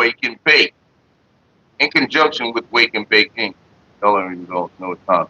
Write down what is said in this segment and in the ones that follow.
Wake and Bake in conjunction with Wake and Bake Inc. Y'all already know it's time.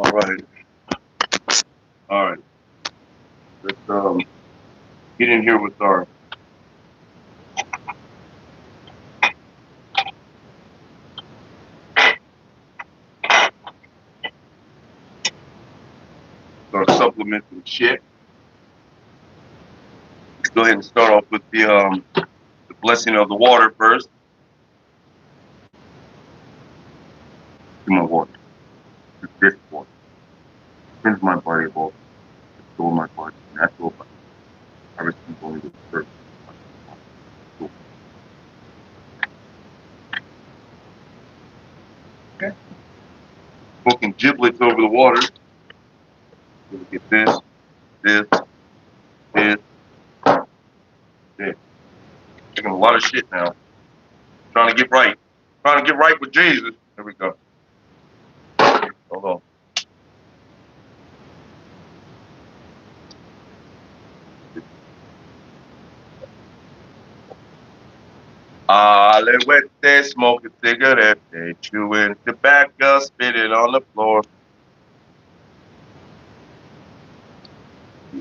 All right. All right. Let's get in here with our supplements and shit. Let's go ahead and start off with the blessing of the water first. To my water. To this water. Cleanse my body of all. Restore my body. Natural body. I receive only the first. Okay. Smoking giblets over the water. Look at this, this, this, this. Taking a lot of shit now. Trying to get right. Trying to get right with Jesus. There we go. Hold on. Alewete, smoking cigarette, chewing tobacco, spitting on the floor.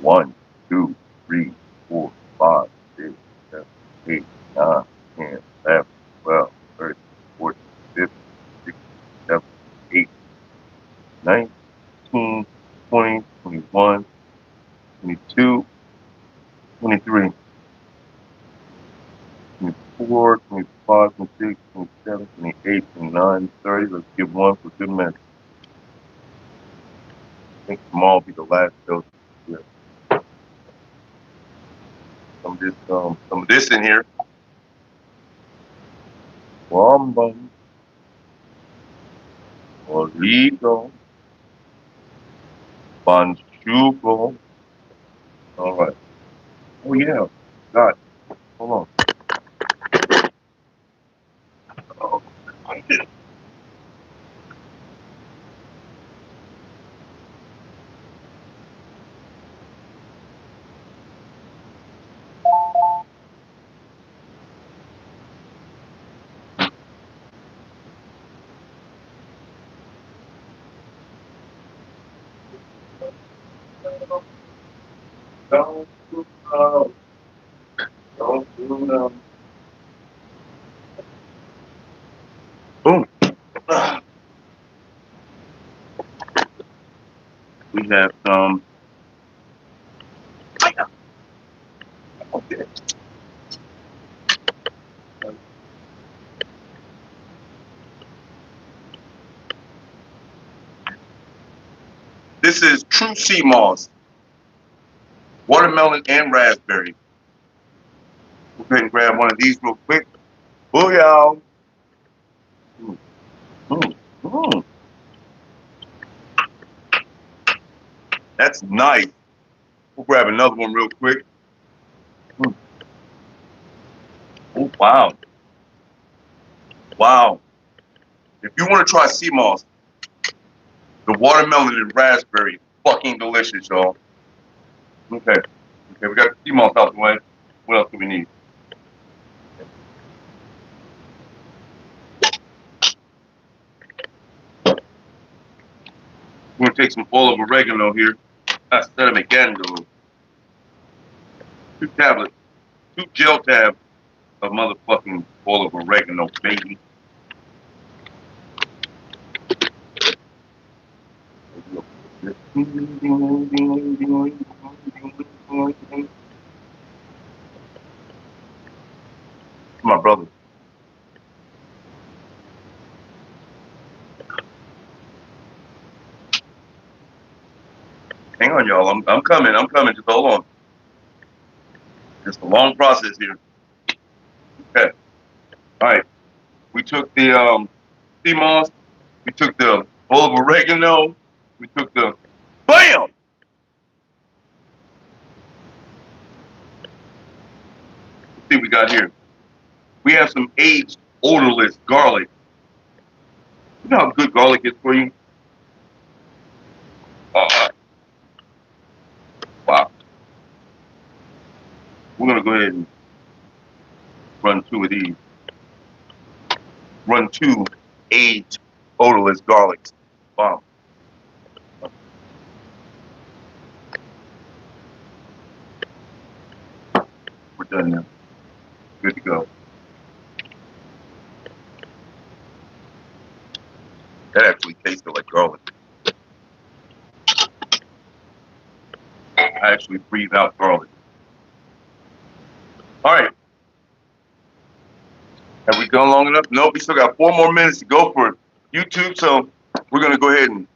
1, 2, 3, 4, 5, 6, 7, 8, 9, 10, 11, 12, 13, 14, 15, 16, 17, 18, 19, 20, 21, 22, 23, 24, 25, 26, 27, 28, 29, 30. Let's give one for good measure. I think tomorrow will be the last dose. Yeah. Some of this in here. Wambum, Oligo, Banchugo. All right. Oh yeah. God. Hold on. Oh, don't do no. Don't do no. Boom. We have some. Okay. This is true sea moss, watermelon and raspberry. We'll go ahead and grab one of these real quick. Booyah! Mm, mm, mm. That's nice. We'll grab another one real quick. Mm. Oh wow! Wow! If you want to try sea moss, the watermelon and raspberry, fucking delicious, y'all. Okay. Okay, we got the sea moss out the way. What else do we need? We're gonna take some oil of oregano here. That's Sedamicando. 2 tablets, 2 gel tabs of motherfucking oil of oregano, baby. My brother. Hang on, y'all. I'm coming. I'm coming. Just hold on. It's a long process here. Okay. All right. We took the sea moss. We took the bowl of oregano. We took the bam. Let's see what we got here. We have some aged, odorless garlic. You know how good garlic is for you? Wow. We're gonna go ahead and run 2 of these. Run 2 aged, odorless garlics. Wow. We're done now. Good to go. That actually tasted like garlic. I actually breathe out garlic. All right. Have we gone long enough? Nope. We still got 4 more minutes to go for YouTube, so we're gonna go ahead and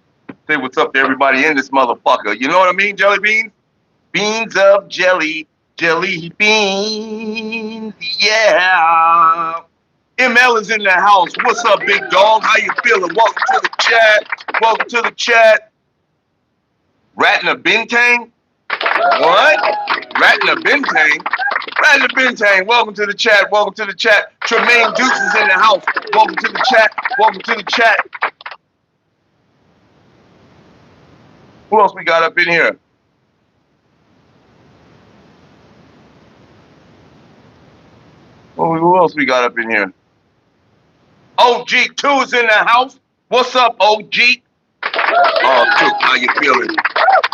say what's up to everybody in this motherfucker. You know what I mean, jelly beans? Beans of jelly, jelly beans, yeah. ML is in the house. What's up, big dog? How you feeling? Welcome to the chat. Welcome to the chat. Ratna Bintang? What? Ratna Bintang? Ratna Bintang, welcome to the chat. Welcome to the chat. Tremaine Dukes is in the house. Welcome to the chat. Welcome to the chat. Who else we got up in here? Who else we got up in here? OG2 is in the house. What's up, OG? Oh, Duke, how you feeling?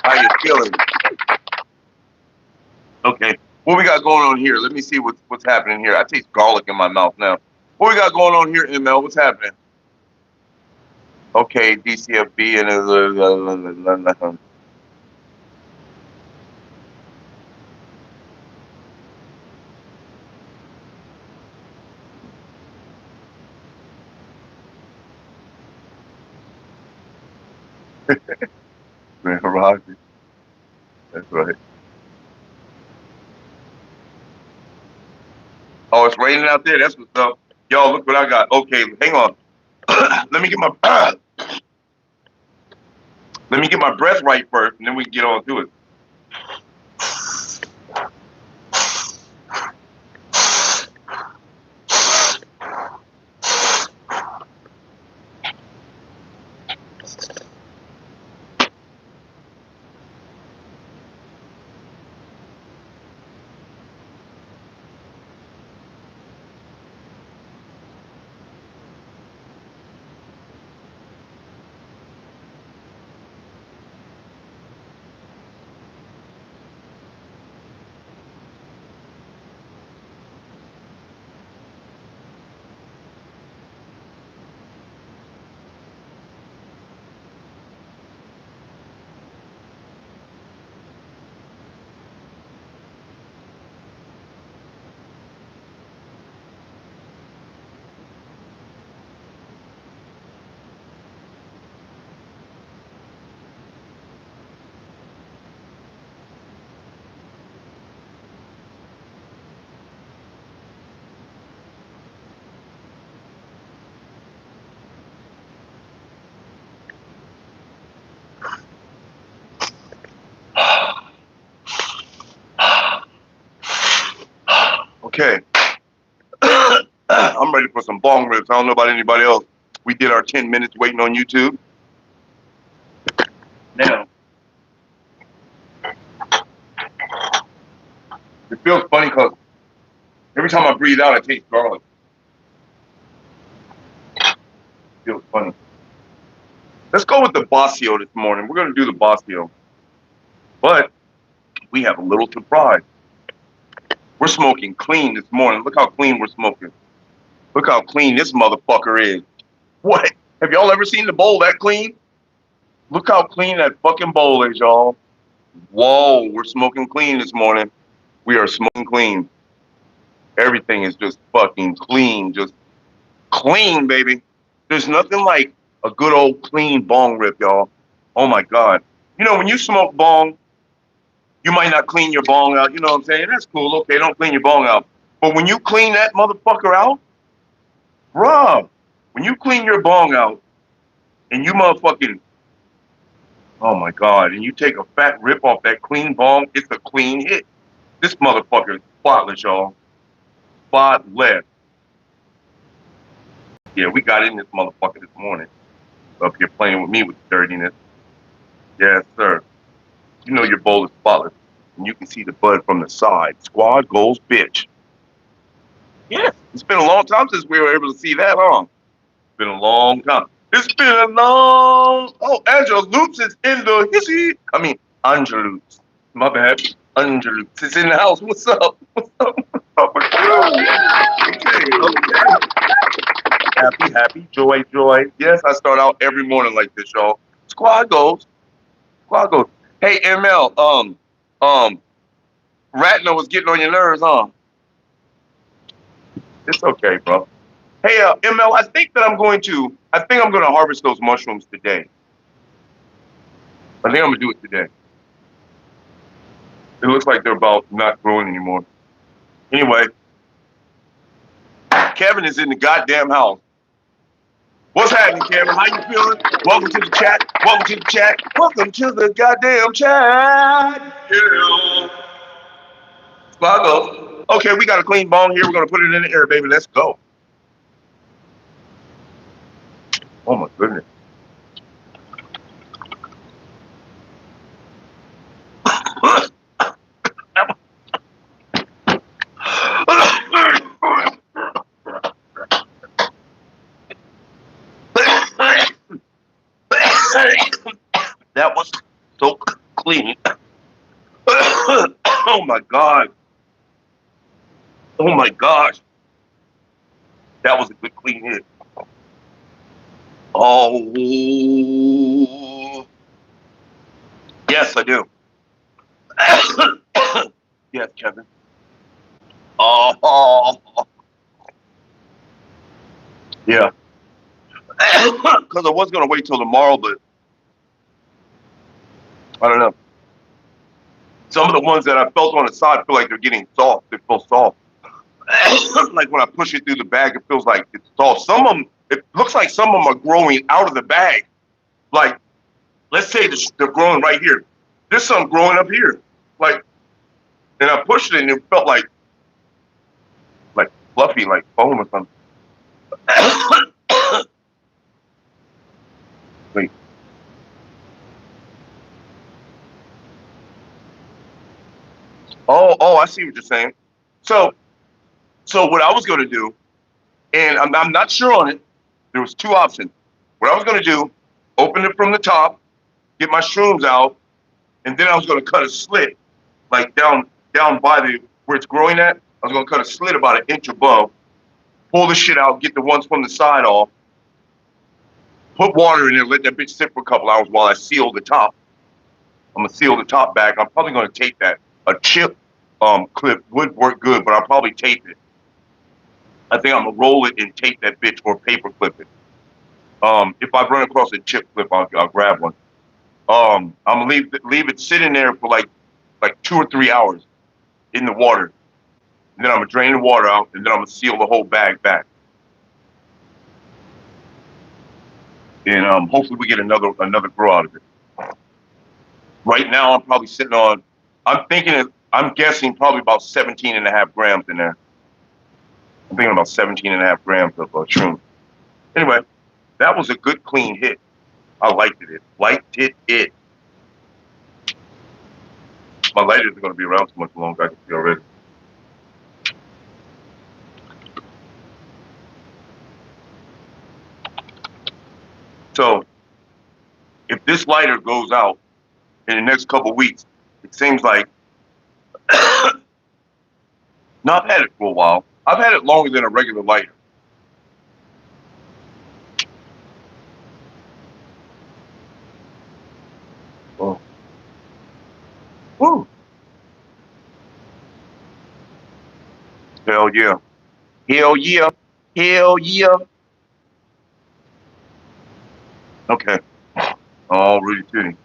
How you feeling? Okay, what we got going on here? Let me see what's happening here. I taste garlic in my mouth now. What we got going on here, ML? What's happening? Okay, DCFB and Roger. That's right. Oh, it's raining out there. That's what's up. Y'all, look what I got. Okay, hang on. Let me get my breath right first, and then we can get on to it. Okay. I'm ready for some bong rips. I don't know about anybody else. We did our 10 minutes waiting on YouTube. Now, it feels funny because every time I breathe out, I taste garlic. It feels funny. Let's go with the Bossio this morning. We're going to do the Bossio. But we have a little surprise. We're smoking clean this morning. Look how clean we're smoking. Look how clean this motherfucker is. What? Have y'all ever seen the bowl that clean? Look how clean that fucking bowl is, y'all. Whoa, we're smoking clean this morning. We are smoking clean. Everything is just fucking clean. Just clean, baby. There's nothing like a good old clean bong rip, y'all. Oh my God. You know, when you smoke bong, you might not clean your bong out. You know what I'm saying? That's cool. Okay, don't clean your bong out. But when you clean that motherfucker out, bruh, when you clean your bong out and you motherfucking, oh my God, and you take a fat rip off that clean bong, it's a clean hit. This motherfucker is spotless, y'all. Spotless. Yeah, we got in this motherfucker this morning. Up here playing with me with dirtiness. Yes, sir. You know your bowl is spotless. And you can see the bud from the side. Squad goals, bitch. Yes, it's been a long time since we were able to see that, huh? It's been a long time. It's been a long. Oh, Angela Loops is in the hissy. I mean, Angela Loops. My bad. Angela Loops is in the house. What's up? What's up? What's up with you? Okay. Happy, happy, joy, joy. Yes, I start out every morning like this, y'all. Squad goals. Squad goals. Hey, ML. Ratner was getting on your nerves, huh? It's okay, bro. Hey, ML, I think I'm going to harvest those mushrooms today. I think I'm gonna do it today. It looks like they're about not growing anymore. Anyway, Kevin is in the goddamn house. What's happening, Kevin? How you feeling? Welcome to the chat. Welcome to the chat. Welcome to the goddamn chat. Yeah. Spago. Okay, we got a clean bong here. We're gonna put it in the air, baby. Let's go. Oh my goodness. That was so clean. Oh my God. Oh my gosh. That was a good clean hit. Oh. Yes, I do. Yes, Kevin. Oh. Yeah. Because I was going to wait till tomorrow, but I don't know. Some of the ones that I felt on the side feel like they're getting soft. They feel soft. Like when I push it through the bag, it feels like it's soft. Some of them, it looks like some of them are growing out of the bag. Like, let's say they're growing right here. There's some growing up here. Like, and I pushed it and it felt like fluffy, like foam or something. Wait. Oh, I see what you're saying. So what I was going to do, and I'm not sure on it. There was two options. What I was going to do, open it from the top, get my shrooms out, and then I was going to cut a slit, like down by the where it's growing at. I was going to cut a slit about an inch above, pull the shit out, get the ones from the side off, put water in there, let that bitch sit for a couple hours while I seal the top. I'm gonna seal the top back. I'm probably gonna tape that. A chip clip would work good, but I'll probably tape it. I think I'm gonna roll it and tape that bitch or paper clip it. If I run across a chip clip, I'll grab one. I'm gonna leave it sitting there for like 2 or 3 hours in the water, and then I'm gonna drain the water out, and then I'm gonna seal the whole bag back. And hopefully we get another grow out of it. Right now, I'm probably sitting on. I'm guessing probably about 17.5 grams in there. I'm thinking about 17.5 grams of shroom. Anyway, that was a good clean hit. I liked it. It. My lighter isn't going to be around too much longer. I can see already. So, if this lighter goes out in the next couple of weeks, it seems like. No, I've had it for a while. I've had it longer than a regular lighter. Woo. Hell yeah. Hell yeah. Hell yeah. Okay. All really fitting.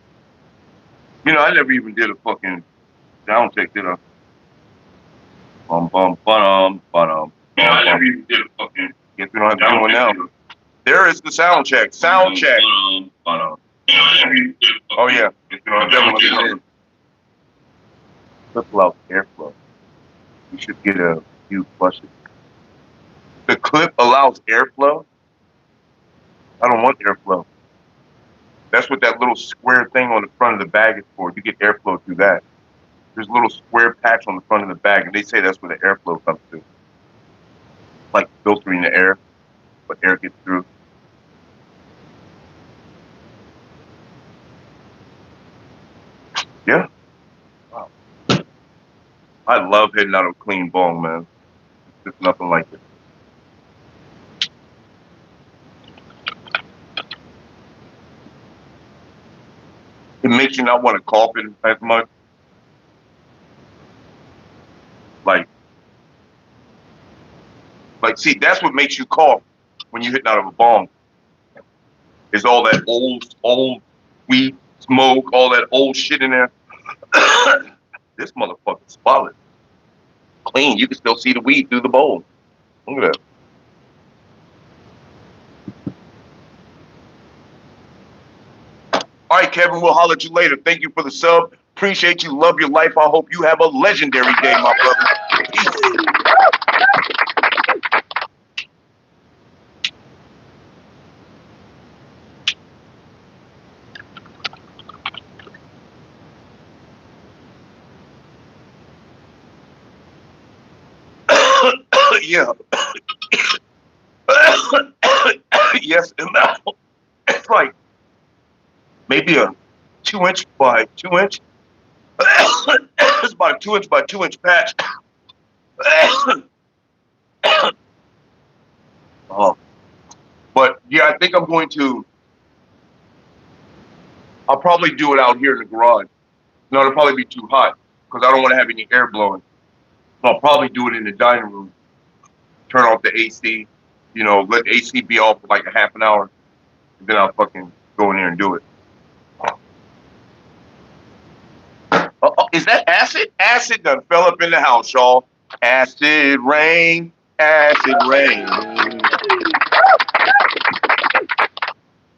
You know, I never even did a fucking sound check, did I? You know, I never even did a fucking. Guess we don't have to do one now. There is the sound check. Sound check. Oh yeah. Definitely did. Clip allows airflow. You should get a few flushes. The clip allows airflow? I don't want airflow. That's what that little square thing on the front of the bag is for. You get airflow through that. There's a little square patch on the front of the bag, and they say that's where the airflow comes through. Like filtering the air, but air gets through. Yeah. Wow. I love hitting out a clean bong, man. There's nothing like it. It makes you not want to cough it as much. Like, see, that's what makes you cough when you're hitting out of a bong. Is all that old weed smoke, all that old shit in there. This motherfucker's spotless. Clean. You can still see the weed through the bowl. Look at that. All right, Kevin, we'll holler at you later. Thank you for the sub. Appreciate you. Love your life. I hope you have a legendary day, my brother. Peace. Yeah. Yes, and now it's like maybe a 2-inch by 2-inch. It's about a 2-inch by 2-inch patch. But yeah, I think I'm going to. I'll probably do it out here in the garage. No, it'll probably be too hot because I don't want to have any air blowing. So I'll probably do it in the dining room. Turn off the AC. You know, let the AC be off for like a half an hour. And then I'll fucking go in there and do it. Is that acid? Acid done fell up in the house, y'all. Acid rain, acid rain.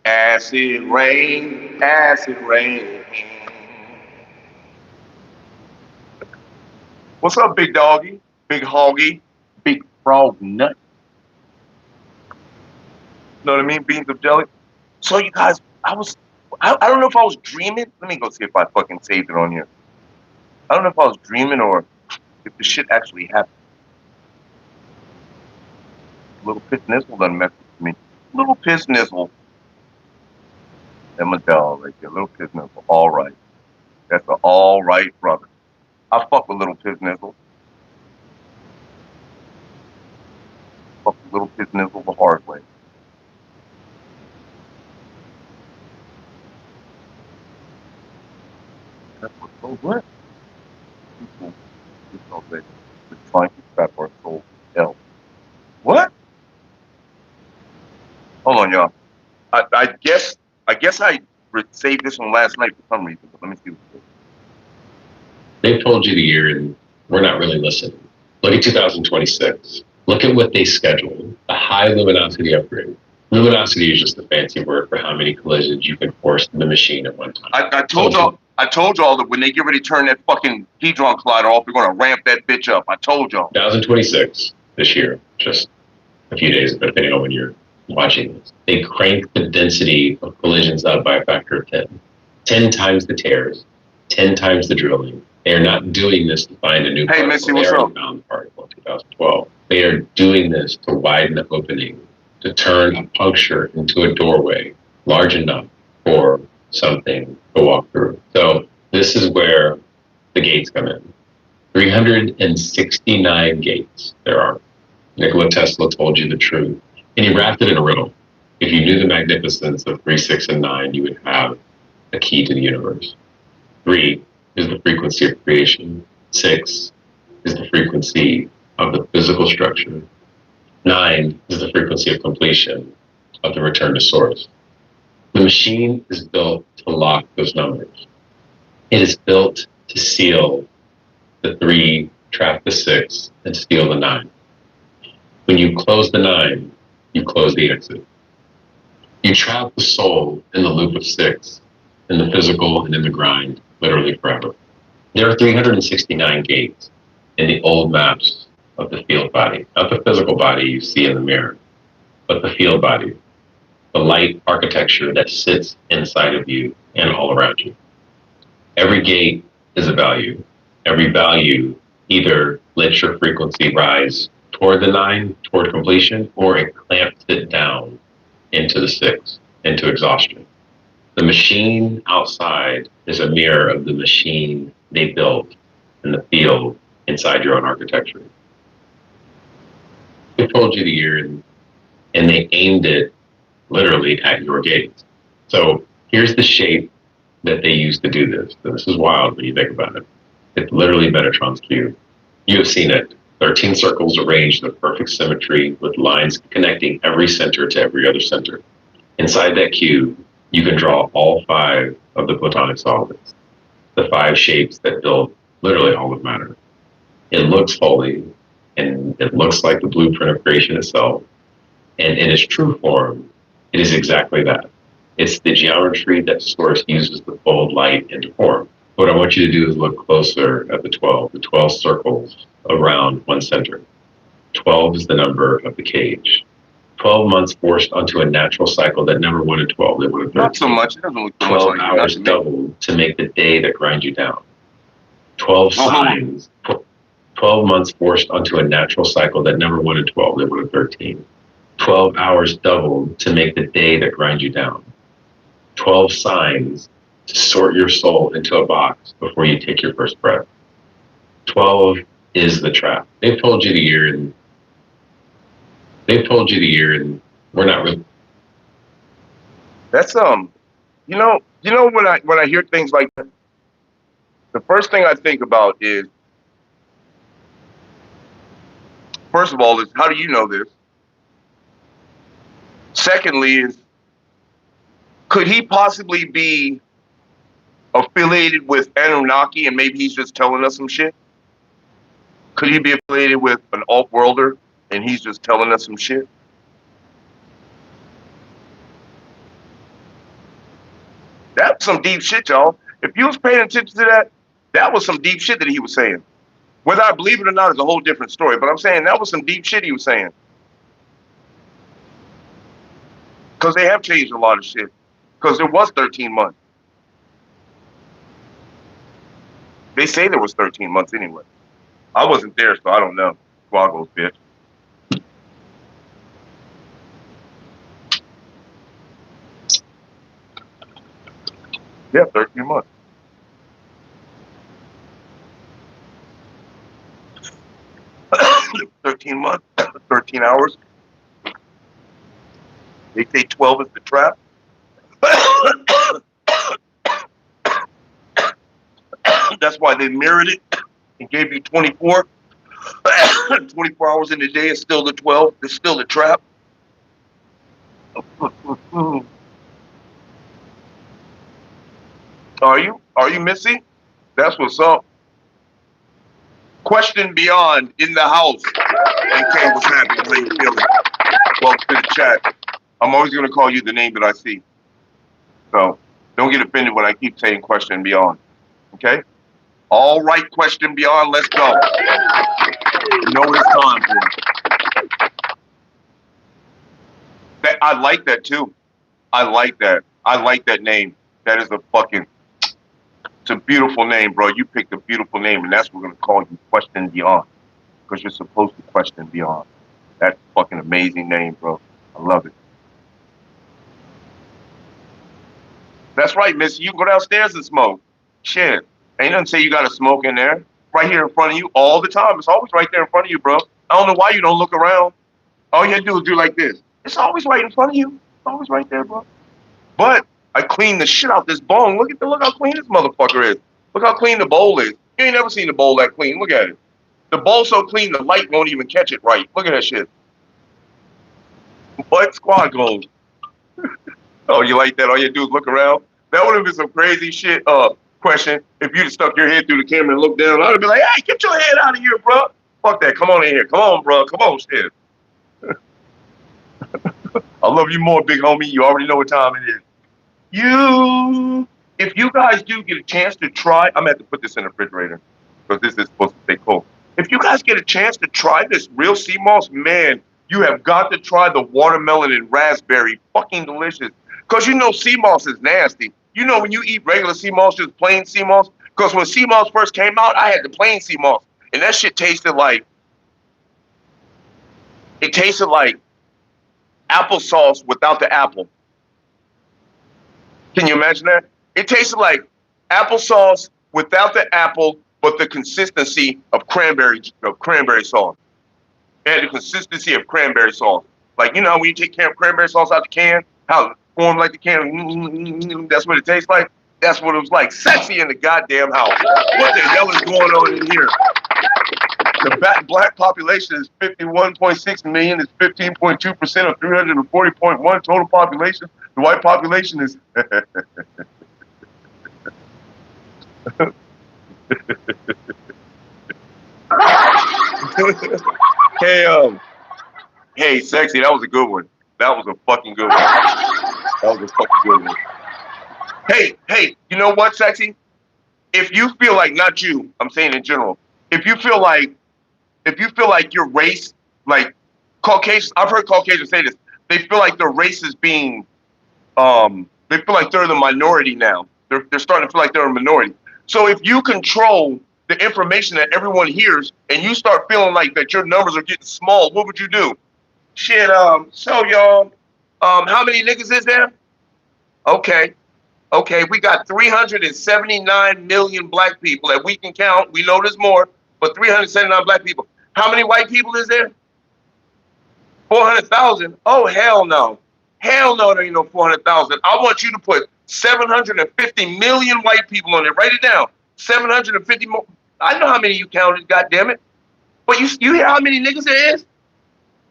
Acid rain, acid rain. What's up, big doggy? Big hoggy? Big frog nut? Know what I mean? Beans of jelly. So you guys, I don't know if I was dreaming. Let me go see if I fucking saved it on here. I don't know if I was dreaming or if the shit actually happened. Little piss nizzle done messed with me. Little piss nizzle. That's my dog right there. Little piss nizzle. All right. That's an all right brother. I fuck with little piss nizzle. Fuck with little piss nizzle the hard way. That's what's so good. People they're trying to trap our soul hell. What? Hold on, y'all. I guess I saved this one last night for some reason, but let me see what it is. They've told you the year and we're not really listening. Look at 2026. Look at what they scheduled. A high luminosity upgrade. Luminosity is just a fancy word for how many collisions you can force in the machine at one time. I told y'all that when they get ready to turn that fucking Hedron collider off, they're gonna ramp that bitch up. I told y'all. 2026, this year, just a few days, but depending on when you're watching this, they cranked the density of collisions up by a factor of 10. 10 times the tears, 10 times the drilling. They are not doing this to find a new particle. Missy, what's up? They found the particle in 2012. They are doing this to widen the opening, to turn a puncture into a doorway large enough for something to walk through. So this is where the gates come in. 369 gates there are. Nikola Tesla told you the truth, and he wrapped it in a riddle. If you knew the magnificence of 3, 6, and 9, you would have a key to the universe. 3 is the frequency of creation. 6 is the frequency of the physical structure. 9 is the frequency of completion of the return to source. The machine is built to lock those numbers. It is built to seal the 3, trap the 6, and steal the 9. When you close the 9, you close the exit. You trap the soul in the loop of 6, in the physical and in the grind, literally forever. There are 369 gates in the old maps of the field body, not the physical body you see in the mirror, but the field body, the light architecture that sits inside of you and all around you. Every gate is a value. Every value either lets your frequency rise toward the 9, toward completion, or it clamps it down into the 6, into exhaustion. The machine outside is a mirror of the machine they built in the field inside your own architecture. They told you the year and they aimed it literally at your gates. So here's the shape that they used to do this. So this is wild when you think about it. It's literally Metatron's cube. You have seen it. 13 circles arranged in perfect symmetry with lines connecting every center to every other center. Inside that cube, you can draw all 5 of the Platonic solids, the 5 shapes that build literally all of matter. It looks holy, and it looks like the blueprint of creation itself. And in its true form, it is exactly that. It's the geometry that Source uses to fold light into form. What I want you to do is look closer at the 12 circles around one center. 12 is the number of the cage. 12 months forced onto a natural cycle that never wanted 12. They wanted 13. Not so much. It doesn't look so 12 much like hours doubled to make the day that grinds you down. 12 signs. 12 months forced onto a natural cycle that never wanted 12. They wanted 13. 12 hours doubled to make the day that grinds you down. 12 signs to sort your soul into a box before you take your first breath. 12 is the trap. They've told you the year and we're not really. That's you know when I hear things like that, the first thing I think about is, first of all, is how do you know this? Secondly, is could he possibly be affiliated with Anunnaki and maybe he's just telling us some shit? Could he be affiliated with an off-worlder and he's just telling us some shit? That's some deep shit, y'all. If you was paying attention to that, that was some deep shit that he was saying. Whether I believe it or not is a whole different story, but I'm saying that was some deep shit he was saying. Because they have changed a lot of shit. Because there was 13 months. They say there was 13 months anyway. I wasn't there, so I don't know. Squaggles, bitch. Yeah, 13 months. $13 months, 13 hours. They say 12 is the trap. That's why they mirrored it and gave you 24. 24 hours in the day is still the 12. It's still the trap. Are you Missy? That's what's up. Question Beyond in the house. Okay, what's happening? How you feeling? Welcome to the chat. I'm always going to call you the name that I see. So don't get offended when I keep saying Question Beyond. Okay? All right, Question Beyond, let's go. You know what it's time for. I like that too. I like that. I like that name. That is it's a beautiful name, bro. You picked a beautiful name, and that's what we're going to call you, Question Beyond. Because you're supposed to question beyond. That's a fucking amazing name, bro. I love it. That's right, miss. You can go downstairs and smoke. Shit. Ain't nothing say you got to smoke in there. Right here in front of you all the time. It's always right there in front of you, bro. I don't know why you don't look around. All you have to do is do like this. It's always right in front of you. It's always right there, bro. But I cleaned the shit out this bone. Look how clean this motherfucker is. Look how clean the bowl is. You ain't never seen the bowl that clean. Look at it. The bowl's so clean, the light won't even catch it right. Look at that shit. What squad goals? Oh, you like that? All you do is look around. That would have been some crazy shit. Question. If you'd stuck your head through the camera and looked down, I'd be like, "Hey, get your head out of here, bro. Fuck that. Come on in here. Come on, bro. Come on, shit. I love you more, big homie. You already know what time it is. If you guys do get a chance to try, I'm gonna have to put this in the refrigerator because this is supposed to stay cold. If you guys get a chance to try this real sea moss, man, you have got to try the watermelon and raspberry. Fucking delicious. Because you know sea moss is nasty. You know when you eat regular sea moss, just plain sea moss. Because when sea moss first came out, I had the plain sea moss, and that shit tasted like applesauce without the apple. Can you imagine that? It tasted like applesauce without the apple, but the consistency of cranberry sauce. It had the consistency of cranberry sauce. Like, you know, when you take cranberry sauce out the can, how it formed like the can, that's what it tastes like. That's what it was like. Sexy in the goddamn house. What the hell is going on in here? The black population is 51.6 million. It's 15.2% of 340.1 total population. The white population is... Hey, sexy, that was a good one. That was a fucking good one. That was a fucking good one. Hey, you know what, sexy? If you feel like, not you, I'm saying in general, if you feel like your race, like Caucasians, I've heard Caucasians say this, they feel like their race is being, they feel like they're the minority now. They're starting to feel like they're a minority. So if you control the information that everyone hears and you start feeling like that your numbers are getting small, what would you do? Shit, so y'all, how many niggas is there? Okay, we got 379 million black people that we can count. We know there's more, but 379 black people. How many white people is there? 400,000? Oh, hell no. Hell no, there ain't no 400,000. I want you to put 750 million white people on there. Write it down. 750 more. I know how many you counted, goddammit. But you hear how many niggas there is?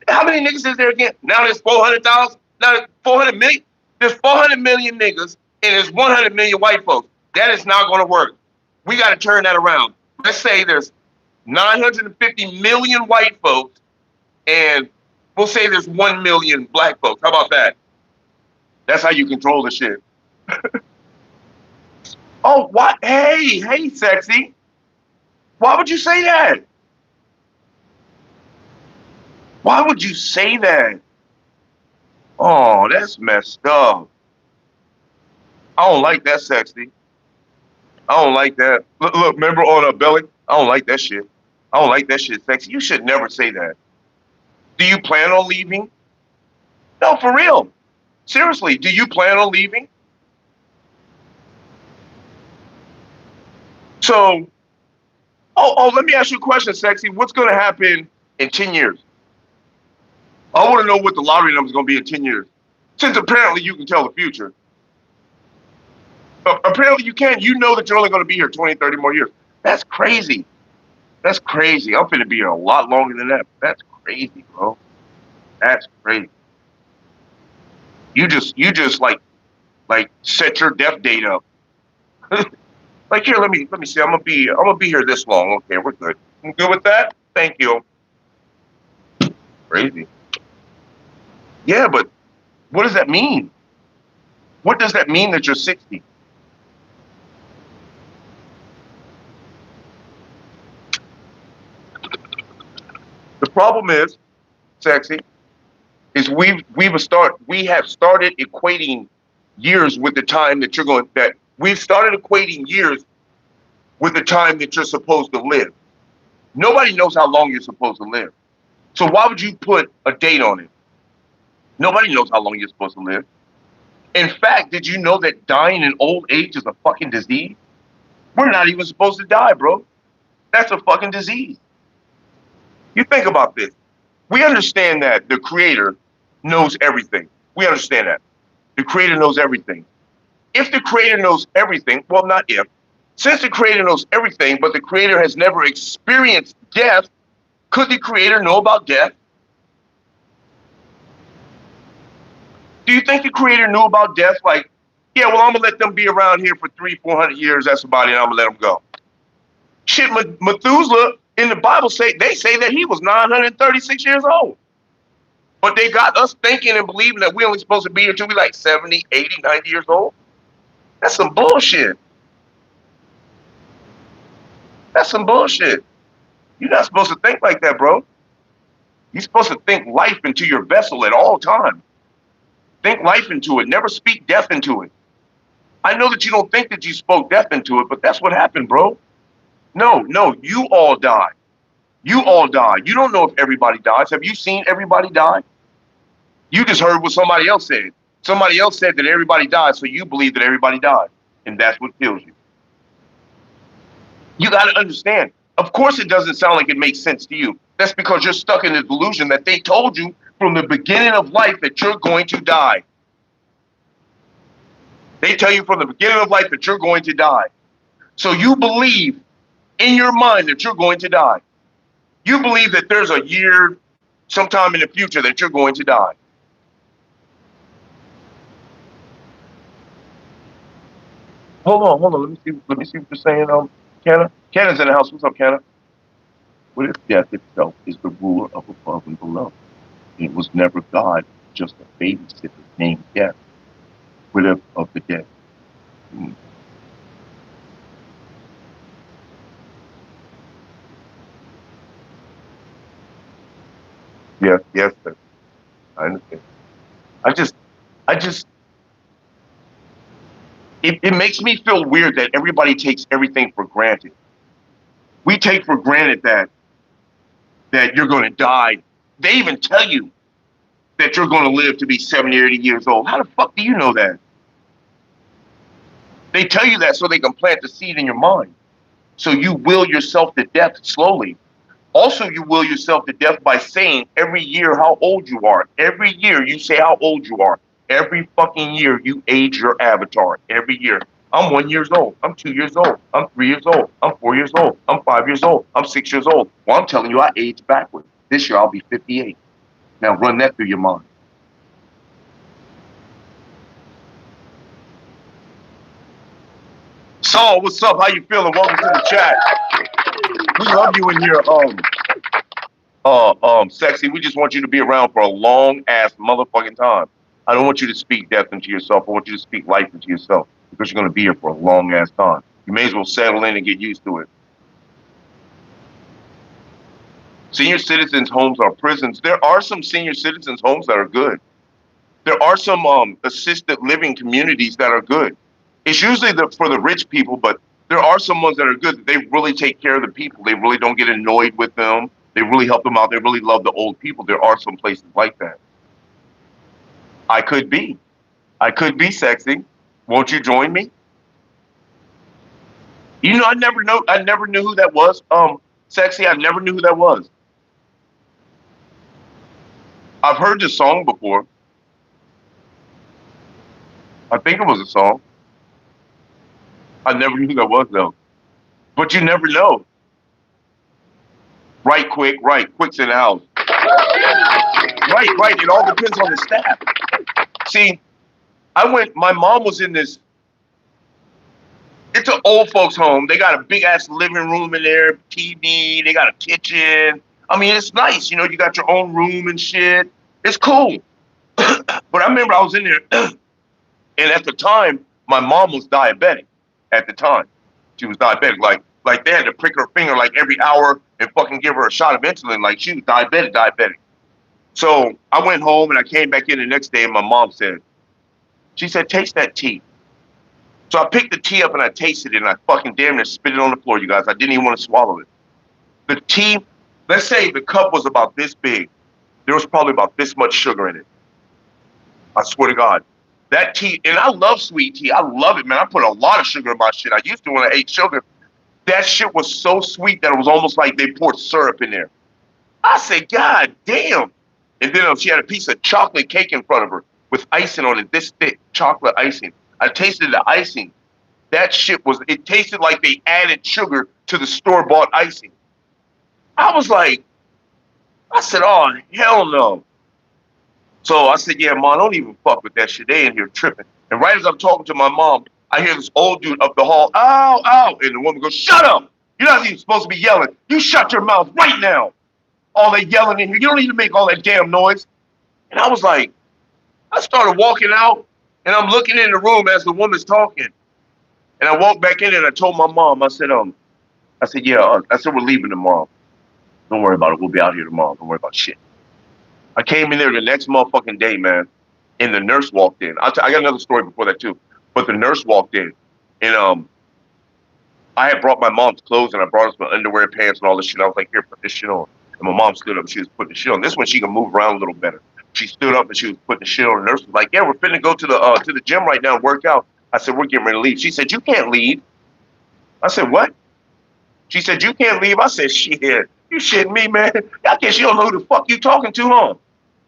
How many niggas is there again? Now there's 400,000. Now there's 400 million. There's 400 million niggas and there's 100 million white folks. That is not going to work. We got to turn that around. Let's say there's 950 million white folks and we'll say there's 1 million black folks. How about that? That's how you control the shit. Oh, what? Hey, sexy. Why would you say that? Why would you say that? Oh, that's messed up. I don't like that, sexy. I don't like that. Look, remember on Belly? I don't like that shit. I don't like that shit, sexy. You should never say that. Do you plan on leaving? No, for real. Seriously, do you plan on leaving? So, let me ask you a question, sexy. What's going to happen in 10 years? I want to know what the lottery number is going to be in 10 years. Since apparently you can tell the future. Apparently you can. You know that you're only going to be here 20, 30 more years. That's crazy. That's crazy. I'm going to be here a lot longer than that. That's crazy, bro. That's crazy. You just like set your death date up. Like, here, let me see. I'm gonna be here this long. Okay, we're good. I'm good with that? Thank you. Crazy. Yeah, but what does that mean? What does that mean that you're 60? The problem is, sexy, is we have started equating years with the time that you're going, that we've started equating years with the time that you're supposed to live. Nobody knows how long you're supposed to live. So why would you put a date on it? Nobody knows how long you're supposed to live. In fact, did you know that dying in old age is a fucking disease? We're not even supposed to die, bro. That's a fucking disease. You think about this. We understand that the creator knows everything. We understand that. The creator knows everything. If the creator knows everything, well, not if, Since the Creator knows everything, but the Creator has never experienced death, could the Creator know about death? Do you think the Creator knew about death? Like, yeah, well, I'm going to let them be around here for 300-400 years. That's about it. And I'm going to let them go. Shit, Methuselah in the Bible they say that he was 936 years old. But they got us thinking and believing that we're only supposed to be here till we like 70, 80, 90 years old. That's some bullshit. That's some bullshit. You're not supposed to think like that, bro. You're supposed to think life into your vessel at all times. Think life into it. Never speak death into it. I know that you don't think that you spoke death into it, but that's what happened, bro. No, you all die. You all die. You don't know if everybody dies. Have you seen everybody die? You just heard what somebody else said. Somebody else said that everybody died, so you believe that everybody died. And that's what kills you. You got to understand. Of course it doesn't sound like it makes sense to you. That's because you're stuck in the delusion that they told you from the beginning of life that you're going to die. They tell you from the beginning of life that you're going to die. So you believe in your mind that you're going to die. You believe that there's a year sometime in the future that you're going to die. Hold on. Let me see what you're saying, Canna. Canna's in the house. What's up, Canna? What if death itself is the ruler of above and below? It was never God, just a babysitter named Death, widow of the dead. Yes, sir. I understand. I just, it makes me feel weird that everybody takes everything for granted. We take for granted that you're going to die. They even tell you that you're going to live to be 70 or 80 years old. How the fuck do you know that? They tell you that so they can plant the seed in your mind. So you will yourself to death slowly. Also, you will yourself to death by saying every year how old you are. Every year you say how old you are. Every fucking year you age your avatar. Every year. I'm 1 year old. I'm 2 years old. I'm 3 years old. I'm 4 years old. I'm 5 years old. I'm 6 years old. Well, I'm telling you, I age backwards. This year I'll be 58. Now run that through your mind. Saul, what's up? How you feeling? Welcome to the chat. We love you in here, Sexy. We just want you to be around for a long ass motherfucking time. I don't want you to speak death into yourself. I want you to speak life into yourself because you're going to be here for a long ass time. You may as well settle in and get used to it. Senior citizens' homes are prisons. There are some senior citizens' homes that are good. There are some assisted living communities that are good. It's usually for the rich people, but there are some ones that are good. They really take care of the people. They really don't get annoyed with them. They really help them out. They really love the old people. There are some places like that. I could be Sexy. Won't you join me? You know, I never knew who that was. Sexy, I never knew who that was. I've heard this song before. I think it was a song. I never knew who that was though. But you never know. Right, Quick. Quick's in the house. Right. It all depends on the staff. See, my mom was in this, it's an old folks home. They got a big ass living room in there, TV, they got a kitchen. I mean, it's nice, you know, you got your own room and shit. It's cool. But I remember I was in there, and at the time, my mom was diabetic. At the time, she was diabetic. Like they had to prick her finger like every hour and fucking give her a shot of insulin. Like she was diabetic. So I went home and I came back in the next day and my mom said, taste that tea. So I picked the tea up and I tasted it and I fucking damn near spit it on the floor, you guys. I didn't even want to swallow it. The tea, let's say the cup was about this big. There was probably about this much sugar in it. I swear to God. That tea, and I love sweet tea. I love it, man. I put a lot of sugar in my shit. I used to when I ate sugar. That shit was so sweet that it was almost like they poured syrup in there. I said, God damn. And then she had a piece of chocolate cake in front of her with icing on it, this thick chocolate icing. I tasted the icing. that shit was, it tasted like they added sugar to the store-bought icing. I was like, I said, oh, hell no. So I said, yeah, Mom, don't even fuck with that shit. They in here tripping. And right as I'm talking to my mom, I hear this old dude up the hall, ow, ow. And the woman goes, shut up. You're not even supposed to be yelling. You shut your mouth right now. All that yelling in here. You don't need to make all that damn noise. And I was like, I started walking out and I'm looking in the room as the woman's talking. And I walked back in and I told my mom, I said, yeah, I said, we're leaving tomorrow. Don't worry about it. We'll be out here tomorrow. Don't worry about shit. I came in there the next motherfucking day, man, and the nurse walked in. I got another story before that too, but the nurse walked in, and I had brought my mom's clothes and I brought us my underwear, pants, and all this shit. I was like, here, put this shit on. And my mom stood up and she was putting the shit on. This one she can move around a little better. She stood up and she was putting the shit on. The nurse was like, yeah, we're finna go to the gym right now and work out. I said, we're getting ready to leave. She said, you can't leave. I said, what? She said, you can't leave. I said, shit, you shitting me, man. I guess you don't know who the fuck you talking to, huh?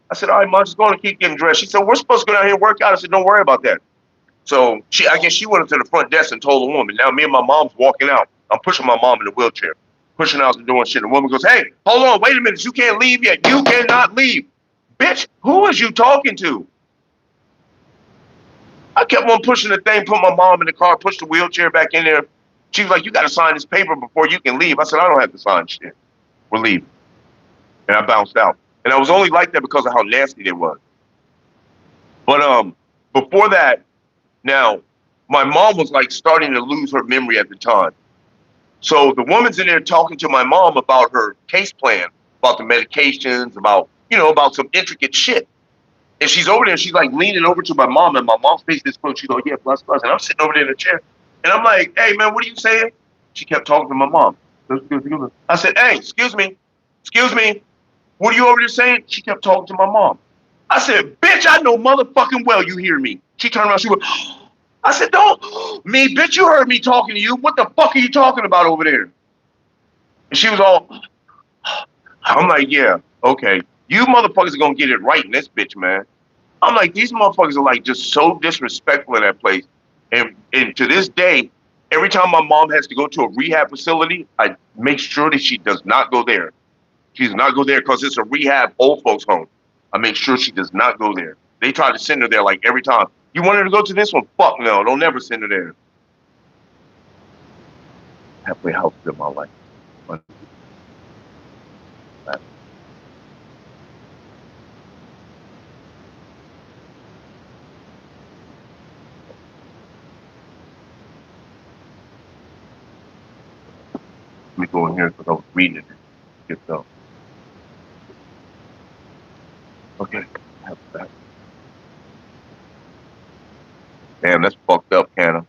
I said, all right, Mom, just go on and keep getting dressed. She said, we're supposed to go down here and work out. I said, don't worry about that. So I guess she went up to the front desk and told the woman. Now me and my mom's walking out. I'm pushing my mom in the wheelchair, pushing out the door and shit. The woman goes, hey, hold on, wait a minute. You can't leave yet. You cannot leave. Bitch, who is you talking to? I kept on pushing the thing, put my mom in the car, pushed the wheelchair back in there. She was like, you got to sign this paper before you can leave. I said, I don't have to sign shit. We're leaving. And I bounced out. And I was only like that because of how nasty they was. But before that, now, my mom was like starting to lose her memory at the time. So the woman's in there talking to my mom about her case plan, about the medications, about, about some intricate shit. And she's over there, she's like leaning over to my mom, and my mom's face is closed. She's like, yeah, plus, plus. And I'm sitting over there in the chair. And I'm like, hey, man, what are you saying? She kept talking to my mom. I said, hey, excuse me. What are you over there saying? She kept talking to my mom. I said, bitch, I know motherfucking well you hear me. She turned around, she went, I said, don't, me, bitch, you heard me talking to you. What the fuck are you talking about over there? And she was all, I'm like, yeah, okay. You motherfuckers are gonna get it right in this bitch, man. I'm like, these motherfuckers are like just so disrespectful in that place. And to this day, every time my mom has to go to a rehab facility, I make sure that she does not go there. She does not go there because it's a rehab old folks home. I make sure she does not go there. They try to send her there like every time. You want her to go to this one? Fuck no, don't never send her there. Halfway house in my life. Let me go in here because I was reading it. Get up. Okay. Damn, that's fucked up, Canna.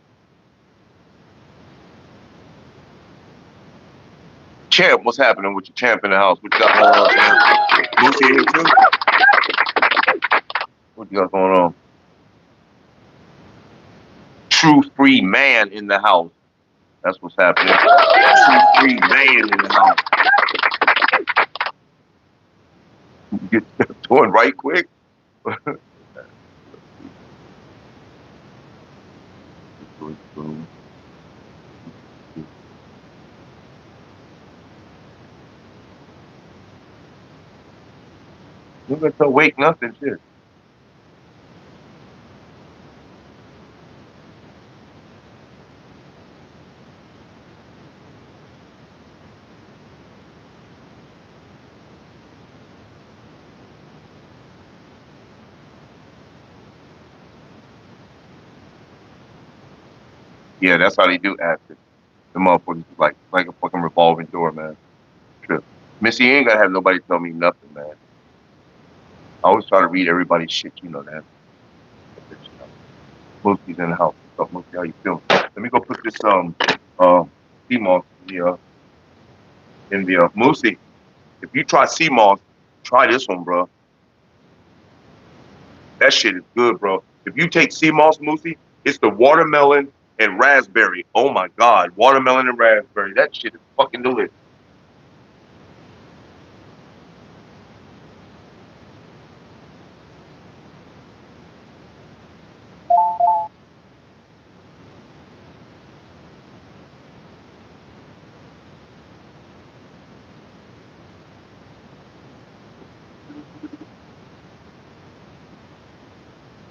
Champ, what's happening with your champ in the house? What you got going on, champ? Lucy here too? What you got going on? True free man in the house. That's what's happening. True free man in the house. Get going right quick. You got to wake nothing, shit. Yeah, that's how they do acid. The motherfuckers like a fucking revolving door, man. True. Missy, you ain't gotta have nobody tell me nothing, man. I always try to read everybody's shit, you know that. Moosey's in the house. What's up, Moosey? How you feeling? Let me go put this sea moss in the Moosey. If you try sea moss, try this one, bro. That shit is good, bro. If you take sea moss, Moosey, it's the watermelon and raspberry. Oh my God, watermelon and raspberry. That shit is fucking delicious.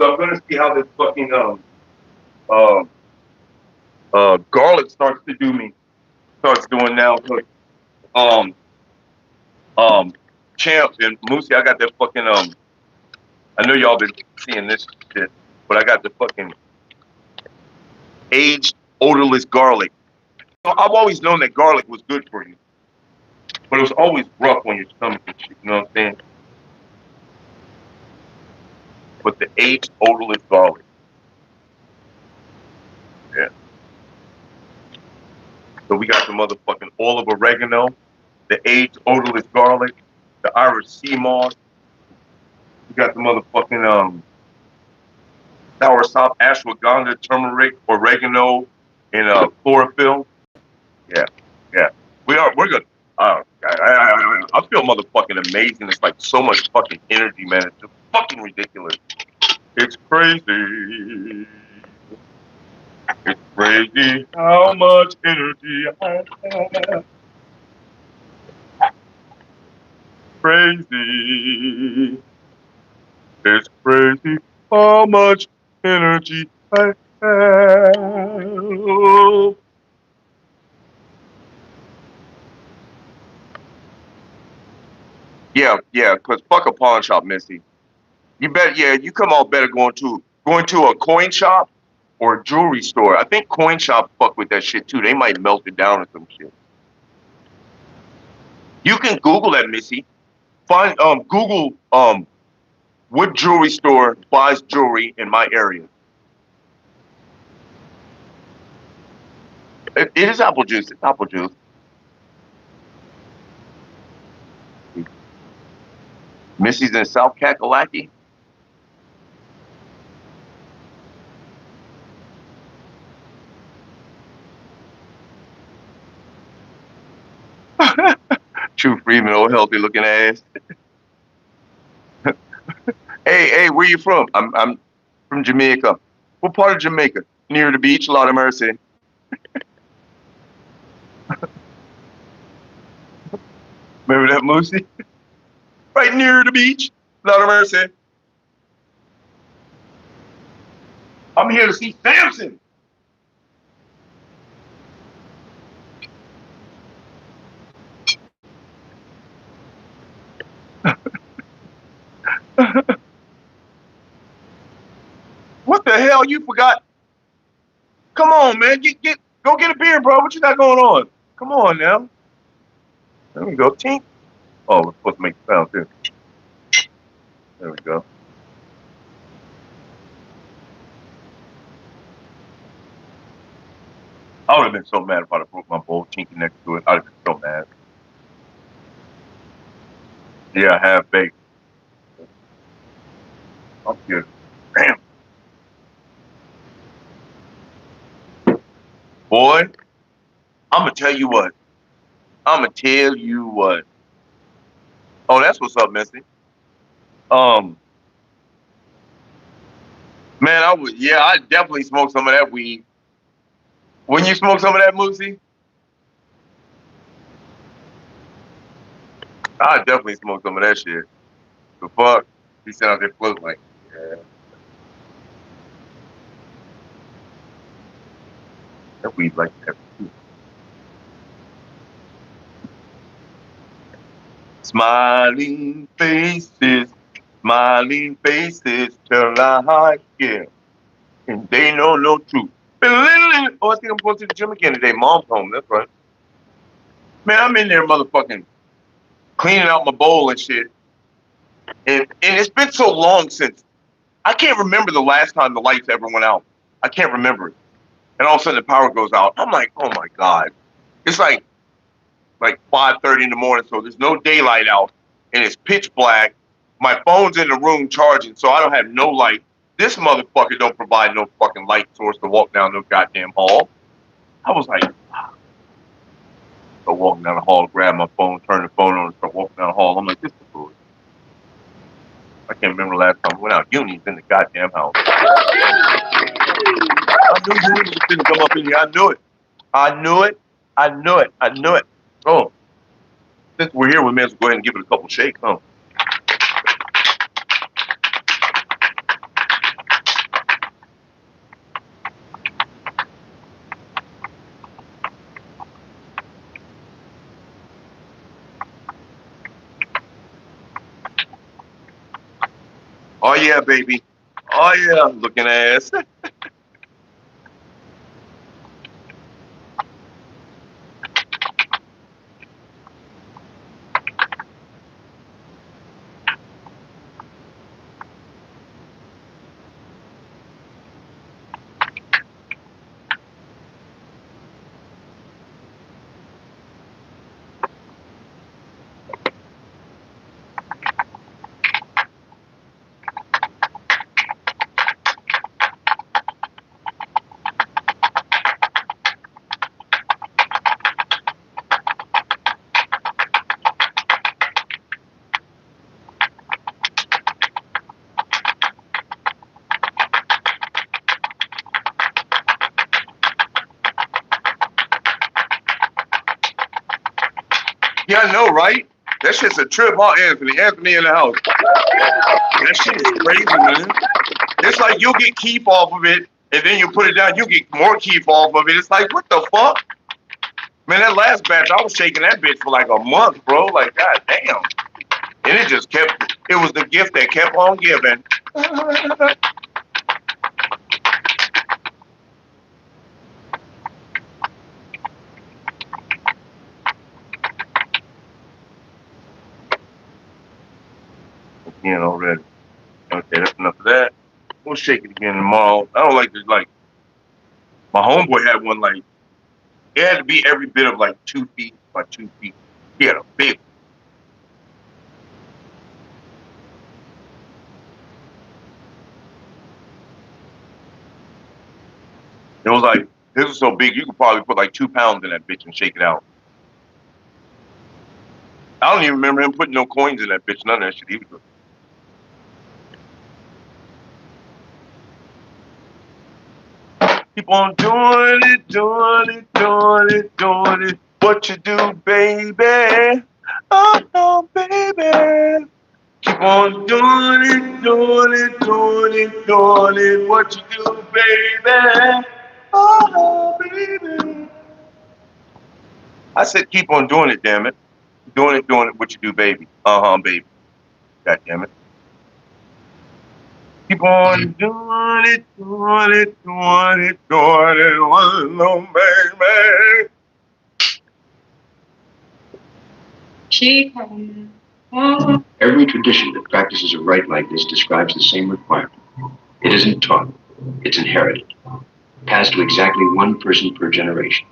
So I'm gonna see how this fucking garlic starts doing now. Cause um Champ and Moosey, I got that fucking I know y'all been seeing this shit, but I got the fucking aged odorless garlic. I've always known that garlic was good for you, but it was always rough on your stomach and shit. You know what I'm saying? But the aged odorless garlic, yeah. So we got the motherfucking olive oregano, the aged odorless garlic, the Irish sea moss. We got the motherfucking sour sop, ashwagandha, turmeric, oregano, and chlorophyll. Yeah, yeah. We're good. I feel motherfucking amazing. It's like so much fucking energy, man. It's just fucking ridiculous. It's crazy. It's crazy how much energy I have. Crazy. It's crazy how much energy I have. Yeah, cause fuck a pawn shop, Missy. You come out better going to a coin shop or a jewelry store. I think coin shop fuck with that shit too. They might melt it down or some shit. You can Google that, Missy. Find Google what jewelry store buys jewelry in my area. It is apple juice. It's apple juice. Missy's in South Kakalaki. True Freeman, old healthy looking ass. Hey, where you from? I'm from Jamaica. What part of Jamaica? Near the beach, Lord of mercy. Remember that, Moosey? Right near the beach, Lord of mercy. I'm here to see Samson. What the hell? You forgot? Come on, man. Go get a beer, bro. What you got going on? Come on now. There we go. Tink. Oh, we're supposed to make the sound too. There we go. I would have been so mad if I'd have broke my bowl chinky next to it. I'd have been so mad. Yeah, I have baked. I'm good. Damn. Boy, I'm going to tell you what. I'm going to tell you what. Oh, that's what's up, Missy. Um, Man, I definitely smoke some of that weed. When you smoke some of that, Moosey, I definitely smoke some of that shit. The fuck? He said out there floating like, yeah, that weed like that. Smiling faces, tell a lie, yeah, and they know no truth. Oh, I think I'm going to the gym again today. Mom's home, that's right. Man, I'm in there motherfucking cleaning out my bowl and shit. And it's been so long since I can't remember the last time the lights ever went out. I can't remember it. And all of a sudden the power goes out. I'm like, oh my God. It's like 5:30 in the morning, so there's no daylight out and it's pitch black. My phone's in the room charging, so I don't have no light. This motherfucker don't provide no fucking light source to walk down no goddamn hall. I was like, so walking down the hall, grab my phone, turn the phone on, and start walking down the hall. I'm like, this is bullshit. I can't remember the last time we went out. Uni's in the goddamn house. I knew Uni was gonna come up in here. I knew it. Oh, since we're here, we may as well go ahead and give it a couple shakes, huh? yeah, baby. Oh yeah, looking ass. Yeah, I know, right? That shit's a trip, huh, Anthony? Anthony in the house. That shit is crazy, man. It's like you'll get keep off of it, and then you put it down, you get more keep off of it. It's like, what the fuck? Man, that last batch, I was shaking that bitch for like a month, bro. Like, god damn. And it just kept, it was the gift that kept on giving. Again already. Okay, that's enough of that. We'll shake it again tomorrow. I don't like this, like, my homeboy had one, like, it had to be every bit of like 2 feet by 2 feet. He had a big. It was like, this was so big, you could probably put like 2 pounds in that bitch and shake it out. I don't even remember him putting no coins in that bitch, none of that shit. He was keep on doing it, doing it, doing it, doing it. What you do, baby? Oh, no, baby. Keep on doing it, doing it, doing it, doing it. What you do, baby? Oh, no, baby. I said, keep on doing it, damn it. Doing it, what you do, baby. Baby. God damn it. Keep on doing it, doing it, doing it, doing it, no, baby. Every tradition that practices a rite like this describes the same requirement. It isn't taught, it's inherited, passed to exactly one person per generation,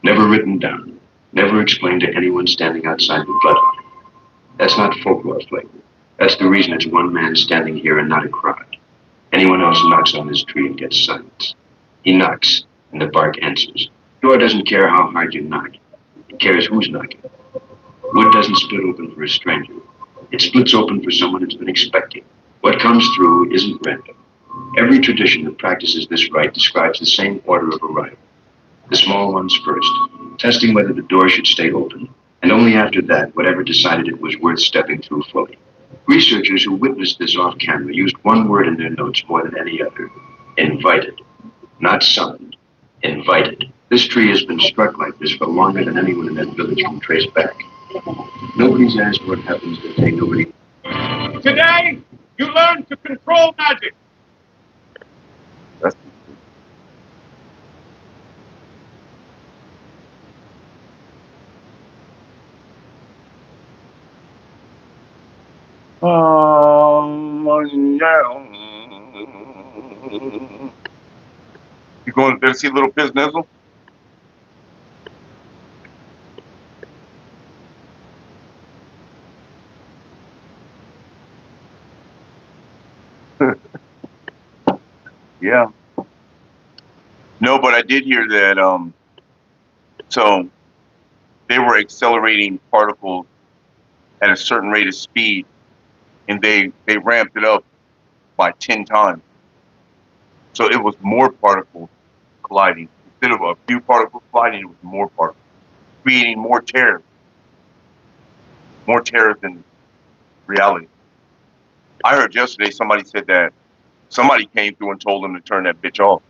never written down, never explained to anyone standing outside the bloodline. That's not folklore flavor. That's the reason it's one man standing here and not a crowd. Anyone else knocks on this tree and gets silence. He knocks, and the bark answers. Door doesn't care how hard you knock. It cares who's knocking. Wood doesn't split open for a stranger. It splits open for someone it's been expecting. What comes through isn't random. Every tradition that practices this rite describes the same order of arrival. The small ones first, testing whether the door should stay open, and only after that, whatever decided it was worth stepping through fully. Researchers who witnessed this off camera used one word in their notes more than any other: invited. Not summoned, invited. This tree has been struck like this for longer than anyone in that village can trace back. Nobody's asked what happens if they nobody. Today, you learn to control magic. That's yeah. You going there to see Little Piz Nizzle? Yeah. No, but I did hear that. So they were accelerating particles at a certain rate of speed, and they ramped it up by 10 times. So it was more particles colliding. Instead of a few particles colliding, it was more particles, creating more terror than reality. I heard yesterday somebody said that somebody came through and told them to turn that bitch off.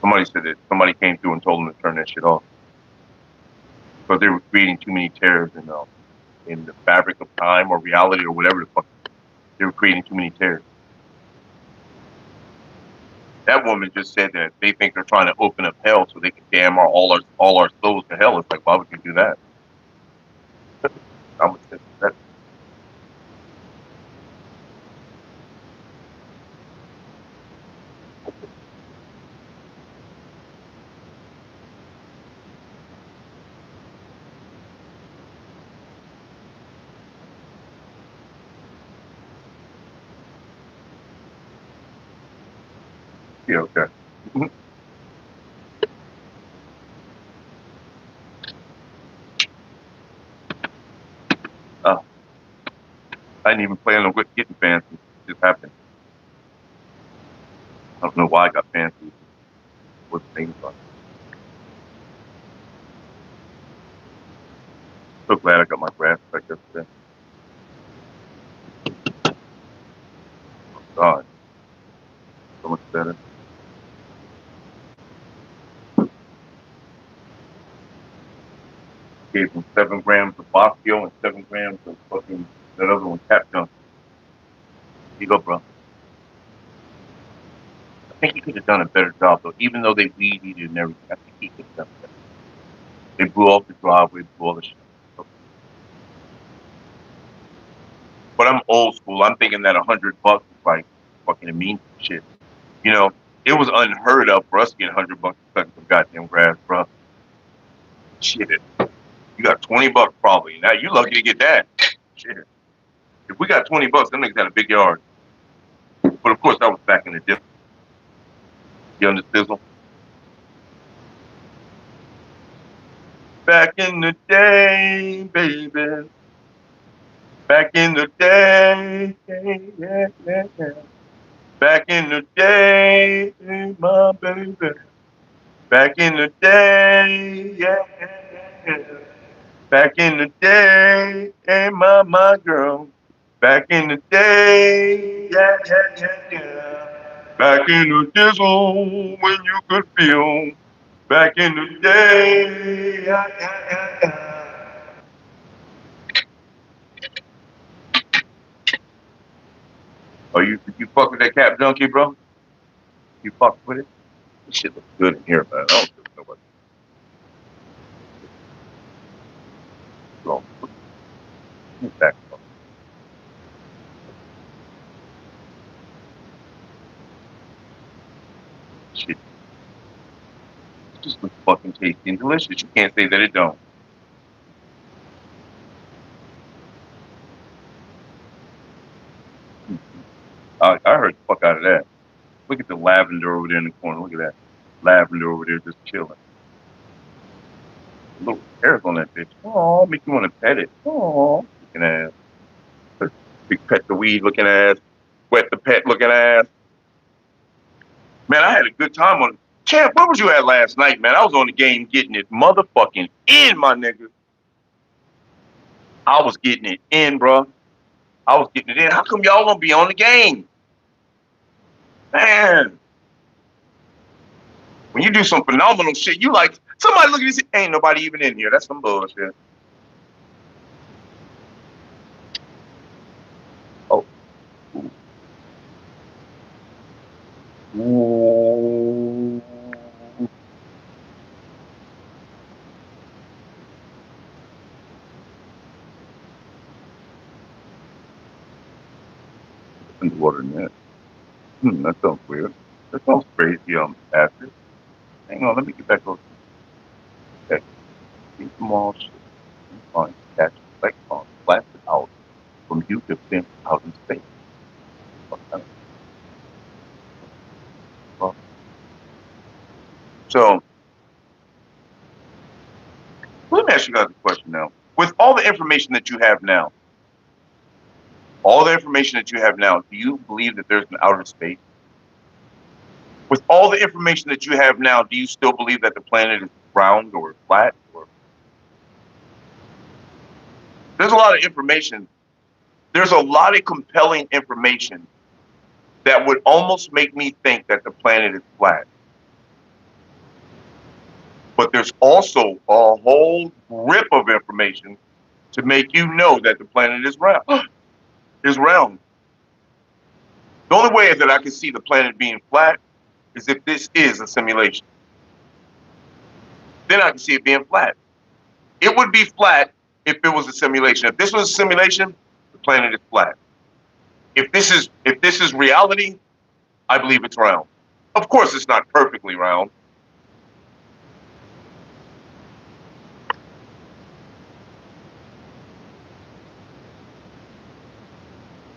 Somebody said that somebody came through and told them to turn that shit off because they were creating too many terrors in the fabric of time or reality or whatever the fuck. They were creating too many tears. That woman just said that they think they're trying to open up hell so they can damn all our souls to hell. It's like, why would you do that? I would say that. Yeah, okay. uh, I didn't even plan on getting fancy. It just happened. I don't know why I got fancy. What the things are. So glad I got my grass back yesterday. Oh, God, so much better. Gave him 7 grams of Bosco and 7 grams of fucking that other one, Cap Junk. Here you go, bro. I think he could have done a better job, though. Even though they weed eated and everything, I think he could have done better. They blew off the driveway, blew all the shit. But I'm old school. I'm thinking that $100 is like fucking a mean shit. You know, it was unheard of for us to get $100 to cut some goddamn grass, bro. Shit, you got $20 probably. Now you lucky to get that. Shit. If we got $20, them niggas had a big yard. But of course, that was back in the day. You understand? Back in the day, baby. Back in the day, yeah, yeah, yeah. Back in the day, my baby. Back in the day, yeah, yeah, yeah. Back in the day, hey, my girl. Back in the day, yeah, yeah, yeah, yeah. Back in the diesel when you could feel. Back in the day, yeah, yeah, yeah, yeah. Oh, you fuck with that Cap Junkie, bro? You fuck with it? This shit looks good in here, man. I don't give a nobody. Long. Back. Shit. It just looks fucking tasty and delicious. You can't say that it don't. I heard the fuck out of that. Look at the lavender over there in the corner. Look at that. Lavender over there just chilling. Little hairs on that bitch. Oh, make you want to pet it. Oh, looking ass. Big pet the weed looking ass. Wet the pet looking ass. Man, I had a good time on it. Champ, where was you at last night, man? I was on the game getting it motherfucking in, my nigga. I was getting it in, bro. I was getting it in. How come y'all don't be on the game? Man. When you do some phenomenal shit, you like, somebody look at this, ain't nobody even in here. That's some bullshit. Oh. Ooh. Ooh. Underwater net. That sounds weird. That sounds crazy, acid. Hang on, let me get back over. Okay. These small shit. On catch electrons blasted out from you to them out in space. So let me ask you guys a question now. With all the information that you have now, do you believe that there's an outer space? With all the information that you have now, do you still believe that the planet is round or flat? Or there's a lot of information. There's a lot of compelling information that would almost make me think that the planet is flat. But there's also a whole rip of information to make you know that the planet is round. Is round. The only way that I can see the planet being flat is if this is a simulation. Then I can see it being flat. It would be flat if it was a simulation. If this was a simulation, the planet is flat. If this is reality, I believe it's round. Of course, it's not perfectly round.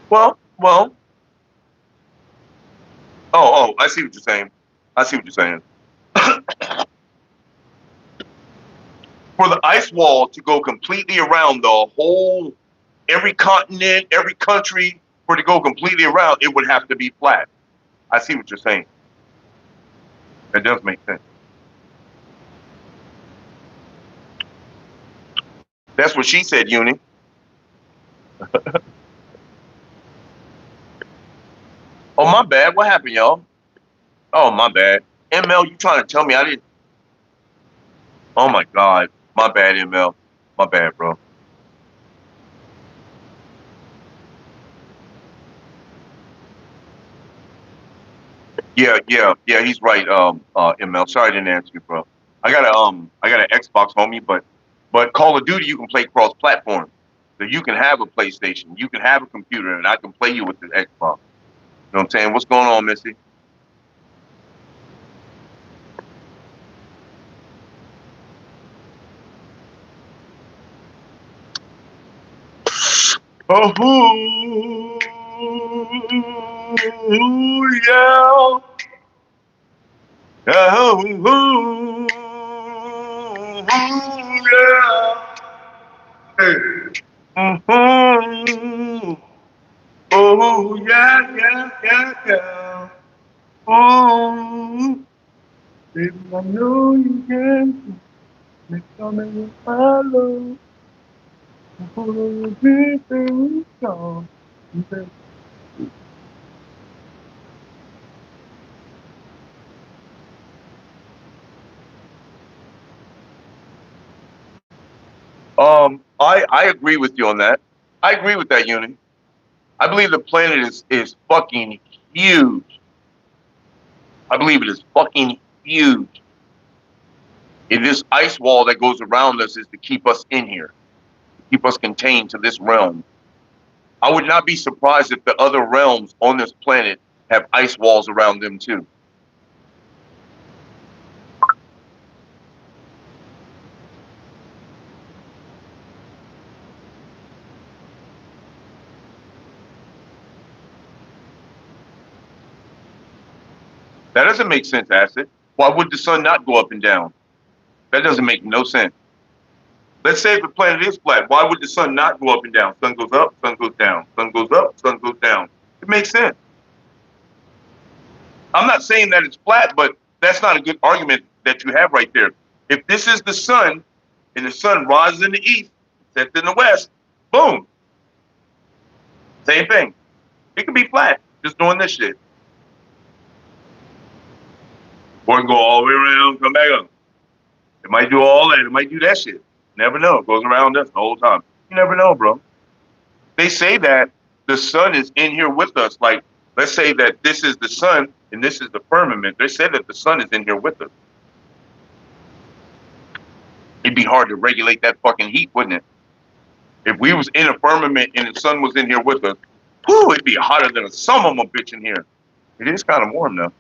Well. Oh, I see what you're saying. I see what you're saying. For the ice wall to go completely around the whole, every continent, every country, for it to go completely around, it would have to be flat. I see what you're saying. That does make sense. That's what she said, Uni. Oh, my bad. What happened, y'all? Oh, my bad. ML, you trying to tell me I didn't? Oh, my God. My bad, ML. My bad, bro. Yeah, he's right, ML. Sorry I didn't answer you, bro. I got an Xbox, homie, but Call of Duty you can play cross-platform. So you can have a PlayStation, you can have a computer, and I can play you with the Xbox. You know what I'm saying? What's going on, Missy? Oh, yeah. Oh, yeah. Hey. Mm-hmm. Oh, yeah. Oh, baby, I know you can. Next time I will follow. Follow the big song. I agree with you on that. I agree with that, Uni. I believe the planet is fucking huge. I believe it is fucking huge. And this ice wall that goes around us is to keep us in here, to keep us contained to this realm. I would not be surprised if the other realms on this planet have ice walls around them too. That doesn't make sense, Acid. Why would the sun not go up and down? That doesn't make no sense. Let's say if the planet is flat, why would the sun not go up and down? Sun goes up, sun goes down. Sun goes up, sun goes down. It makes sense. I'm not saying that it's flat, but that's not a good argument that you have right there. If this is the sun, and the sun rises in the east, sets in the west, boom. Same thing. It could be flat, just doing this shit. Or it can go all the way around, come back up. It might do all that. It might do that shit. Never know. It goes around us the whole time. You never know, bro. They say that the sun is in here with us. Like, let's say that this is the sun and this is the firmament. They say that the sun is in here with us. It'd be hard to regulate that fucking heat, wouldn't it? If we was in a firmament and the sun was in here with us, whew, it'd be hotter than a summer bitch in here. It is kind of warm though.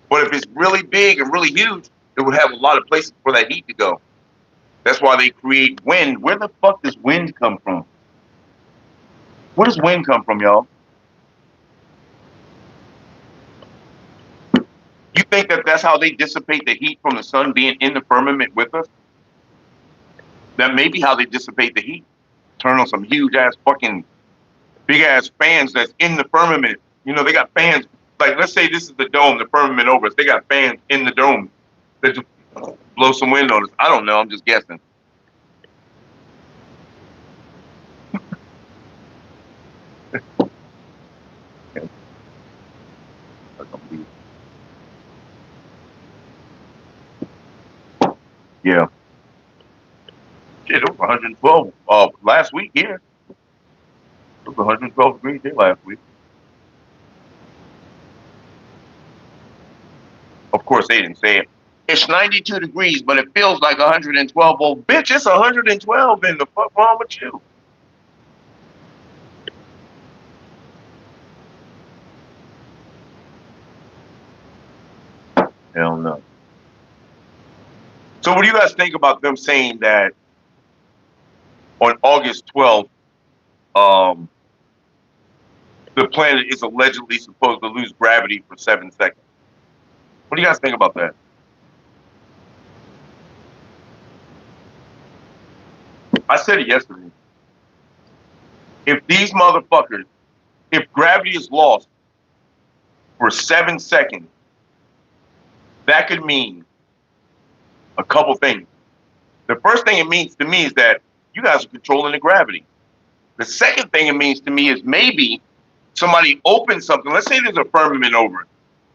But if it's really big and really huge, it would have a lot of places for that heat to go. That's why they create wind. Where the fuck does wind come from? Where does wind come from, y'all? You think that that's how they dissipate the heat from the sun being in the firmament with us? That may be how they dissipate the heat. Turn on some huge ass fucking big ass fans that's in the firmament. You know, they got fans. Like, let's say this is the dome, the firmament over us. They got fans in the dome that just blow some wind on us. I don't know. I'm just guessing. Yeah. Shit, it was 112 last week here. It was 112 degrees here last week. Of course, they didn't say it. It's 92 degrees, but it feels like 112. Well, bitch, it's 112 in the fuck wrong with you? Hell no. So what do you guys think about them saying that on August 12th, the planet is allegedly supposed to lose gravity for 7 seconds? What do you guys think about that? I said it yesterday. If these motherfuckers, if gravity is lost for 7 seconds, that could mean a couple things. The first thing it means to me is that you guys are controlling the gravity. The second thing it means to me is maybe somebody opens something. Let's say there's a firmament over it,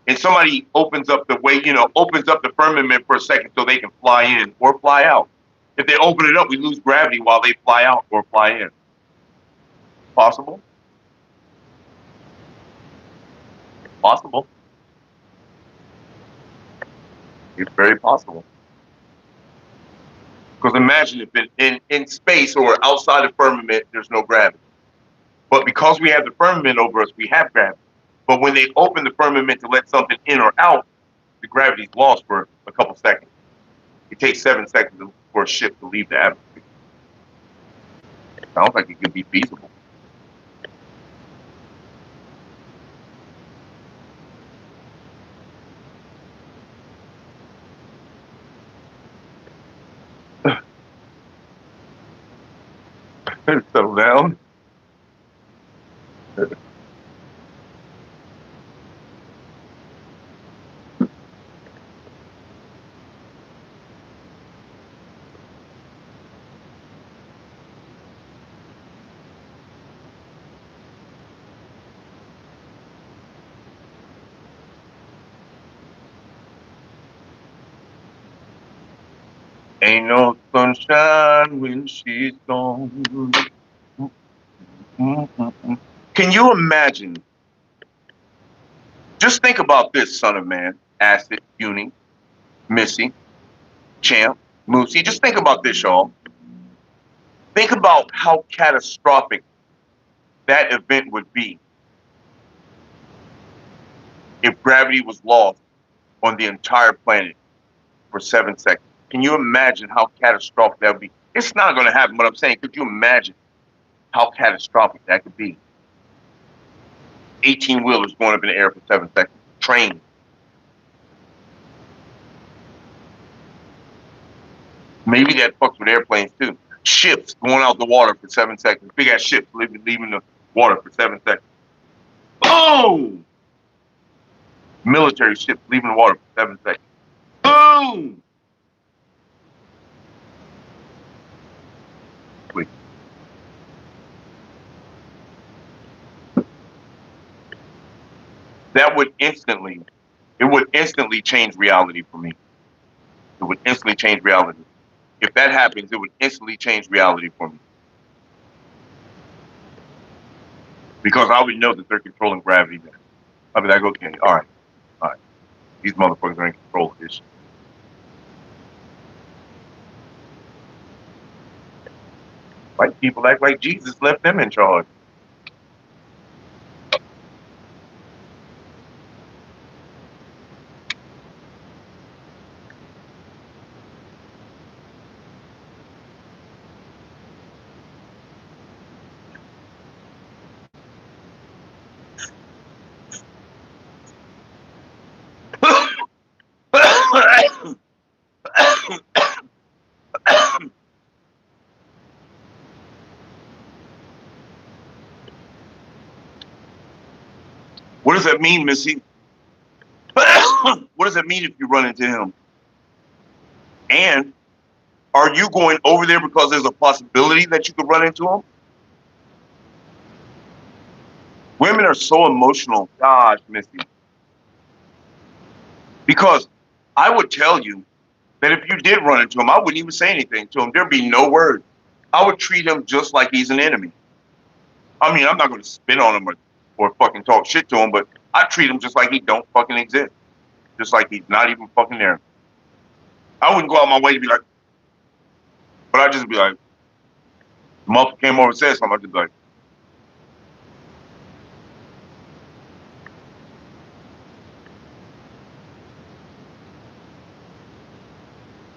and somebody opens up the way, opens up the firmament for a second so they can fly in or fly out. If they open it up, we lose gravity while they fly out or fly in. Possible? Possible. It's very possible. Because imagine if in space or outside the firmament, there's no gravity. But because we have the firmament over us, we have gravity. But when they open the firmament to let something in or out, the gravity's lost for a couple seconds. It takes 7 seconds for a ship to leave the atmosphere. Sounds like it could be feasible. Settle down. Ain't no sunshine when she's gone. Can you imagine? Just think about this, son of man, Acid, Uni, Missy, Champ, Moosey. Just think about this, y'all. Think about how catastrophic that event would be if gravity was lost on the entire planet for 7 seconds. Can you imagine how catastrophic that would be? It's not going to happen, but I'm saying, could you imagine how catastrophic that could be? 18-wheelers going up in the air for 7 seconds. Trains. Maybe that fucks with airplanes too. Ships going out the water for 7 seconds. Big ass ships leaving the water for 7 seconds. Boom! Military ships leaving the water for 7 seconds. Boom! Wait. That would instantly change reality for me. It would instantly change reality. If that happens, it would instantly change reality for me. Because I would know that they're controlling gravity then. I'd be like, okay, all right. These motherfuckers are in control of this shit. White people act like Jesus left them in charge. What does that mean, Missy? What does that mean if you run into him? And are you going over there because there's a possibility that you could run into him? Women are so emotional. Gosh, Missy. Because I would tell you that if you did run into him, I wouldn't even say anything to him. There'd be no word. I would treat him just like he's an enemy. I mean, I'm not going to spit on him or fucking talk shit to him, but I treat him just like he don't fucking exist. just like he's not even fucking there. I wouldn't go out my way to be like, but I'd just be like, the motherfucker came over and said something, I'd just be like,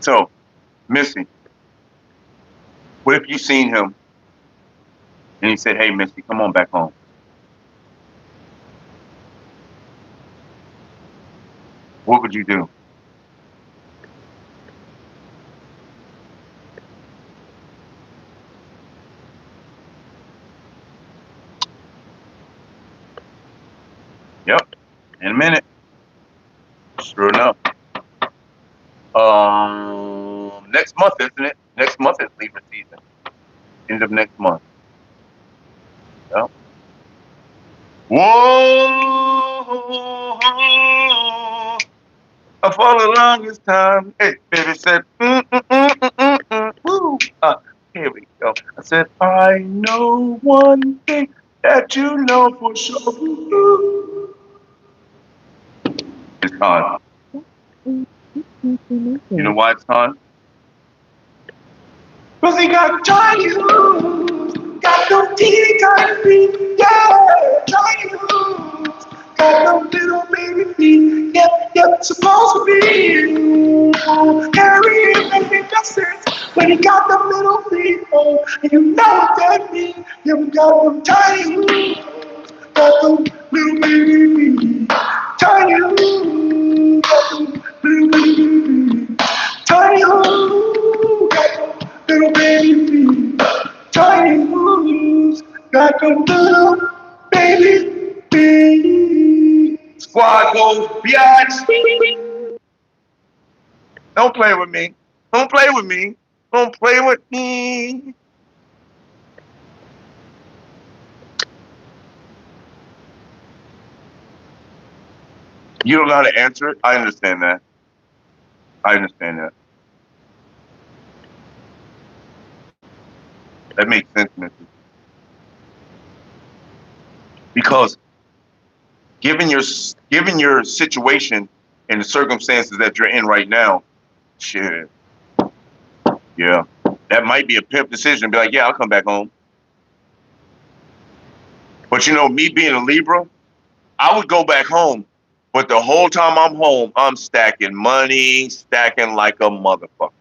so, Missy, what if you seen him and he said, hey, Missy, come on back home? What would you do? Yep, in a minute. Sure enough. Next month, isn't it? Next month is Libra season. End of next month. Yep. Whoa, I fall the longest time. Hey, baby said, woo. Here we go. I said, I know one thing that you know for sure. It's hard. You know why it's hard? Cause he got tiny hooves, got no teeny tiny feet, yeah, tiny hooves, got no little baby feet, yep, supposed to be Harry and the innocence when he got the little feet, oh, and you know what that means, yeah, we got them tiny hooves, got them little baby feet, tiny hooves, got them little baby feet, tiny hooves, got them little baby feet, tiny moves, got a little baby feet. Squad goes biatch. Don't play with me. Don't play with me. Don't play with me. You don't know how to answer it? I understand that. I understand that. That makes sense, Mrs. Because given your situation and the circumstances that you're in right now, shit, yeah, that might be a pimp decision. Be like, yeah, I'll come back home. But you know, me being a Libra, I would go back home. But the whole time I'm home, I'm stacking money, stacking like a motherfucker.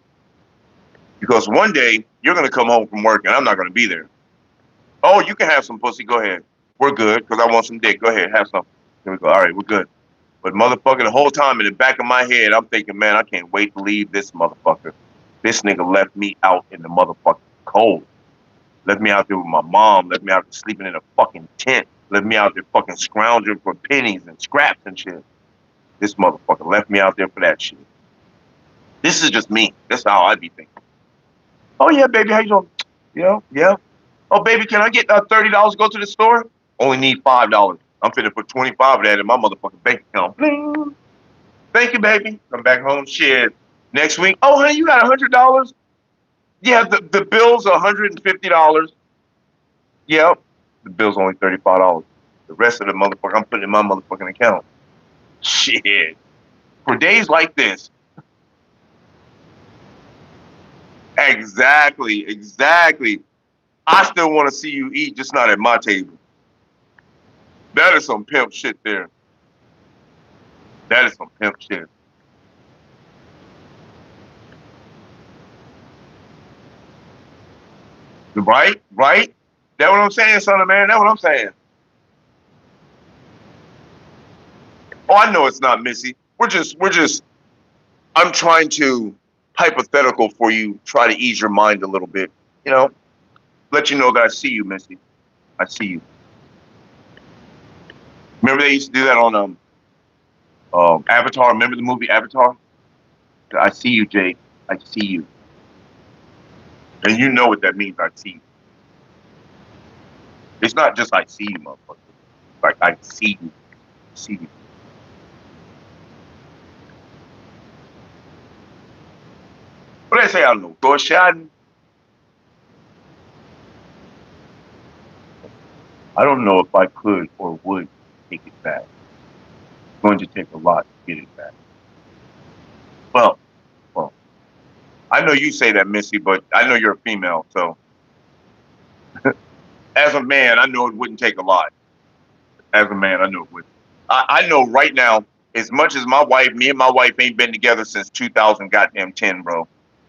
Because one day you're gonna come home from work and I'm not gonna be there. Oh, you can have some pussy. Go ahead. We're good because I want some dick. Go ahead, have some. Here we go. All right, we're good. But motherfucker, the whole time in the back of my head, I'm thinking, man, I can't wait to leave this motherfucker. This nigga left me out in the motherfucking cold. Left me out there with my mom. Left me out there sleeping in a fucking tent. Left me out there fucking scrounging for pennies and scraps and shit. This motherfucker left me out there for that shit. This is just me. That's how I be thinking. Oh yeah, baby, how you doing? Yeah. Oh baby, can I get $30 to go to the store? Only need $5. I'm finna put 25 of that in my motherfucking bank account. Bling. Thank you, baby. Come back home. Shit. Next week. Oh, honey, you got $100? Yeah, the bill's $150. Yep. The bill's only $35. The rest of the motherfucker I'm putting in my motherfucking account. Shit. For days like this. Exactly. I still want to see you eat, just not at my table. That is some pimp shit there. That is some pimp shit. Right? That what I'm saying, son of man. That what I'm saying. Oh, I know it's not Missy. We're just. I'm trying to hypothetical for you. Try to ease your mind a little bit. You know, let you know that I see you, Missy. I see you. Remember they used to do that on Avatar. Remember the movie Avatar? I see you, Jake. I see you. And you know what that means. I see you. It's not just I see you, motherfucker. Like I see you. See you. What did I say? I don't know. Foreshadowing. I don't know if I could or would take it back. It's going to take a lot to get it back. Well, well, I know you say that, Missy, but I know you're a female, so as a man, I know it wouldn't take a lot. As a man, I know it would. I know right now, as much as me and my wife ain't been together since 2000 goddamn 10, bro.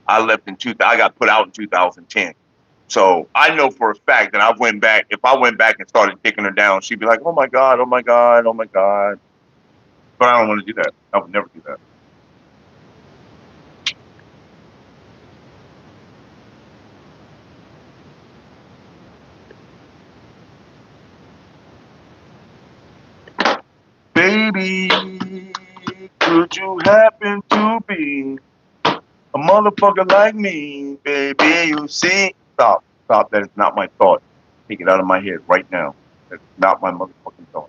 I left in I got put out in 2010. So I know for a fact that if I went back and started kicking her down, she'd be like, oh my God, oh my God, oh my God. But I don't want to do that. I would never do that. Baby, could you happen to be a motherfucker like me? Baby, you see? Stop. Stop. That is not my thought. Take it out of my head right now. That's not my motherfucking thought.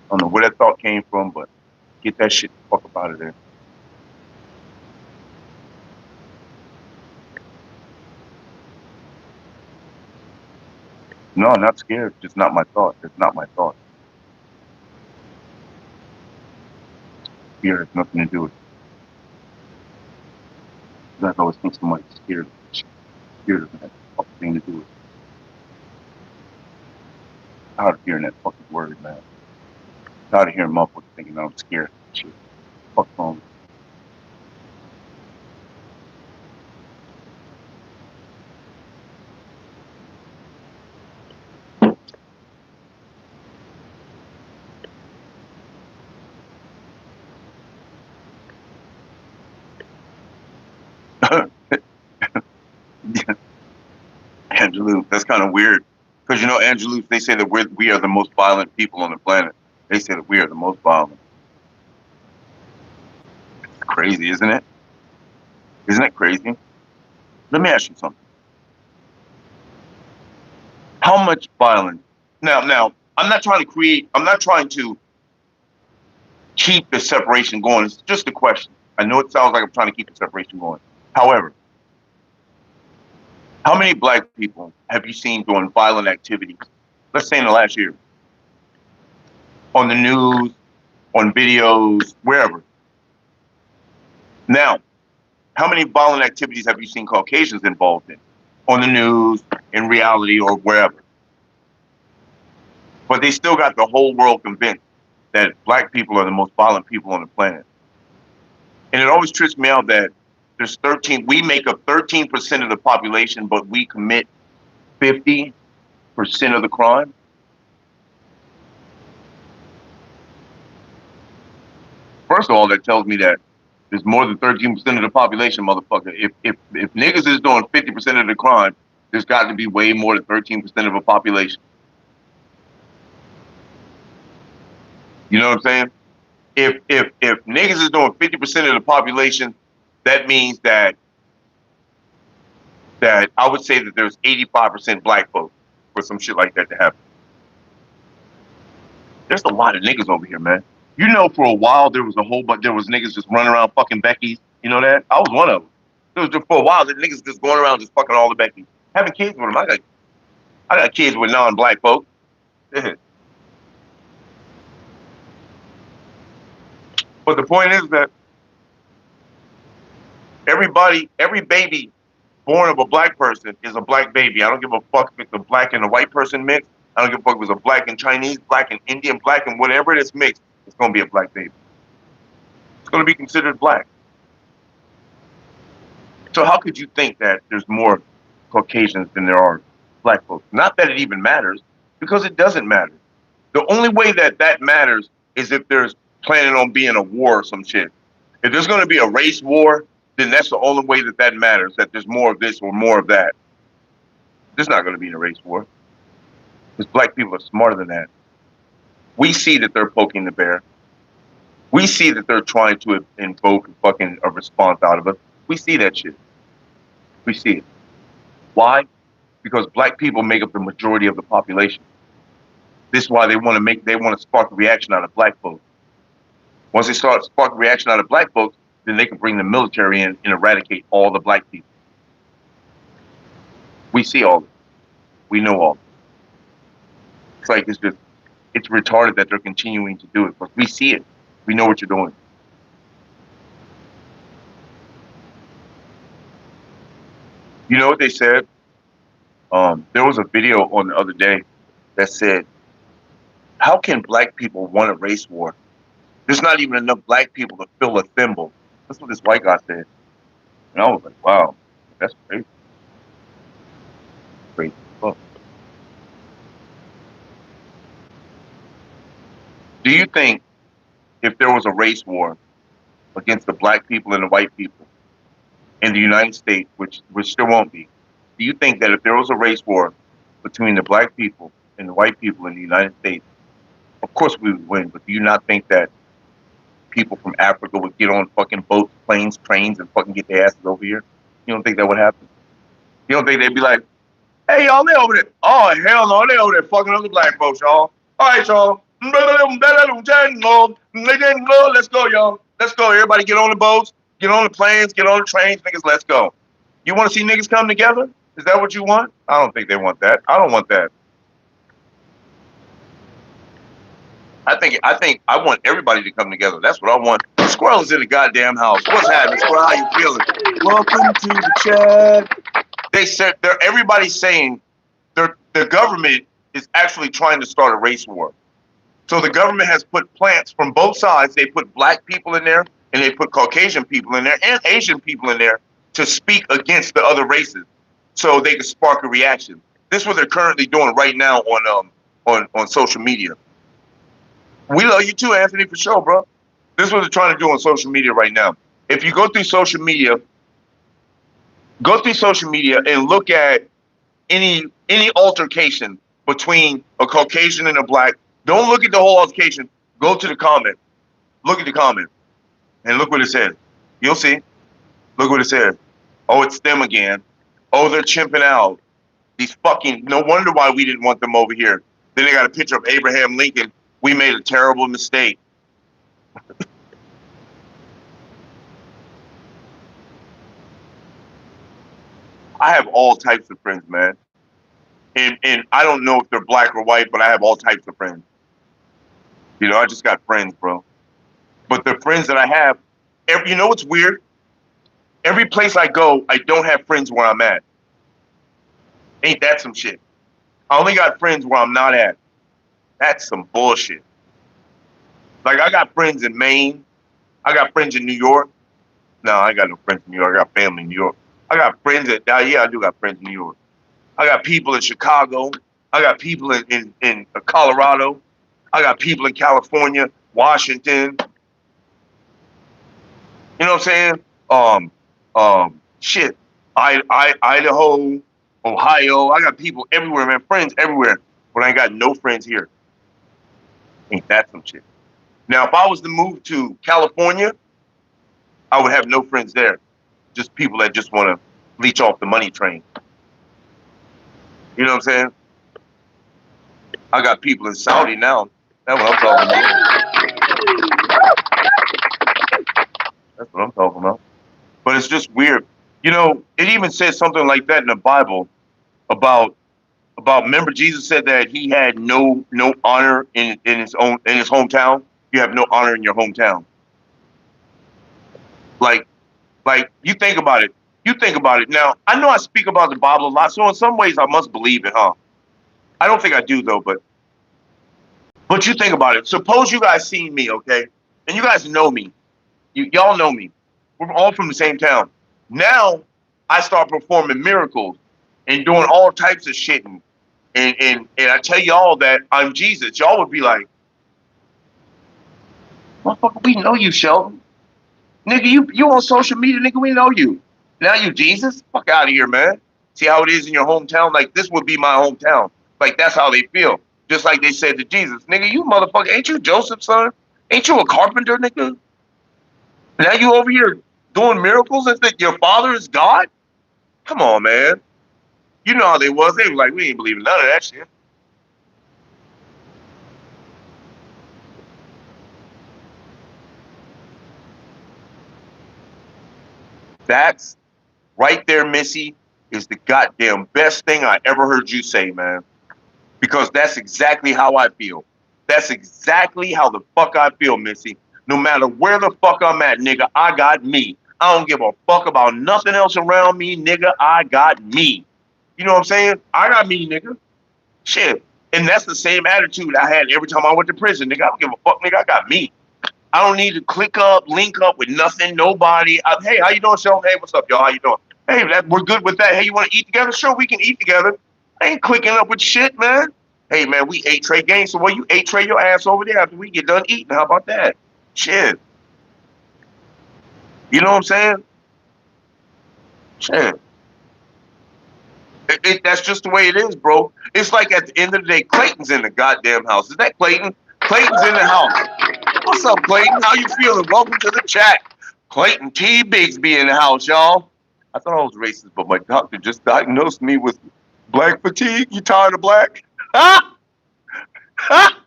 I don't know where that thought came from, but get that shit the fuck up out of there. No, I'm not scared. Just not my thought. That's not my thought. Fear has nothing to do with it. You guys always think somebody's scared. Fear doesn't have a fucking thing to do with it. I'm tired of hearing that fucking word, man. I'm tired of hearing motherfuckers thinking that I'm scared. Shit. Fuck wrong. Angelou, that's kind of weird. Because, you know, Angelou, they say that we are the most violent people on the planet. They say that we are the most violent. It's crazy, isn't it? Isn't it crazy? Let me ask you something. How much violence? Now, I'm not trying to keep the separation going. It's just a question. I know it sounds like I'm trying to keep the separation going. However, how many black people have you seen doing violent activities? Let's say in the last year. On the news, on videos, wherever. Now, how many violent activities have you seen Caucasians involved in? On the news, in reality, or wherever. But they still got the whole world convinced that black people are the most violent people on the planet. And it always trips me out that we make up 13% of the population, but we commit 50% of the crime. First of all, that tells me that there's more than 13% of the population, motherfucker. If niggas is doing 50% of the crime, there's got to be way more than 13% of a population. You know what I'm saying? If niggas is doing 50% of the population, that means that I would say that there's 85% black folks for some shit like that to happen. There's a lot of niggas over here, man. You know, for a while there was niggas just running around fucking Becky's. You know that? I was one of them. There was just for a while the niggas just going around just fucking all the Becky's, having kids with them. I got kids with non-black folks. But the point is that every baby born of a black person is a black baby. I don't give a fuck if it's a black and a white person mixed. I don't give a fuck if it's a black and Chinese, black and Indian, black and whatever it is mixed. It's going to be a black baby. It's going to be considered black. So how could you think that there's more Caucasians than there are black folks? Not that it even matters, because it doesn't matter. The only way that matters is if there's planning on being a war or some shit. If there's going to be a race war, then that's the only way that matters, that there's more of this or more of that. There's not going to be a race war. Because black people are smarter than that. We see that they're poking the bear. We see that they're trying to invoke fucking a response out of us. We see that shit. We see it. Why? Because black people make up the majority of the population. This is why they want to spark a reaction out of black folks. Once they start sparking reaction out of black folks, then they can bring the military in and eradicate all the black people. We see all of it. We know all of it. It's like it's retarded that they're continuing to do it, but we see it. We know what you're doing. You know what they said? There was a video on the other day that said, how can black people want a race war? There's not even enough black people to fill a thimble. That's what this white guy said. And I was like, wow, that's crazy. Crazy. Fuck. Do you think if there was a race war against the black people and the white people in the United States, which there won't be, do you think that if there was a race war between the black people and the white people in the United States, of course we would win, but do you not think that people from Africa would get on fucking boats, planes, trains, and fucking get their asses over here? You don't think that would happen? You don't think they'd be like, hey, y'all, they over there. Oh, hell no, they over there fucking other black folks, y'all. All right, y'all. Let's go, y'all. Let's go. Everybody get on the boats, get on the planes, get on the trains, niggas, let's go. You want to see niggas come together? Is that what you want? I don't think they want that. I don't want that. I think I want everybody to come together. That's what I want. Squirrel is in the goddamn house. What's happening, Squirrel? How you feeling? Welcome to the chat. They said everybody's saying the government is actually trying to start a race war. So the government has put plants from both sides. They put black people in there, and they put Caucasian people in there, and Asian people in there to speak against the other races, so they can spark a reaction. This is what they're currently doing right now on social media. We love you too, Anthony, for sure, bro. This is what they're trying to do on social media right now. If you go through social media and look at any altercation between a Caucasian and a black. Don't look at the whole altercation. Go to the comment. Look at the comment. And look what it says. You'll see. Look what it says. Oh, it's them again. Oh, they're chimping out. These fucking, no wonder why we didn't want them over here. Then they got a picture of Abraham Lincoln. We made a terrible mistake. I have all types of friends, man. And I don't know if they're black or white, but I have all types of friends. You know, I just got friends, bro. But the friends that I have, you know what's weird? Every place I go, I don't have friends where I'm at. Ain't that some shit? I only got friends where I'm not at. That's some bullshit. Like, I got friends in Maine. I got friends in New York. No, I ain't got no friends in New York. I got family in New York. I got friends yeah, I do got friends in New York. I got people in Chicago. I got people in Colorado. I got people in California, Washington. You know what I'm saying? Shit. Idaho, Ohio. I got people everywhere, man. Friends everywhere. But I ain't got no friends here. Ain't that some shit? Now, if I was to move to California, I would have no friends there. Just people that just want to leech off the money train. You know what I'm saying? I got people in Saudi now. That's what I'm talking about. That's what I'm talking about. But it's just weird. You know, it even says something like that in the Bible about remember Jesus said that he had no honor in his hometown. You have no honor in your hometown. Like you think about it. You think about it. Now, I know I speak about the Bible a lot, so in some ways I must believe it, huh? I don't think I do though, but you think about it. Suppose you guys seen me, okay? And you guys know me. Y'all know me. We're all from the same town. Now I start performing miracles and doing all types of shit, and I tell y'all that I'm Jesus. Y'all would be like, motherfucker, we know you, Sheldon. Nigga, you on social media, nigga, we know you. Now you Jesus? Fuck out of here, man. See how it is in your hometown? Like, this would be my hometown. Like, that's how they feel. Just like they said to Jesus, nigga, you motherfucker, ain't you Joseph's son? Ain't you a carpenter, nigga? Now you over here doing miracles and think your father is God? Come on, man. You know how they was. They were like, we ain't believing none of that shit. That's right there, Missy, is the goddamn best thing I ever heard you say, man. Because that's exactly how I feel. That's exactly how the fuck I feel, Missy. No matter where the fuck I'm at, nigga, I got me. I don't give a fuck about nothing else around me, nigga. I got me. You know what I'm saying? I got me, nigga. Shit. And that's the same attitude I had every time I went to prison, nigga. I don't give a fuck, nigga. I got me. I don't need to click up, link up with nothing, nobody. Hey, how you doing, Sheldon? Hey, what's up, y'all? How you doing? Hey, we're good with that. Hey, you want to eat together? Sure, we can eat together. I ain't clicking up with shit, man. Hey, man, we ate trade games, so you ate trade your ass over there after we get done eating. How about that? Shit. You know what I'm saying? Shit. That's just the way it is, bro. It's like at the end of the day, Clayton's in the goddamn house. Is that Clayton? Clayton's in the house. What's up, Clayton? How you feeling? Welcome to the chat. Clayton T. Bigsby in the house, y'all. I thought I was racist, but my doctor just diagnosed me with black fatigue. You tired of black? Ha! Ha!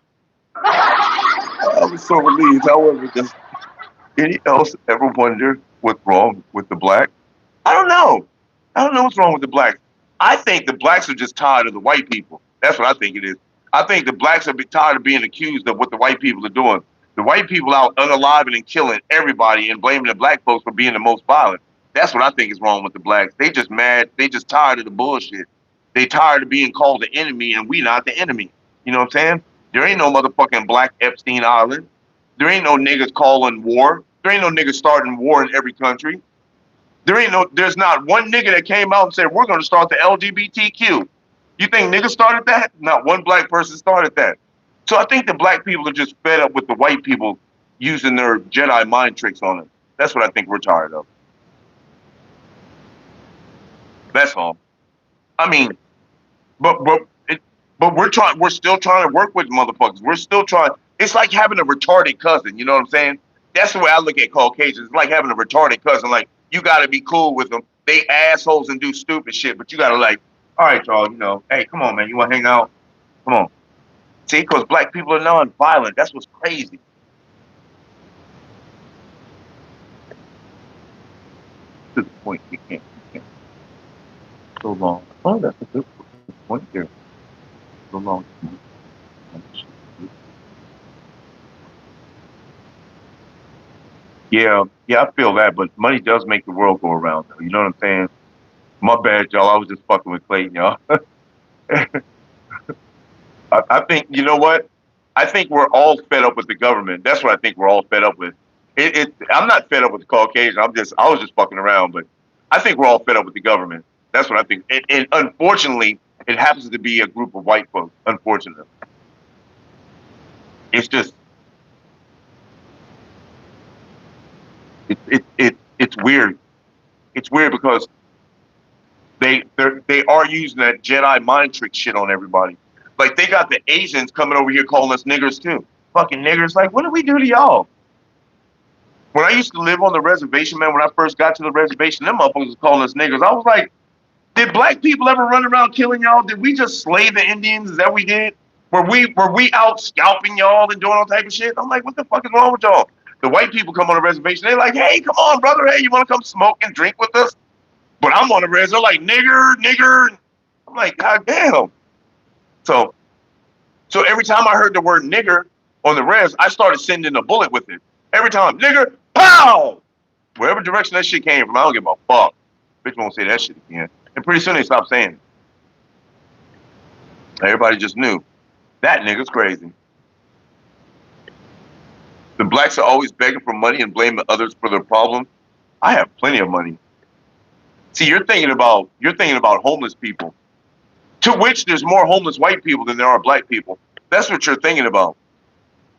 I was so relieved. However, does any else ever wonder what's wrong with the black? I don't know. I don't know what's wrong with the blacks. I think the blacks are just tired of the white people. That's what I think it is. I think the blacks are tired of being accused of what the white people are doing. The white people out unaliving and killing everybody and blaming the black folks for being the most violent. That's what I think is wrong with the blacks. They just mad. They just tired of the bullshit. They tired of being called the enemy and we not the enemy. You know what I'm saying? There ain't no motherfucking black Epstein Island. There ain't no niggas calling war. There ain't no niggas starting war in every country. There's not one nigga that came out and said, we're going to start the LGBTQ. You think niggas started that? Not one black person started that. So I think the black people are just fed up with the white people using their Jedi mind tricks on them. That's what I think we're tired of. That's all. I mean, but we're still trying to work with motherfuckers. We're still trying. It's like having a retarded cousin. You know what I'm saying? That's the way I look at Caucasians. It's like having a retarded cousin. Like, you got to be cool with them. They assholes and do stupid shit, but you got to like, all right, y'all, you know, hey, come on, man. You want to hang out? Come on. See, because black people are non-violent. That's what's crazy. To the point, you can't. So long. Oh, that's a good point there. So long. Yeah, I feel that, but money does make the world go around, though. You know what I'm saying? My bad, y'all. I was just fucking with Clayton, y'all. I think, you know what? I think we're all fed up with the government. That's what I think we're all fed up with. I'm not fed up with the Caucasian. I was just fucking around, but I think we're all fed up with the government. That's what I think. And unfortunately, it happens to be a group of white folks. Unfortunately, it's just it's weird. It's weird because they are using that Jedi mind trick shit on everybody. Like, they got the Asians coming over here calling us niggers too. Fucking niggers. Like, what did we do to y'all? When I used to live on the reservation, man, when I first got to the reservation, them motherfuckers was calling us niggers. I was like, did black people ever run around killing y'all? Did we just slay the Indians? Is that what we did? Were we out scalping y'all and doing all type of shit? I'm like, what the fuck is wrong with y'all? The white people come on the reservation. They're like, hey, come on, brother. Hey, you want to come smoke and drink with us? But I'm on the res. They're like, nigger. I'm like, God damn. So every time I heard the word nigger on the res, I started sending a bullet with it. Every time, nigger, pow! Wherever direction that shit came from, I don't give a fuck. Bitch won't say that shit again. And pretty soon they stopped saying it. Everybody just knew. That nigga's crazy. The blacks are always begging for money and blaming others for their problems. I have plenty of money. See, you're thinking about homeless people. To which there's more homeless white people than there are black people. That's what you're thinking about.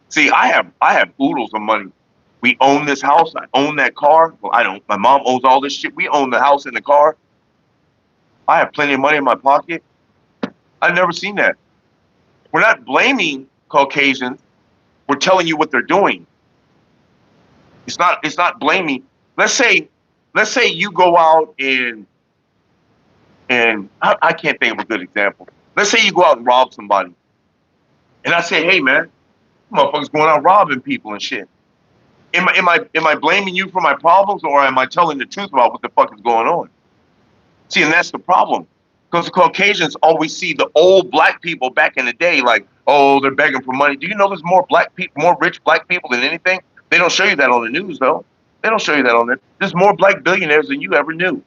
See, I have oodles of money. We own this house. I own that car. Well, I don't. My mom owns all this shit. We own the house and the car. I have plenty of money in my pocket. I've never seen that. We're not blaming Caucasians. We're telling you what they're doing. It's not blaming. Let's say you go out and I can't think of a good example. Let's say you go out and rob somebody. And I say, hey man, motherfuckers going out robbing people and shit. Am I blaming you for my problems, or am I telling the truth about what the fuck is going on? See, and that's the problem. Because the Caucasians always see the old black people back in the day like, oh, they're begging for money. Do you know there's more black people, more rich black people than anything? They don't show you that on the news though. They don't show you that on there. There's more black billionaires than you ever knew.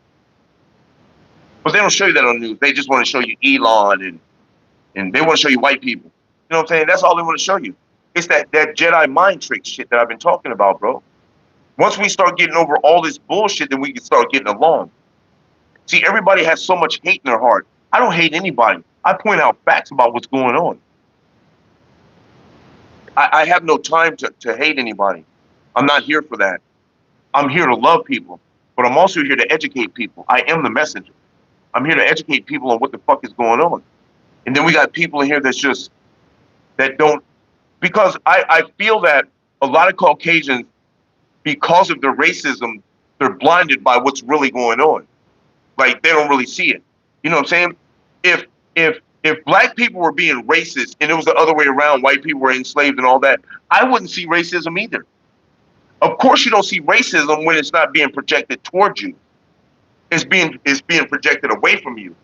But they don't show you that on the news. They just want to show you Elon and they want to show you white people. You know what I'm saying? That's all they want to show you. It's that Jedi mind trick shit that I've been talking about, bro. Once we start getting over all this bullshit, then we can start getting along. See, everybody has so much hate in their heart. I don't hate anybody. I point out facts about what's going on. I have no time to hate anybody. I'm not here for that. I'm here to love people, but I'm also here to educate people. I am the messenger. I'm here to educate people on what the fuck is going on. And then we got people in here that don't, because I feel that a lot of Caucasians, because of their racism, they're blinded by what's really going on. Like, they don't really see it. You know what I'm saying? If black people were being racist and it was the other way around, white people were enslaved and all that, I wouldn't see racism either. Of course you don't see racism when it's not being projected towards you. It's being projected away from you.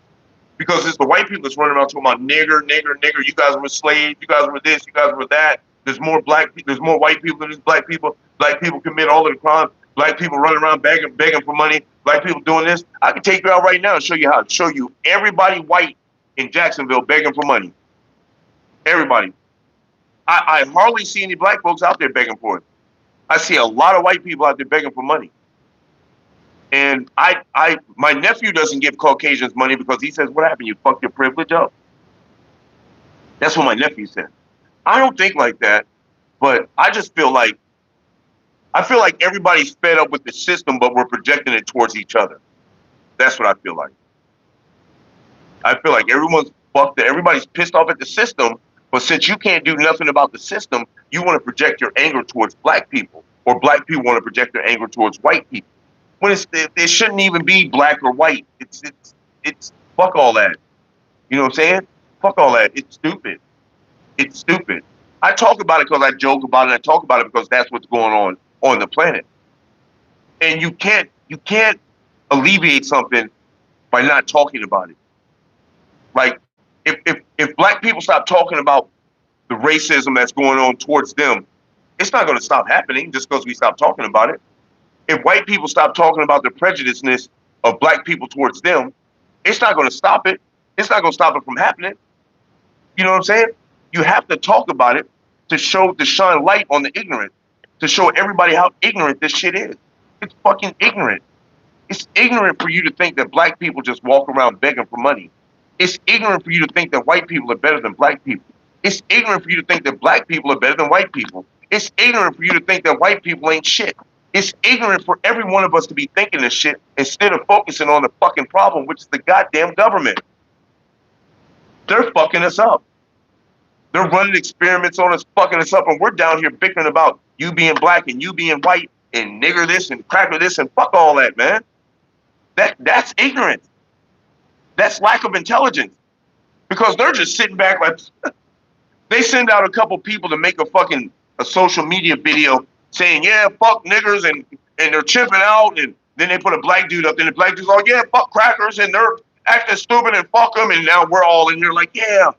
Because it's the white people that's running around talking about nigger, you guys were slaves, you guys were this, you guys were that. There's more white people than there's black people. Black people commit all of the crimes. Black people running around begging for money. Black people doing this. I can take you out right now and show you how. Show you everybody white in Jacksonville begging for money. Everybody. I hardly see any black folks out there begging for it. I see a lot of white people out there begging for money. And my nephew doesn't give Caucasians money because he says, what happened? You fucked your privilege up? That's what my nephew said. I don't think like that, but I just feel like everybody's fed up with the system, but we're projecting it towards each other. That's what I feel like. I feel like everyone's fucked. Everybody's pissed off at the system, but since you can't do nothing about the system, you want to project your anger towards black people, or black people want to project their anger towards white people. When it shouldn't even be black or white. It's fuck all that. You know what I'm saying? Fuck all that. It's stupid. It's stupid. I talk about it because I joke about it. I talk about it because that's what's going on the planet. And you can't alleviate something by not talking about it. Like if black people stop talking about the racism that's going on towards them, it's not going to stop happening just because we stop talking about it. If white people stop talking about the prejudiceness of black people towards them, it's not going to stop it. It's not going to stop it from happening. You know what I'm saying? You have to talk about it to shine light on the ignorant, to show everybody how ignorant this shit is. It's fucking ignorant. It's ignorant for you to think that black people just walk around begging for money. It's ignorant for you to think that white people are better than black people. It's ignorant for you to think that black people are better than white people. It's ignorant for you to think that white people ain't shit. It's ignorant for every one of us to be thinking this shit instead of focusing on the fucking problem, which is the goddamn government. They're fucking us up. They're running experiments on us, fucking us up, and we're down here bickering about you being black and you being white and nigger this and cracker this and fuck all that, man. That's ignorance. That's lack of intelligence. Because they're just sitting back like they send out a couple people to make a social media video saying, yeah, fuck niggers, and they're chipping out, and then they put a black dude up there, and the black dude's like, yeah, fuck crackers, and they're acting stupid, and fuck them, and now we're all in here like, yeah,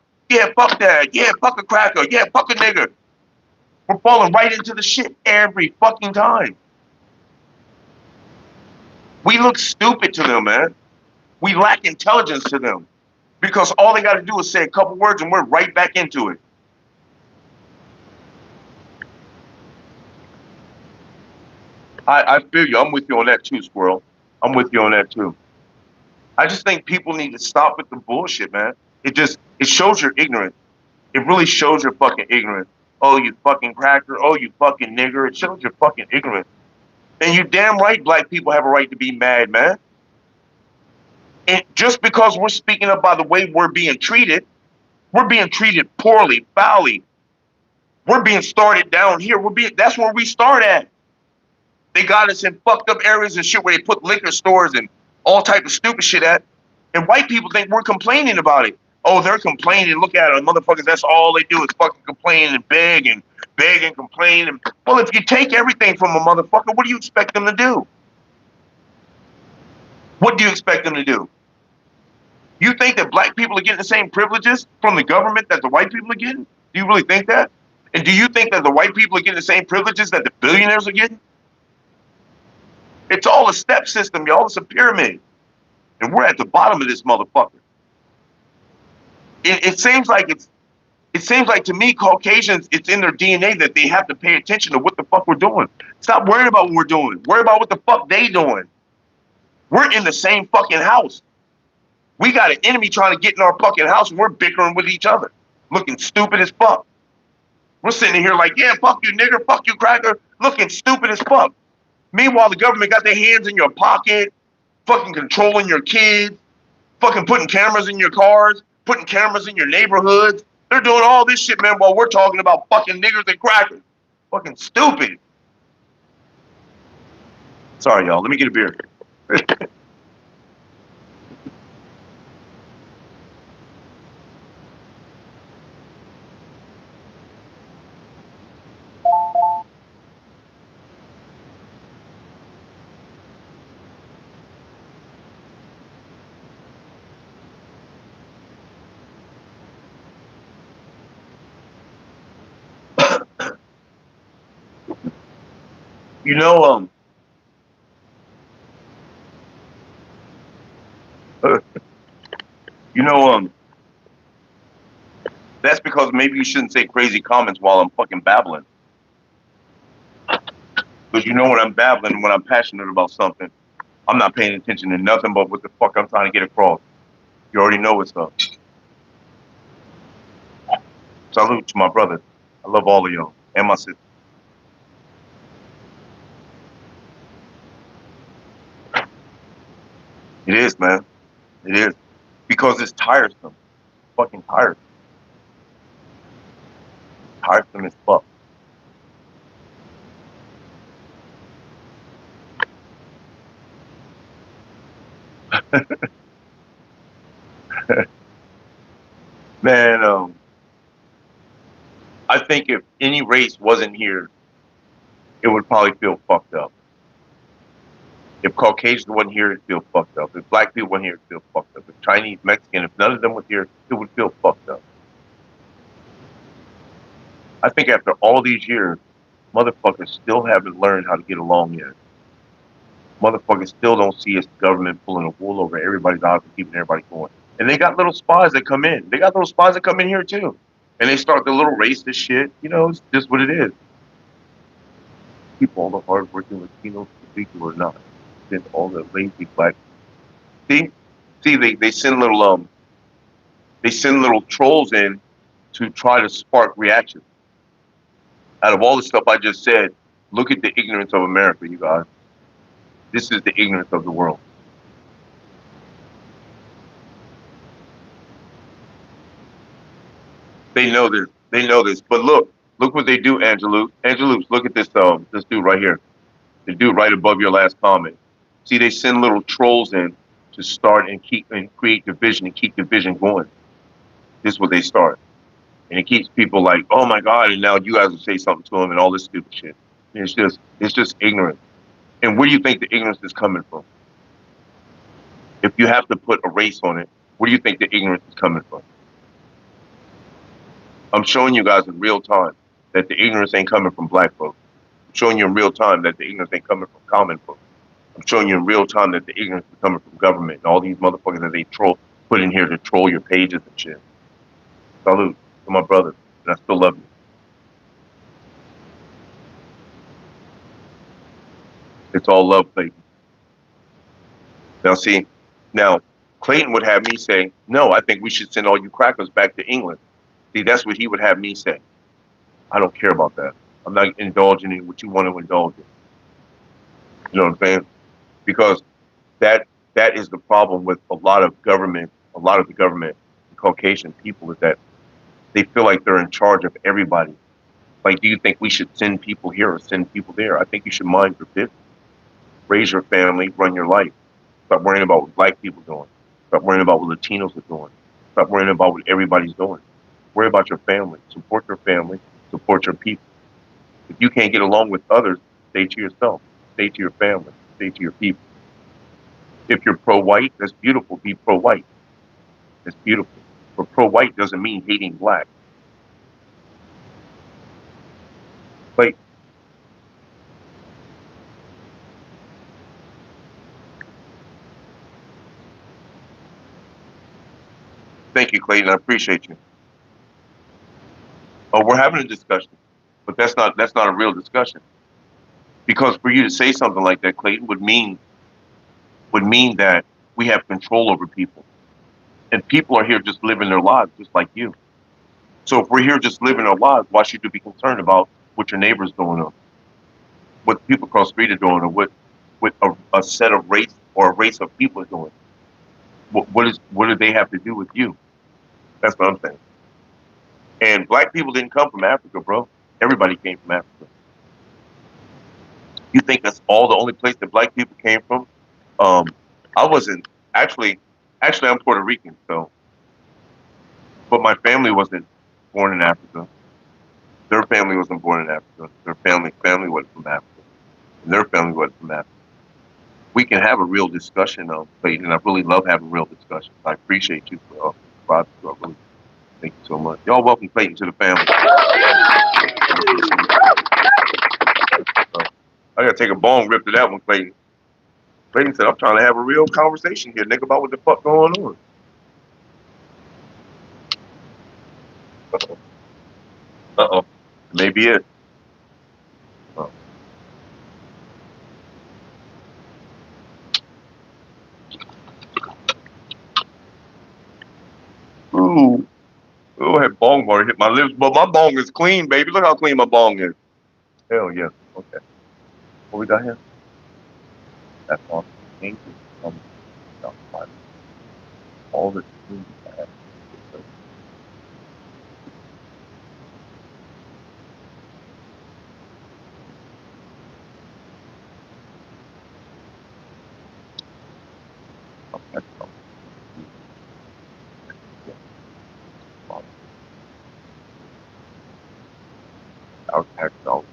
fuck that, yeah, fuck a cracker, yeah, fuck a nigger. We're falling right into the shit every fucking time. We look stupid to them, man. We lack intelligence to them, because all they got to do is say a couple words, and we're right back into it. I feel you. I'm with you on that too, Squirrel. I'm with you on that too. I just think people need to stop with the bullshit, man. It shows you're ignorant. It really shows you're fucking ignorant. Oh, you fucking cracker. Oh, you fucking nigger. It shows you're fucking ignorant. And you're damn right black people have a right to be mad, man. And just because we're speaking up by the way we're being treated poorly, foully. We're being started down here. That's where we start at. They got us in fucked up areas and shit where they put liquor stores and all type of stupid shit at. And white people think we're complaining about it. Oh, they're complaining. Look at them, motherfuckers. That's all they do is fucking complain and beg and complain. And, well, if you take everything from a motherfucker, what do you expect them to do? What do you expect them to do? You think that black people are getting the same privileges from the government that the white people are getting? Do you really think that? And do you think that the white people are getting the same privileges that the billionaires are getting? It's all a step system, y'all. It's a pyramid. And we're at the bottom of this motherfucker. It seems like to me, Caucasians, it's in their DNA that they have to pay attention to what the fuck we're doing. Stop worrying about what we're doing. Worry about what the fuck they doing. We're in the same fucking house. We got an enemy trying to get in our fucking house and we're bickering with each other. Looking stupid as fuck. We're sitting here like, yeah, fuck you, nigger, fuck you, cracker. Looking stupid as fuck. Meanwhile, the government got their hands in your pocket, fucking controlling your kids, fucking putting cameras in your cars, putting cameras in your neighborhoods. They're doing all this shit, man, while we're talking about fucking niggers and crackers. Fucking stupid. Sorry, y'all. Let me get a beer. You know, you know, that's because maybe you shouldn't say crazy comments while I'm fucking babbling. Because you know when I'm babbling, when I'm passionate about something, I'm not paying attention to nothing but what the fuck I'm trying to get across. You already know what's up. Salute to my brother. I love all of y'all and my sister. It is, man. It is. Because it's tiresome. Fucking tiresome. Tiresome as fuck. Man, I think if any race wasn't here, it would probably feel fucked up. If Caucasians wasn't here, it'd feel fucked up. If black people weren't here, it'd feel fucked up. If Chinese, Mexican, if none of them was here, it would feel fucked up. I think after all these years, motherfuckers still haven't learned how to get along yet. Motherfuckers still don't see us government pulling a wool over everybody's eyes and keeping everybody going. And they got little spies that come in. They got little spies that come in here too. And they start the little racist shit. You know, it's just what it is. Keep all the hardworking Latinos particular or not. Then all the lazy black. See, they send little trolls in to try to spark reaction. Out of all the stuff I just said, look at the ignorance of America, you guys. This is the ignorance of the world. They know this. They know this. But look what they do, Angelou. Angelou, look at this dude right here. The dude right above your last comment. See, they send little trolls in to start and create division and keep division going. This is what they start. And it keeps people like, oh my God, and now you guys will say something to them and all this stupid shit. And it's just ignorant. And where do you think the ignorance is coming from? If you have to put a race on it, where do you think the ignorance is coming from? I'm showing you guys in real time that the ignorance ain't coming from black folks. I'm showing you in real time that the ignorance ain't coming from common folks. I'm showing you in real time that the ignorance is coming from government and all these motherfuckers that they put in here to troll your pages and shit. Salute to my brother, and I still love you. It's all love, Clayton. Now see, Clayton would have me say, no, I think we should send all you crackers back to England. See, that's what he would have me say. I don't care about that. I'm not indulging in what you want to indulge in. You know what I'm saying? Because that is the problem with a lot of the government, the Caucasian people, is that they feel like they're in charge of everybody. Like, do you think we should send people here or send people there? I think you should mind your business. Raise your family, run your life. Stop worrying about what black people are doing. Stop worrying about what Latinos are doing. Stop worrying about what everybody's doing. Worry about your family. Support your family. Support your people. If you can't get along with others, stay to yourself. Stay to your family. Stay to your people. If you're pro-white, that's beautiful. Be pro-white. That's beautiful. But pro-white doesn't mean hating black. Like, Thank you, Clayton. I appreciate you. Oh, we're having a discussion, but that's not a real discussion. Because for you to say something like that, Clayton, would mean that we have control over people, and people are here just living their lives just like you. So if we're here just living our lives, why should you be concerned about what your neighbor's doing, or what people across the street are doing, or what a set of race or a race of people are doing? What do they have to do with you? That's what I'm saying. And black people didn't come from Africa, bro. Everybody came from Africa. You think that's all the only place that black people came from? I wasn't actually. I'm Puerto Rican, so, but my family wasn't born in Africa. Their family wasn't born in Africa. Their family wasn't from Africa. And their family wasn't from Africa. We can have a real discussion, Clayton, and I really love having real discussions. I appreciate you for Rob. Really, thank you so much. Y'all welcome Clayton to the family. I gotta take a bone rip to that one, Clayton. Clayton said, I'm trying to have a real conversation here, nigga, about what the fuck going on. Uh-oh. Uh-oh. Maybe it. Oh. Ooh. Oh, I had bong water hit my lips, but my bong is clean, baby. Look how clean my bong is. Hell yeah. Okay. What we got here? That's all. Angels come outside. All the things I have. Our tax dollars.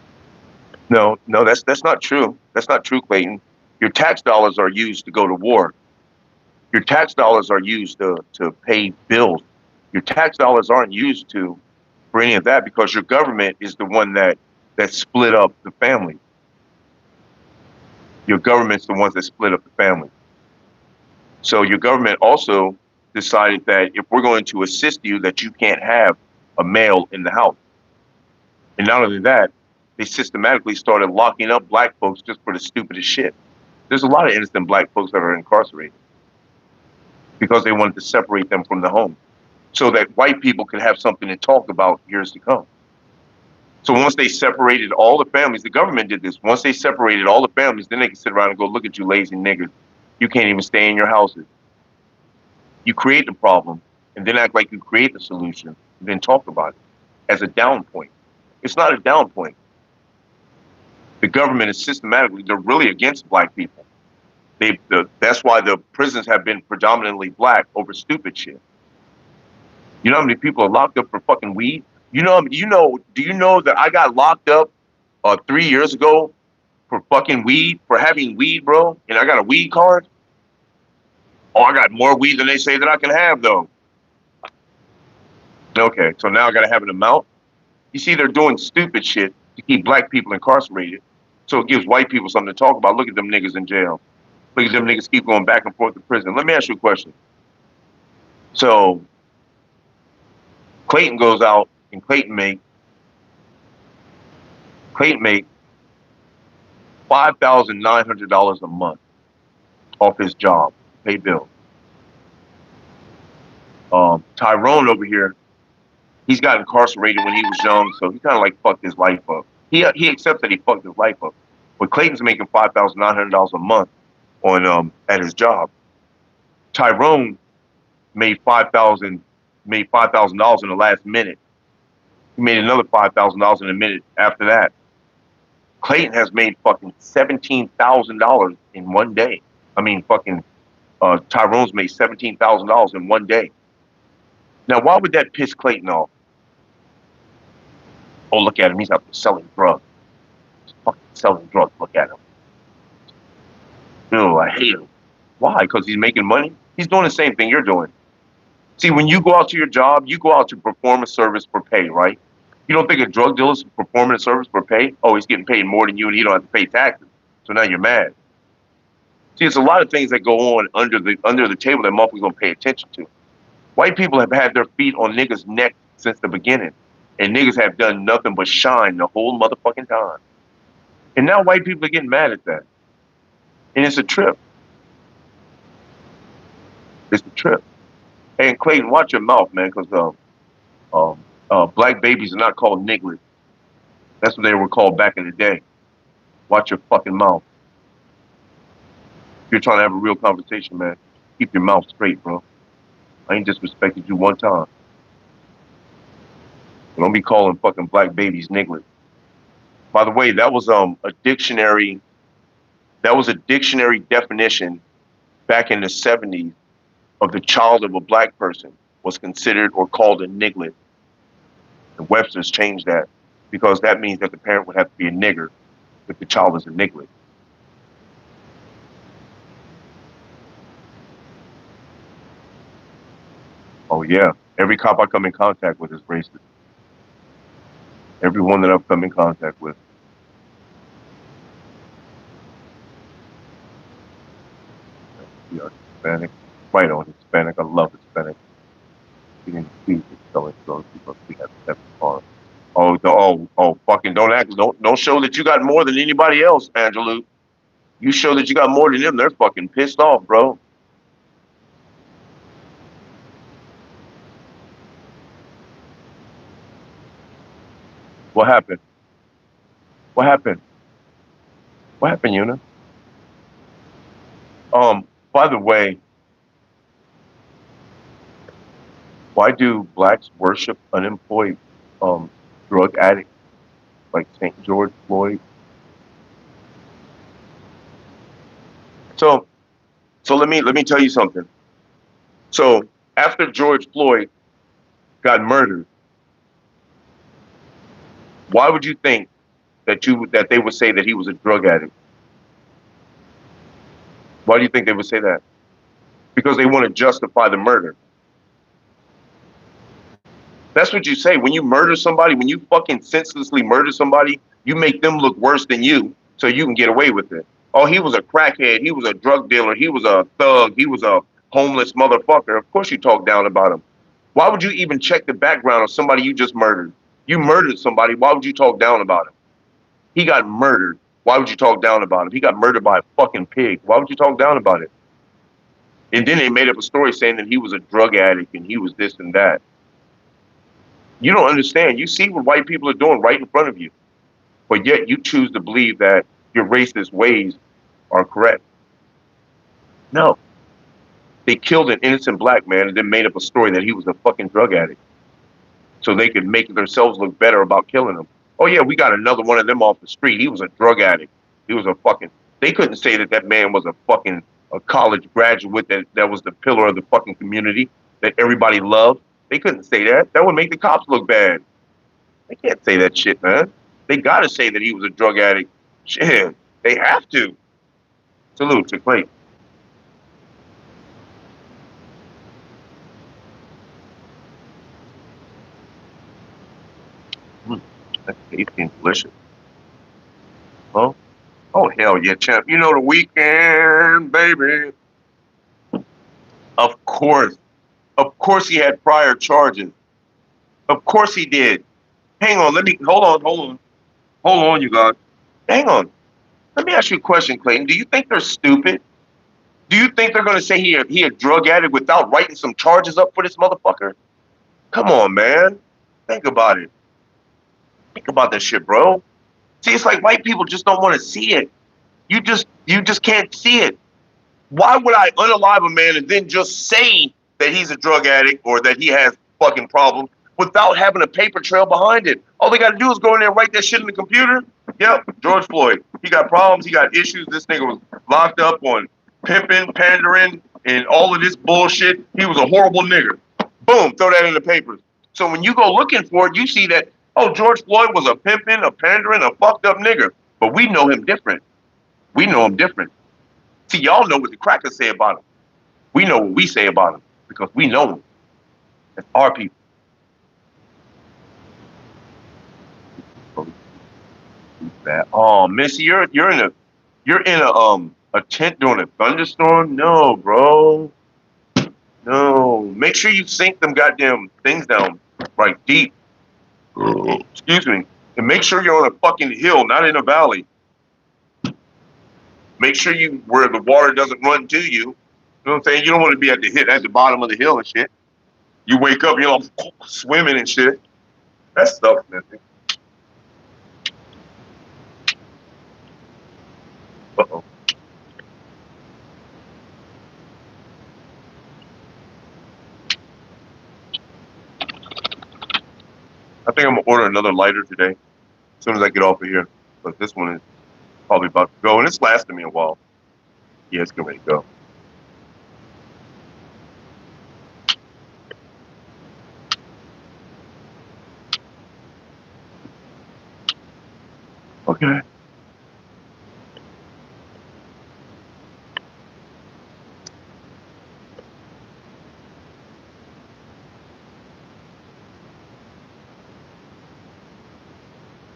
No, that's not true. That's not true, Clayton. Your tax dollars are used to go to war. Your tax dollars are used to pay bills. Your tax dollars aren't used for any of that, because your government is the one that split up the family. Your government's the ones that split up the family. So your government also decided that if we're going to assist you, that you can't have a male in the house. And not only that, they systematically started locking up black folks just for the stupidest shit. There's a lot of innocent black folks that are incarcerated because they wanted to separate them from the home so that white people could have something to talk about years to come. So once they separated all the families, the government did this. Once they separated all the families, then they could sit around and go, look at you lazy niggas. You can't even stay in your houses. You create the problem and then act like you create the solution, and then talk about it as a down point. It's not a down point. The government is systematically, they're really against black people. That's why the prisons have been predominantly black over stupid shit. You know how many people are locked up for fucking weed? Do you know that I got locked up 3 years ago for fucking weed, for having weed, bro? And I got a weed card? Oh, I got more weed than they say that I can have, though. Okay, so now I gotta have an amount? You see, they're doing stupid shit to keep black people incarcerated. So it gives white people something to talk about. Look at them niggas in jail. Look at them niggas keep going back and forth to prison. Let me ask you a question. So Clayton goes out and Clayton make $5,900 a month off his job, pay bills. Tyrone over here, he's got incarcerated when he was young, so he kind of like fucked his life up. He accepts that he fucked his life up. But Clayton's making $5,900 a month on at his job. Tyrone made $5,000 in the last minute. He made another $5,000 in a minute after that. Clayton has made fucking $17,000 in one day. I mean, fucking Tyrone's made $17,000 in one day. Now, why would that piss Clayton off? Oh, look at him. He's out there selling drugs. He's fucking selling drugs. Look at him. Ew, I hate him. Why? Because he's making money? He's doing the same thing you're doing. See, when you go out to your job, you go out to perform a service for pay, right? You don't think a drug dealer's performing a service for pay? Oh, he's getting paid more than you and he don't have to pay taxes. So now you're mad. See, it's a lot of things that go on under the table that motherfuckers don't pay attention to. White people have had their feet on niggas' neck since the beginning. And niggas have done nothing but shine the whole motherfucking time. And now white people are getting mad at that. And it's a trip. It's a trip. And Clayton, watch your mouth, man, because black babies are not called nigglets. That's what they were called back in the day. Watch your fucking mouth. If you're trying to have a real conversation, man, keep your mouth straight, bro. I ain't disrespected you one time. Don't be calling fucking black babies nigglets. By the way, that was a dictionary. That was a dictionary definition back in the 70s of the child of a black person was considered or called a niglet. And Webster's changed that because that means that the parent would have to be a nigger if the child is a niglet. Oh yeah, every cop I come in contact with is racist. Everyone that I've come in contact with. We are Hispanic. Right on Hispanic. I love Hispanic. We didn't see those people we have seven cars. Fucking don't show that you got more than anybody else, Angelou. You show that you got more than them, they're fucking pissed off, bro. What happened? What happened? What happened, Una? By the way, why do blacks worship unemployed drug addicts like St. George Floyd? So let me tell you something. So after George Floyd got murdered, why would you think that they would say that he was a drug addict? Why do you think they would say that? Because they want to justify the murder. That's what you say. When you murder somebody, when you fucking senselessly murder somebody, you make them look worse than you so you can get away with it. Oh, he was a crackhead. He was a drug dealer. He was a thug. He was a homeless motherfucker. Of course you talk down about him. Why would you even check the background of somebody you just murdered? You murdered somebody. Why would you talk down about him? He got murdered. Why would you talk down about him? He got murdered by a fucking pig. Why would you talk down about it? And then they made up a story saying that he was a drug addict and he was this and that. You don't understand. You see what white people are doing right in front of you. But yet you choose to believe that your racist ways are correct. No. They killed an innocent black man and then made up a story that he was a fucking drug addict. So they could make themselves look better about killing him. Oh yeah, we got another one of them off the street. He was a drug addict. He was a fucking, they couldn't say that man was a college graduate that was the pillar of the fucking community that everybody loved. They couldn't say that. That would make the cops look bad. They can't say that shit, man. They gotta say that he was a drug addict. Shit, they have to. Salute to Clayton. That's tasty and delicious. Huh? Oh, hell yeah, champ. You know the weekend, baby. Of course. Of course he had prior charges. Of course he did. Hang on, hold on, you guys. Hang on. Let me ask you a question, Clayton. Do you think they're stupid? Do you think they're going to say he a drug addict without writing some charges up for this motherfucker? Come on, man. Think about it. Think about this shit, bro. See, it's like white people just don't want to see it. You just can't see it. Why would I unalive a man and then just say that he's a drug addict or that he has fucking problems without having a paper trail behind it? All they got to do is go in there and write that shit in the computer. Yep, George Floyd. He got problems. He got issues. This nigga was locked up on pimping, pandering, and all of this bullshit. He was a horrible nigger. Boom, throw that in the papers. So when you go looking for it, you see that, oh, George Floyd was a pimping, a pandering, a fucked up nigger. But we know him different. We know him different. See, y'all know what the crackers say about him. We know what we say about him because we know him. That's our people. Oh, Missy, you're in a tent during a thunderstorm? No, bro. No. Make sure you sink them goddamn things down right deep. Excuse me. And make sure you're on a fucking hill, not in a valley. Make sure you where the water doesn't run to you. You know what I'm saying? You don't want to be at the bottom of the hill and shit. You wake up, you're swimming and shit. That stuff's missing. Uh-oh. I think I'm gonna order another lighter today, as soon as I get off of here. But this one is probably about to go, and it's lasted me a while. Yeah, it's getting ready to go. Okay.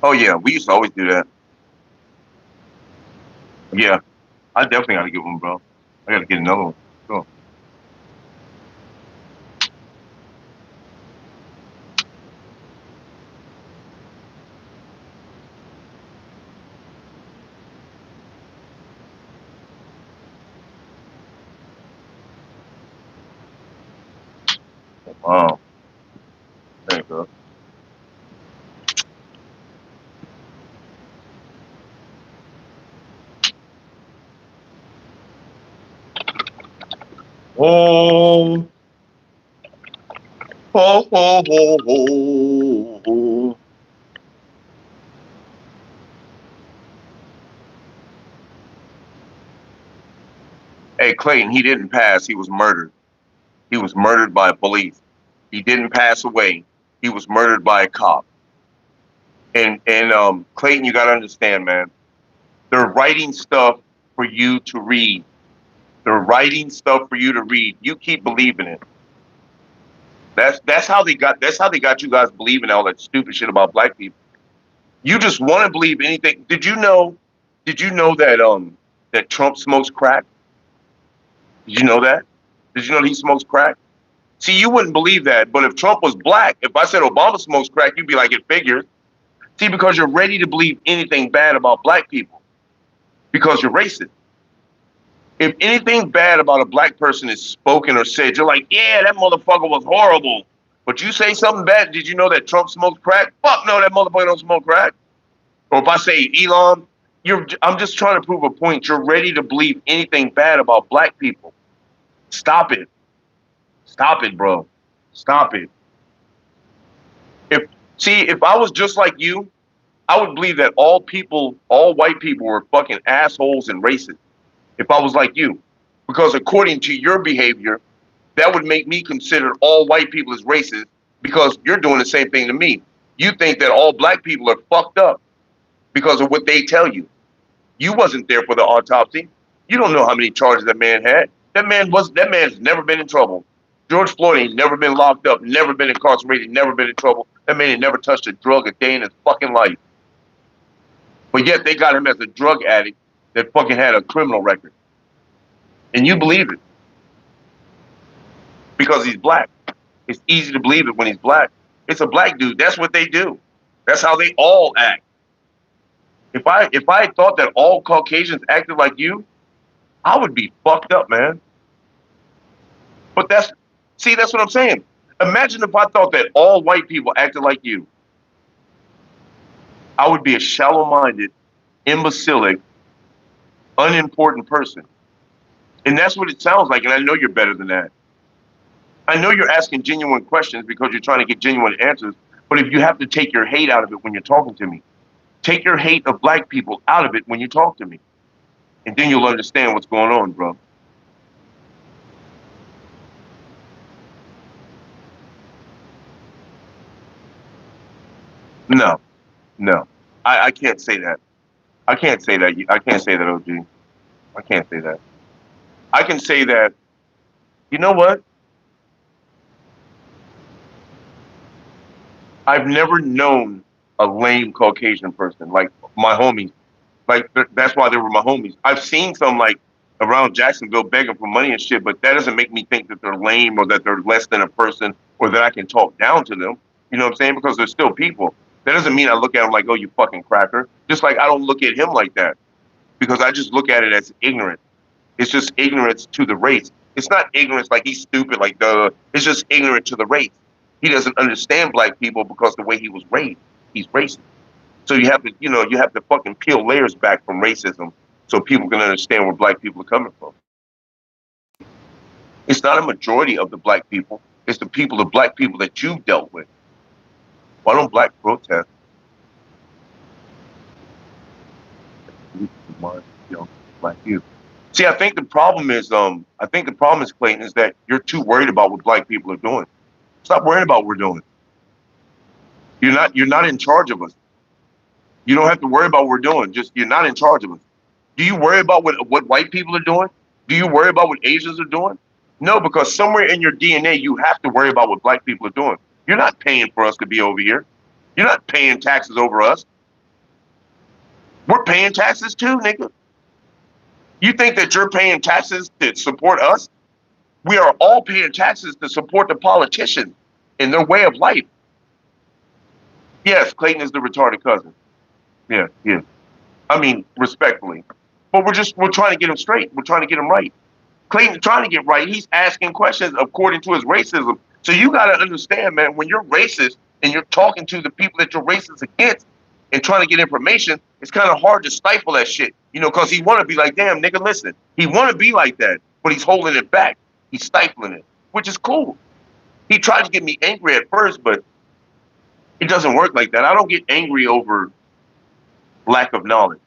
Oh yeah, we used to always do that. Yeah, I definitely gotta get one, bro. I gotta get another one. Go. Wow. There you go. Oh, ho, ho, ho, ho, ho. Hey, Clayton, he didn't pass. He was murdered. He was murdered by police. He didn't pass away. He was murdered by a cop. And Clayton, you gotta understand, man. They're writing stuff for you to read. They're writing stuff for you to read. You keep believing it. That's how they got you guys believing all that stupid shit about black people. You just want to believe anything. Did you know that Trump smokes crack? Did you know that? Did you know that he smokes crack? See, you wouldn't believe that, but if Trump was black, if I said Obama smokes crack, you'd be like, it figures. See, because you're ready to believe anything bad about black people because you're racist. If anything bad about a black person is spoken or said, you're like, yeah, that motherfucker was horrible. But you say something bad, did you know that Trump smokes crack? Fuck no, that motherfucker don't smoke crack. Or if I say Elon, I'm just trying to prove a point. You're ready to believe anything bad about black people. Stop it. Stop it, bro. Stop it. If I was just like you, I would believe that all white people were fucking assholes and racist. If I was like you, because according to your behavior, that would make me consider all white people as racist because you're doing the same thing to me. You think that all black people are fucked up because of what they tell you. You wasn't there for the autopsy. You don't know how many charges that man had. That man's never been in trouble. George Floyd ain't never been locked up, never been incarcerated, never been in trouble. That man ain't never touched a drug a day in his fucking life. But yet they got him as a drug addict that fucking had a criminal record. And you believe it. Because he's black. It's easy to believe it when he's black. It's a black dude. That's what they do. That's how they all act. If I thought that all Caucasians acted like you, I would be fucked up, man. But that's what I'm saying. Imagine if I thought that all white people acted like you. I would be a shallow-minded, imbecilic, unimportant person. And that's what it sounds like, and I know you're better than that. I know you're asking genuine questions because you're trying to get genuine answers, but if you have to take your hate out of it when you're talking to me, take your hate of black people out of it when you talk to me. And then you'll understand what's going on, bro. No. I can't say that. I can't say that. I can't say that, OG. I can't say that. I can say that, you know what? I've never known a lame Caucasian person like my homies. Like that's why they were my homies. I've seen some like around Jacksonville begging for money and shit, but that doesn't make me think that they're lame or that they're less than a person or that I can talk down to them. You know what I'm saying? Because they're still people. That doesn't mean I look at them like, oh, you fucking cracker. Just like I don't look at him like that because I just look at it as ignorant. It's just ignorance to the race. It's not ignorance like he's stupid, like duh. It's just ignorant to the race. He doesn't understand black people because the way he was raised. He's racist. So you have to, you have to fucking peel layers back from racism so people can understand where black people are coming from. It's not a majority of the black people. It's the black people that you've dealt with. Why don't black protest? Black youth. See, I think the problem is, Clayton, is that you're too worried about what black people are doing. Stop worrying about what we're doing. You're not in charge of us. You don't have to worry about what we're doing. Just you're not in charge of us. Do you worry about what white people are doing? Do you worry about what Asians are doing? No, because somewhere in your DNA, you have to worry about what black people are doing. You're not paying for us to be over here. You're not paying taxes over us. We're paying taxes too, nigga. You think that you're paying taxes to support us? We are all paying taxes to support the politicians in their way of life. Yes, Clayton is the retarded cousin. Yeah. I mean, respectfully. But we're trying to get him straight. We're trying to get him right. Clayton's trying to get right. He's asking questions according to his racism. So you got to understand, man, when you're racist and you're talking to the people that you're racist against and trying to get information, it's kind of hard to stifle that shit, because he want to be like, damn, nigga, listen. He want to be like that, but he's holding it back. He's stifling it, which is cool. He tried to get me angry at first, but it doesn't work like that. I don't get angry over lack of knowledge.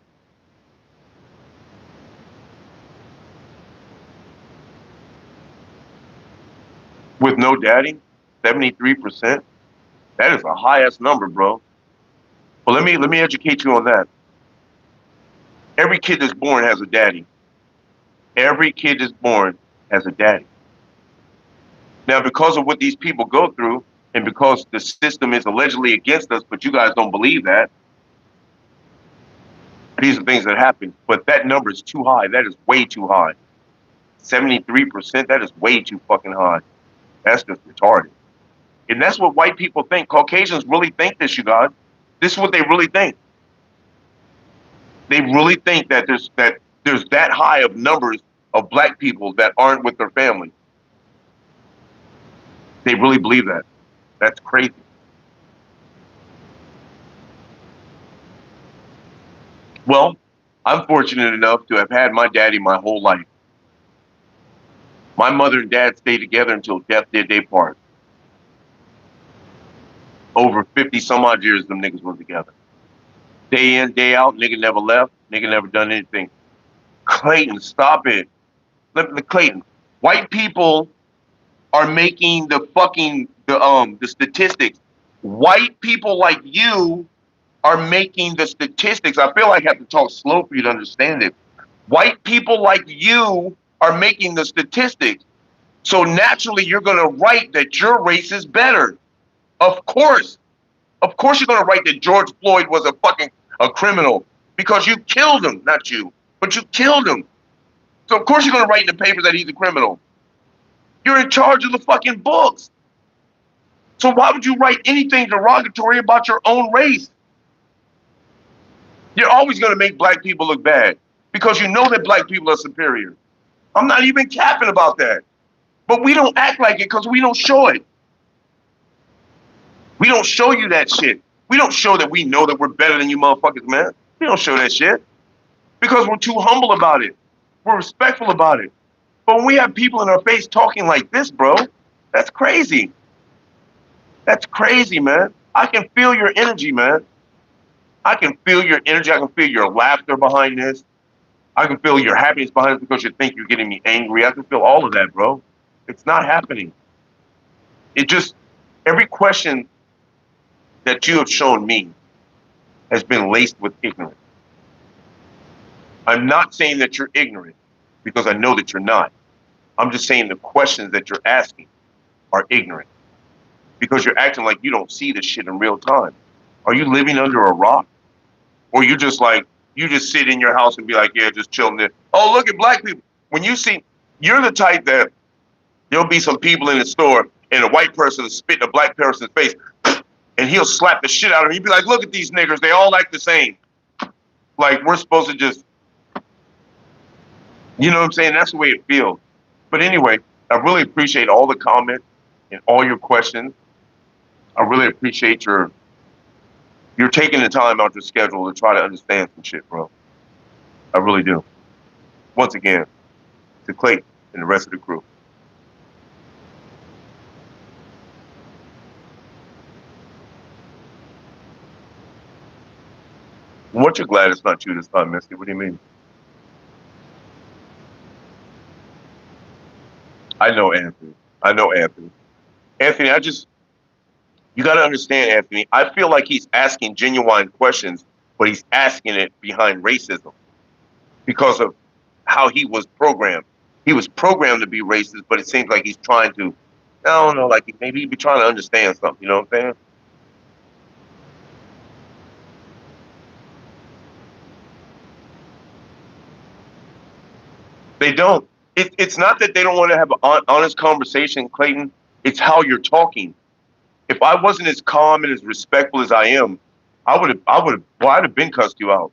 With no daddy, 73%. That is the highest number, bro. Well, let me educate you on that. Every kid that's born has a daddy. Every kid that's born has a daddy. Now, because of what these people go through, and because the system is allegedly against us, but you guys don't believe that, these are things that happen. But that number is too high. That is way too high. 73%, that is way too fucking high. That's just retarded. And that's what white people think. Caucasians really think this, you guys. This is what they really think. They really think that there's that high of numbers of black people that aren't with their family. They really believe that. That's crazy. Well, I'm fortunate enough to have had my daddy my whole life. My mother and dad stayed together until death did they part. Over 50 some odd years them niggas were together. Day in, day out, nigga never left, nigga never done anything. Clayton, stop it. Clayton, white people are making the statistics. White people like you are making the statistics. I feel like I have to talk slow for you to understand it. White people like you are making the statistics. So naturally you're gonna write that your race is better. Of course you're gonna write that George Floyd was a criminal because you killed him, not you, but you killed him. So of course you're gonna write in the paper that he's a criminal. You're in charge of the fucking books. So why would you write anything derogatory about your own race? You're always gonna make black people look bad because you know that black people are superior. I'm not even capping about that. But we don't act like it because we don't show it. We don't show you that shit. We don't show that we know that we're better than you motherfuckers, man. We don't show that shit because we're too humble about it. We're respectful about it. But when we have people in our face talking like this, bro, that's crazy. That's crazy, man. I can feel your energy, man. I can feel your energy. I can feel your laughter behind this. I can feel your happiness behind it because you think you're getting me angry. I can feel all of that, bro. It's not happening. It just, every question that you have shown me has been laced with ignorance. I'm not saying that you're ignorant because I know that you're not. I'm just saying the questions that you're asking are ignorant because you're acting like you don't see this shit in real time. Are you living under a rock? Or you just sit in your house and be like, yeah, just chilling there. Oh, look at black people. when you see, you're the type that there'll be some people in the store and a white person is spitting a black person's face and he'll slap the shit out of him. He'd be like, look at these niggers. They all like the same. Like, we're supposed to just, you know what I'm saying? That's the way it feels. But anyway, I really appreciate all the comments and all your questions. I really appreciate you're taking the time out your schedule to try to understand some shit, bro. I really do. Once again, to Clayton and the rest of the crew. What you're glad it's not you this time, Misty? What do you mean? I know Anthony. Anthony, you got to understand, Anthony. I feel like he's asking genuine questions, but he's asking it behind racism because of how he was programmed. He was programmed to be racist, but it seems like he's trying to, I don't know, like maybe he'd be trying to understand something. You know what I'm saying? They don't. It's not that they don't want to have an honest conversation, Clayton. It's how you're talking. If I wasn't as calm and as respectful as I am, I'd have been cussed you out.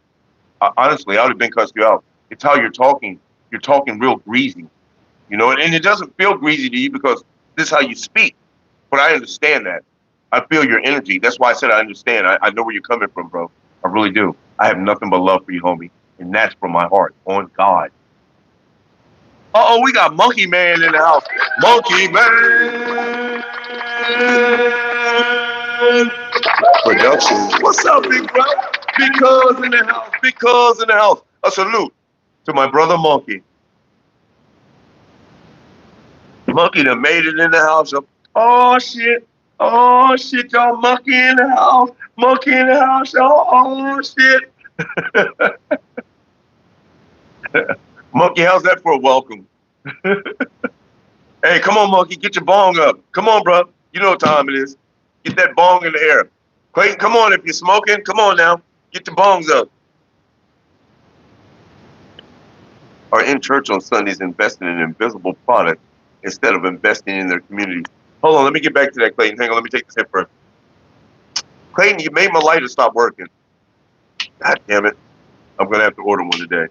Honestly, I would have been cussed you out. It's how you're talking. You're talking real greasy, you know, and it doesn't feel greasy to you because this is how you speak. But I understand that. I feel your energy. That's why I said I understand. I know where you're coming from, bro. I really do. I have nothing but love for you, homie, and that's from my heart. On God. Uh-oh, we got Monkey Man in the house. Monkey Man Productions. What's up, big bro? Because in the house. Because in the house. A salute to my brother Monkey. Monkey done made it in the house. Oh, shit. Oh, shit, y'all. Monkey in the house. Monkey in the house, y'all. Oh, shit. Monkey, how's that for a welcome? Hey, come on, Monkey, get your bong up. Come on, bro. You know what time it is. Get that bong in the air. Clayton, come on, if you're smoking, come on now. Get the bongs up. Are in church on Sundays investing in invisible products instead of investing in their communities. Hold on, let me get back to that, Clayton. Hang on, let me take this hit first. Clayton, you made my lighter stop working. God damn it. I'm going to have to order one today.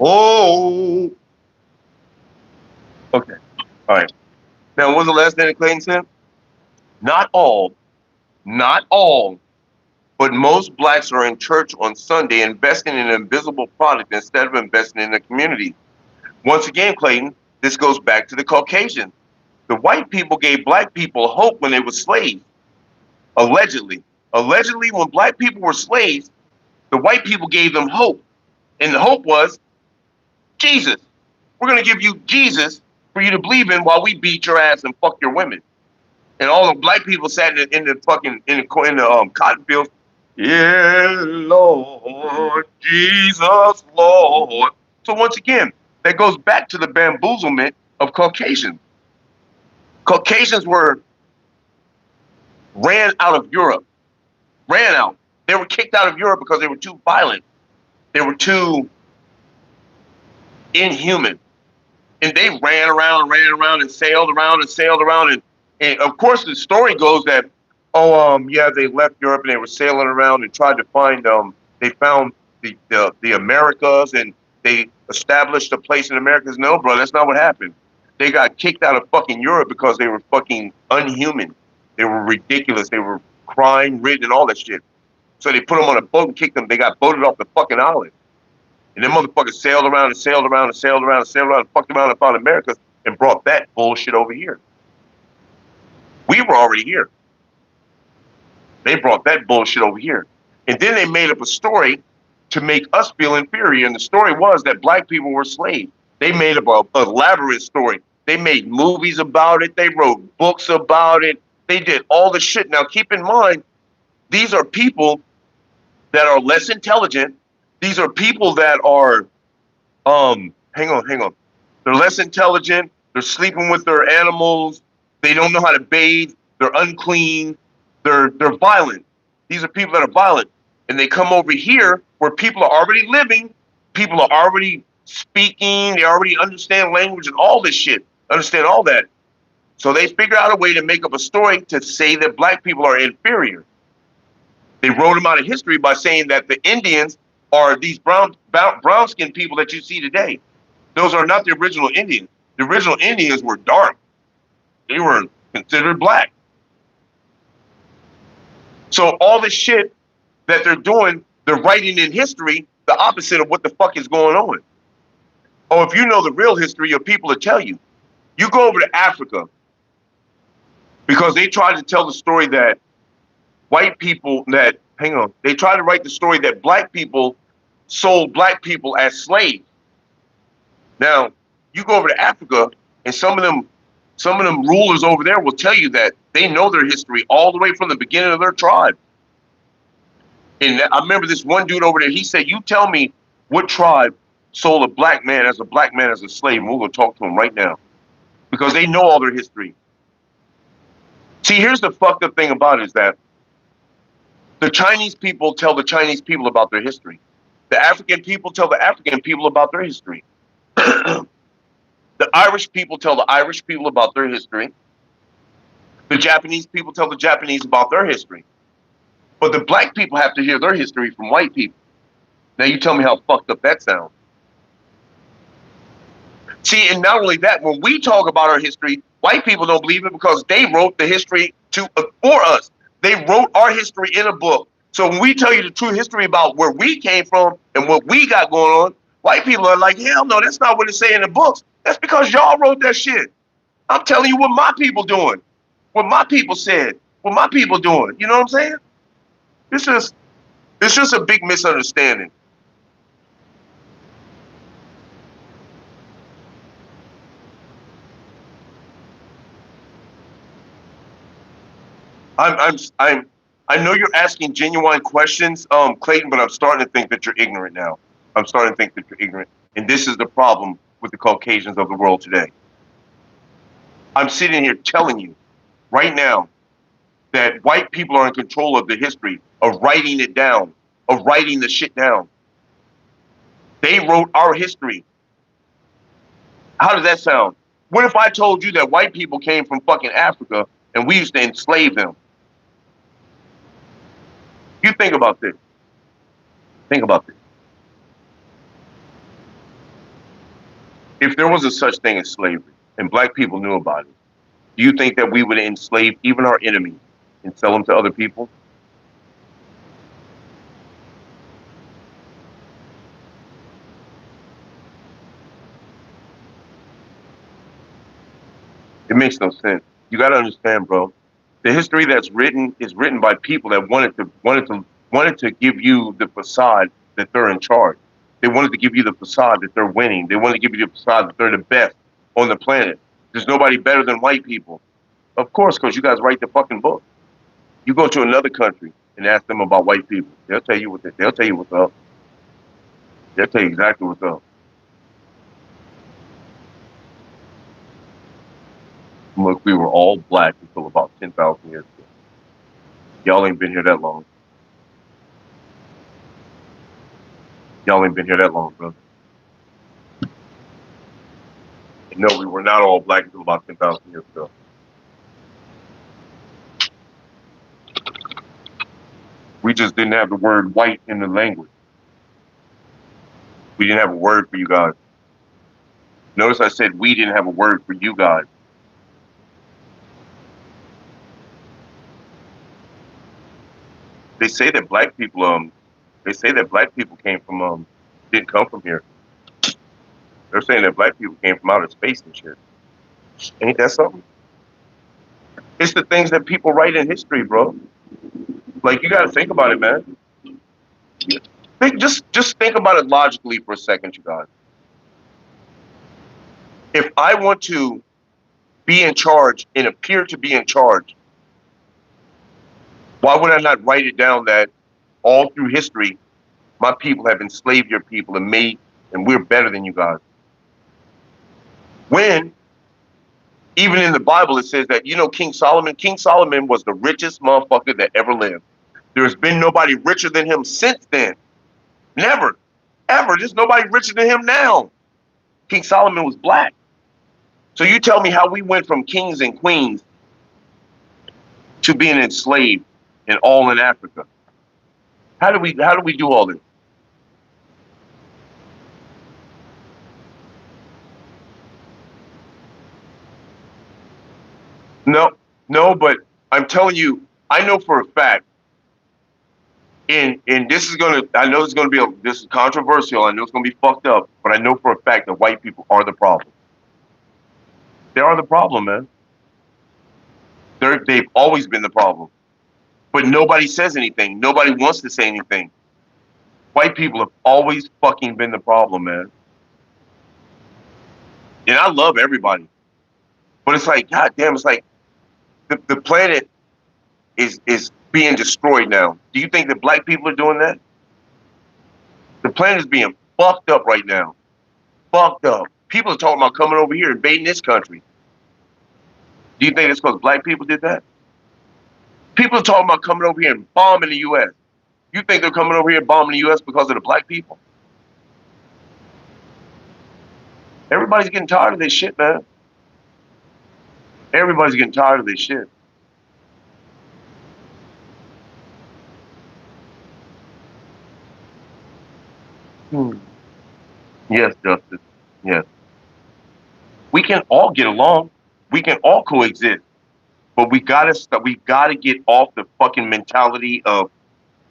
Oh. Okay. All right. Now, what was the last thing that Clayton said? Not all, but most blacks are in church on Sunday investing in an invisible product instead of investing in the community. Once again, Clayton, this goes back to the Caucasian. The white people gave black people hope when they were slaves. Allegedly. Allegedly, when black people were slaves, the white people gave them hope. And the hope was Jesus. We're going to give you Jesus for you to believe in while we beat your ass and fuck your women. And all the black people sat in the cotton fields. Yeah, Lord, Jesus, Lord. So once again, that goes back to the bamboozlement of Caucasians. Caucasians ran out of Europe. Ran out. They were kicked out of Europe because they were too violent. They were too inhuman. And they ran around and sailed around. And of course, the story goes that, they left Europe and they were sailing around and tried to find, they found the Americas and they established a place in Americas. No, bro, that's not what happened. They got kicked out of fucking Europe because they were fucking unhuman. They were ridiculous. They were crime-ridden and all that shit. So they put them on a boat and kicked them. They got boated off the fucking island. And them motherfuckers sailed around and fucked around and found America and brought that bullshit over here. We were already here. They brought that bullshit over here. And then they made up a story to make us feel inferior. And the story was that black people were slaves. They made up an elaborate story. They made movies about it. They wrote books about it. They did all the shit. Now, keep in mind, these are people that are less intelligent. These are people that are, hang on. They're less intelligent. They're sleeping with their animals. They don't know how to bathe. They're unclean. They're violent. These are people that are violent, and they come over here where people are already living, people are already speaking, they already understand language and all this shit, understand all that. So they figure out a way to make up a story to say that black people are inferior. They wrote them out of history by saying that the Indians are these brown skinned people that you see today. Those are not the original Indians. The original Indians were dark. They were considered black. So all this shit that they're doing, they're writing in history the opposite of what the fuck is going on. Oh, if you know the real history, your people will tell you. You go over to Africa because they tried to tell the story that white people that, hang on, they tried to write the story that black people sold black people as slaves. Now, you go over to Africa and some of them rulers over there will tell you that they know their history all the way from the beginning of their tribe. And I remember this one dude over there, he said, you tell me what tribe sold a black man as a slave, and we're going to talk to him right now. Because they know all their history. See, here's the fucked up thing about it is that the Chinese people tell the Chinese people about their history. The African people tell the African people about their history. The Irish people tell the Irish people about their history. The Japanese people tell the Japanese about their history. But the black people have to hear their history from white people. Now you tell me how fucked up that sounds. See, and not only that, when we talk about our history, white people don't believe it because they wrote the history for us. They wrote our history in a book. So when we tell you the true history about where we came from and what we got going on, white people are like, hell no, that's not what it say in the books. That's because y'all wrote that shit. I'm telling you what my people doing, what my people said, what my people doing. You know what I'm saying? It's just a big misunderstanding. I know you're asking genuine questions, Clayton, but I'm starting to think that you're ignorant now. I'm starting to think that you're ignorant. And this is the problem with the Caucasians of the world today. I'm sitting here telling you right now that white people are in control of the history, of writing it down, of writing the shit down. They wrote our history. How does that sound? What if I told you that white people came from fucking Africa and we used to enslave them? You think about this. Think about this. If there was a such thing as slavery and black people knew about it, do you think that we would enslave even our enemies and sell them to other people? It makes no sense. You got to understand, bro. The history that's written is written by people that wanted to give you the facade that they're in charge. They wanted to give you the facade that they're winning. They wanted to give you the facade that they're the best on the planet. There's nobody better than white people. Of course, because you guys write the fucking book. You go to another country and ask them about white people. They'll tell you what's up. They'll tell you exactly what's up. Look, we were all black until about 10,000 years ago. Y'all ain't been here that long. Y'all ain't been here that long, brother. No, we were not all black until about 10,000 years ago. We just didn't have the word white in the language. We didn't have a word for you guys. Notice I said we didn't have a word for you guys. They say that black people came from didn't come from here. They're saying that black people came from outer space and shit. Ain't that something? It's the things that people write in history, bro. Like, you gotta think about it, man. Just think about it logically for a second, you guys. If I want to be in charge and appear to be in charge, why would I not write it down that all through history, my people have enslaved your people and we're better than you guys? When Even in the Bible, it says that, King Solomon was the richest motherfucker that ever lived. There's been nobody richer than him since then. Never, ever. There's nobody richer than him now. King Solomon was black. So you tell me how we went from kings and queens to being enslaved and all in Africa. How do we do all this? No, but I'm telling you, I know for a fact, and this is I know it's gonna be this is controversial, I know it's gonna be fucked up, but I know for a fact that white people are the problem. They are the problem, man. They've always been the problem. But nobody says anything. Nobody wants to say anything. White people have always fucking been the problem, man. And I love everybody. But it's like, God damn, it's like the planet is being destroyed now. Do you think that black people are doing that? The planet is being fucked up right now. Fucked up. People are talking about coming over here, invading this country. Do you think it's because black people did that? People are talking about coming over here and bombing the U.S. You think they're coming over here and bombing the U.S. because of the black people? Everybody's getting tired of this shit, man. Everybody's getting tired of this shit. Yes, Justice. Yes. We can all get along. We can all coexist. But we gotta get off the fucking mentality of,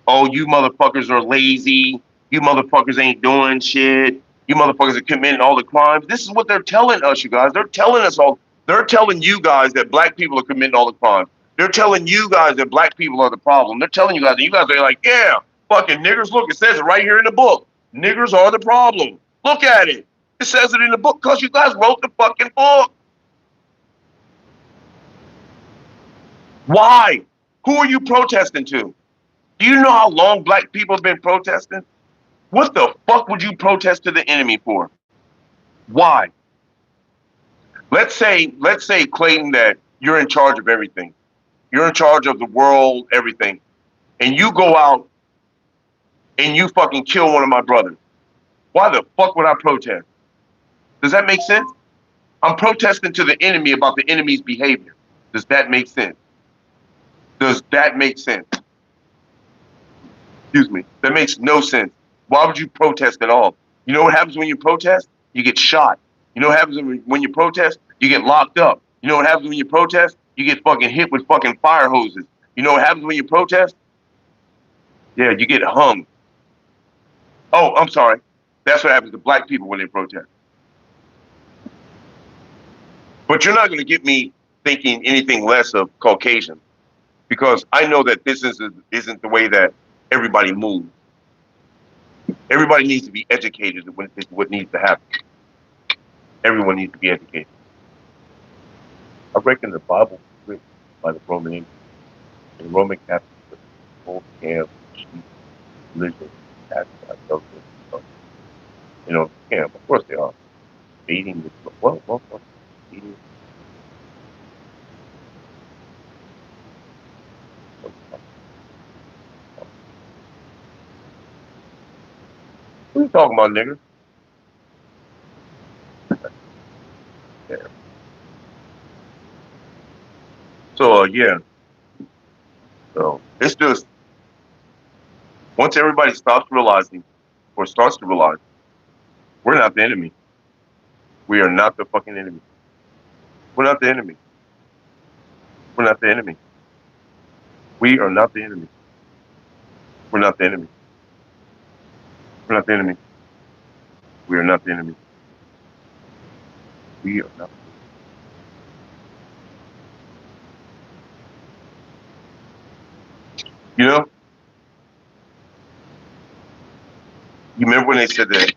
oh, you motherfuckers are lazy. You motherfuckers ain't doing shit. You motherfuckers are committing all the crimes. This is what they're telling us, you guys. They're telling you guys that black people are committing all the crimes. They're telling you guys that black people are the problem. They're telling you guys, and you guys are like, yeah, fucking niggers. Look, it says it right here in the book. Niggers are the problem. Look at it. It says it in the book because you guys wrote the fucking book. Why? Who are you protesting to? Do you know how long black people have been protesting? What the fuck would you protest to the enemy for? Why? Let's say, Clayton, that you're in charge of everything. You're in charge of the world, everything. And you go out and you fucking kill one of my brothers. Why the fuck would I protest? Does that make sense? I'm protesting to the enemy about the enemy's behavior. Does that make sense? Does that make sense? Excuse me. That makes no sense. Why would you protest at all? You know what happens when you protest? You get shot. You know what happens when you protest? You get locked up. You know what happens when you protest? You get fucking hit with fucking fire hoses. You know what happens when you protest? Yeah, you get hung. Oh, I'm sorry. That's what happens to black people when they protest. But you're not going to get me thinking anything less of Caucasian, because I know that this isn't the way that everybody moves. Everybody needs to be educated is what needs to happen. Everyone needs to be educated. I reckon the Bible was written by the Roman Empire. The Roman Catholics were full camp, sheep, religion, sacrifice, camp. Of course they are. Eating what? Eating. What are you talking about, nigga? Yeah. So yeah. So it's just once everybody stops realizing or starts to realize we're not the enemy. We are not the fucking enemy. We're not the enemy. We're not the enemy. We are not the enemy. We're not the enemy. We're not the enemy. We are not the enemy. We are not. You know? You remember when they said that?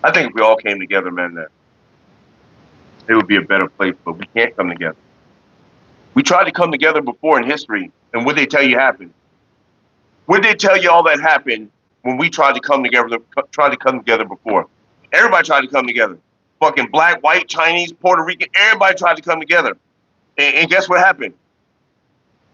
I think if we all came together, man, that it would be a better place, but we can't come together. We tried to come together before in history, and what they tell you happened? What did they tell you all that happened when we tried to come together before? Everybody tried to come together. fucking black, white, Chinese, Puerto Rican, everybody tried to come together. And guess what happened?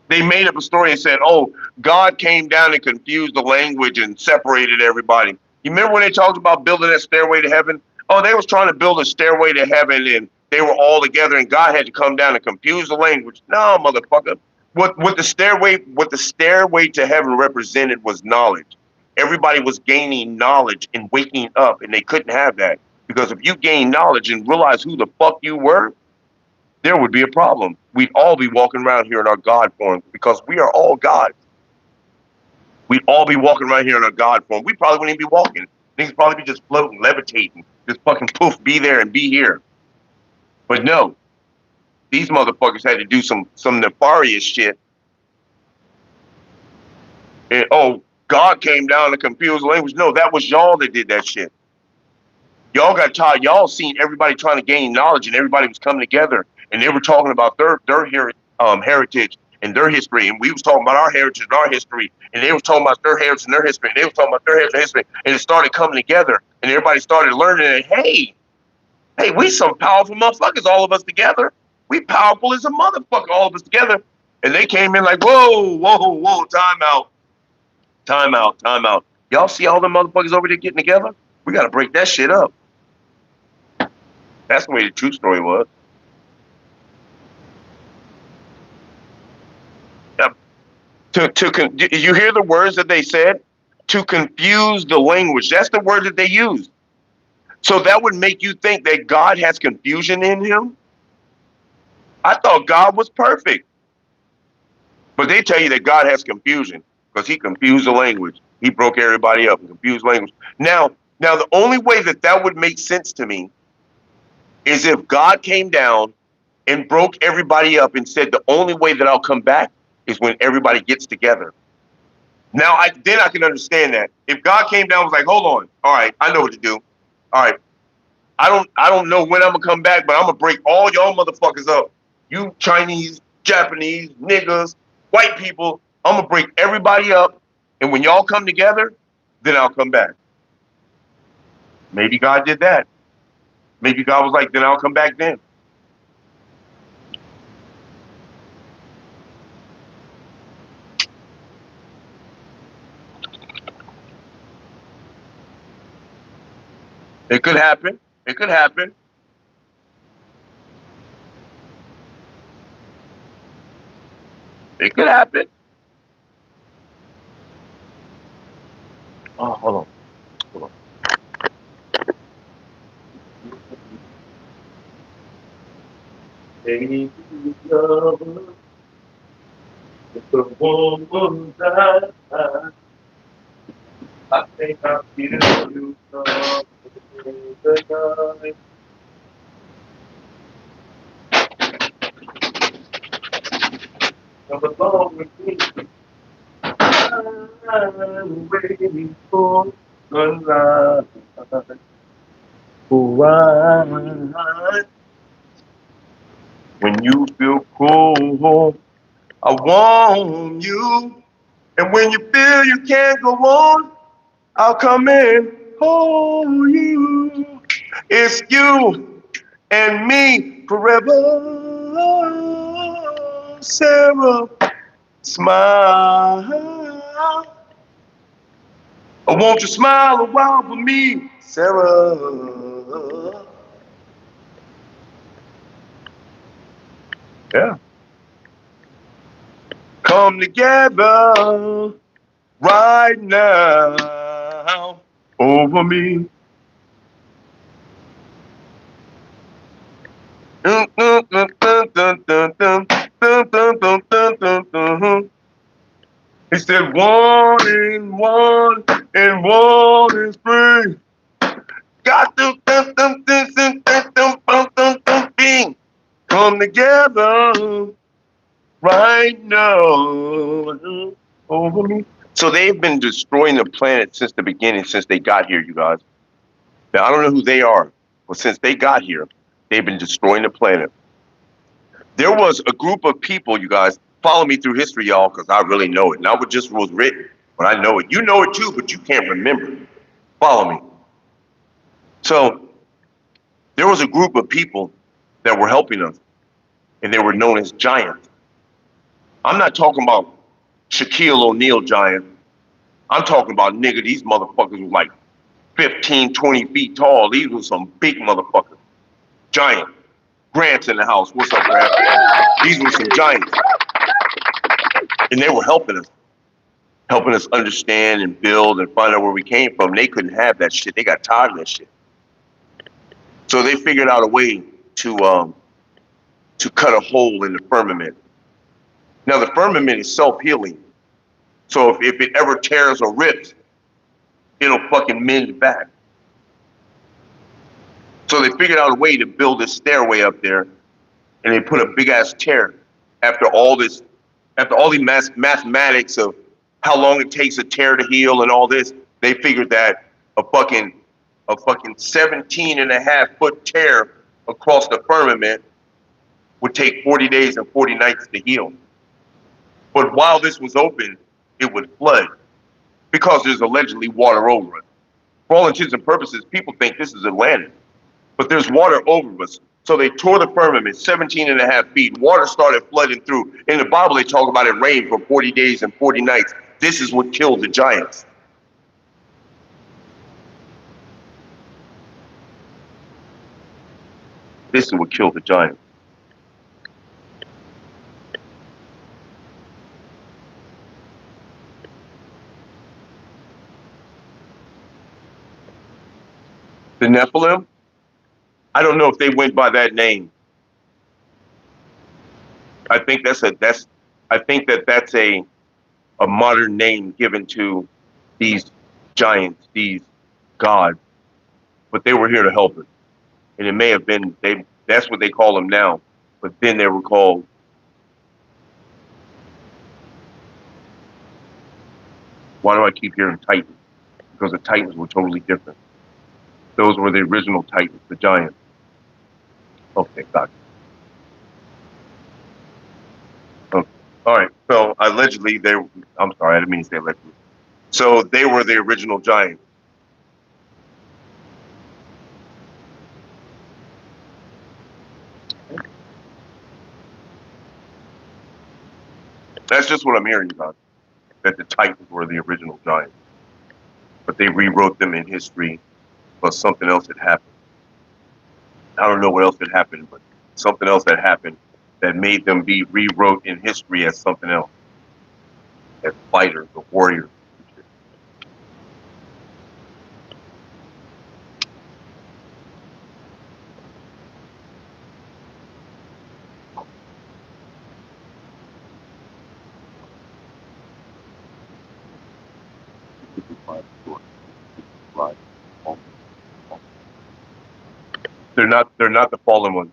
They made up a story and said, oh, God came down and confused the language and separated everybody. You remember when they talked about building that stairway to heaven? Oh, they was trying to build a stairway to heaven and they were all together and God had to come down and confuse the language. No, motherfucker. What the stairway to heaven represented was knowledge. Everybody was gaining knowledge and waking up, and they couldn't have that. Because if you gain knowledge and realize who the fuck you were, there would be a problem. We'd all be walking around here in our God form because we are all God. We'd all be walking around here in our God form. We probably wouldn't even be walking. Things probably be just floating, levitating, just fucking poof, be there and be here. But no, these motherfuckers had to do some nefarious shit. And oh, God came down to confuse the language. No, that was y'all that did that shit. Y'all got tired. Y'all seen everybody trying to gain knowledge, and everybody was coming together, and they were talking about their heritage and their history, and we was talking about our heritage and our history, and they was talking about their heritage and their history, and they was talking about their heritage and history, and it started coming together, and everybody started learning that hey, we some powerful motherfuckers, all of us together. We powerful as a motherfucker, all of us together. And they came in like, whoa, time out. Y'all see all the motherfuckers over there getting together? We got to break that shit up. That's the way the true story was. Yep. You hear the words that they said? To confuse the language. That's the word that they used. So that would make you think that God has confusion in him? I thought God was perfect. But they tell you that God has confusion because he confused the language. He broke everybody up and confused language. Now, the only way that would make sense to me is if God came down and broke everybody up and said the only way that I'll come back is when everybody gets together. Now, I can understand that. If God came down and was like, hold on, all right, I know what to do. All right, I don't know when I'm gonna come back, but I'm gonna break all y'all motherfuckers up. You Chinese, Japanese, niggas, white people, I'm gonna break everybody up, and when y'all come together, then I'll come back. Maybe God did that. Maybe God was like, then I'll come back then. It could happen. It could happen. It could happen. Oh, hold on. Baby, love, if the woman died, I think I feel you come in the night. Come along with me. I'm waiting for the light. Why? When you feel cold, I want you. And when you feel you can't go on, I'll come in, hold you. It's you and me forever. Sarah, smile. Oh, won't you smile a while for me, Sarah? Yeah. Come together right now over me. He said, one and one is free. Got to come together right now over me. So they've been destroying the planet since the beginning, since they got here, you guys. Now, I don't know who they are, but since they got here, they've been destroying the planet. There was a group of people, you guys, follow me through history, y'all, because I really know it. Not what just was written, but I know it. You know it too, but you can't remember it. Follow me. So There was a group of people that were helping us, and they were known as giants. I'm not talking about Shaquille O'Neal giants. I'm talking about, nigga, these motherfuckers were like 15, 20 feet tall. These were some big motherfuckers. Giant. Grant's in the house. What's up, Grant? These were some giants. And they were helping us understand and build and find out where we came from. They couldn't have that shit. They got tired of that shit. So they figured out a way to cut a hole in the firmament. Now the firmament is self-healing. So if it ever tears or rips, it'll fucking mend back. So they figured out a way to build this stairway up there, and they put a big ass tear after all the mathematics of how long it takes a tear to heal and all this. They figured that a fucking 17.5 foot tear across the firmament would take 40 days and 40 nights to heal. But while this was open, it would flood because there's allegedly water over it. For all intents and purposes, people think this is Atlantis, but there's water over us. So they tore the firmament 17.5 feet. Water started flooding through. In the Bible, they talk about it rained for 40 days and 40 nights. This is what killed the giants. This is what killed the giants. The Nephilim? I don't know if they went by that name. I think that's a modern name given to these giants, these gods. But they were here to help us. And it may have been that's what they call them now. But then they were called why do I keep hearing Titans? Because the Titans were totally different. Those were the original Titans, the giants. Okay, gotcha. Okay. All right. So allegedly I'm sorry, I didn't mean to say allegedly. So they were the original giants. That's just what I'm hearing about. That the Titans were the original giants. But they rewrote them in history because something else had happened. I don't know what else had happened, but something else had happened that made them be rewrote in history as something else. As fighters or warriors. They're not the fallen ones.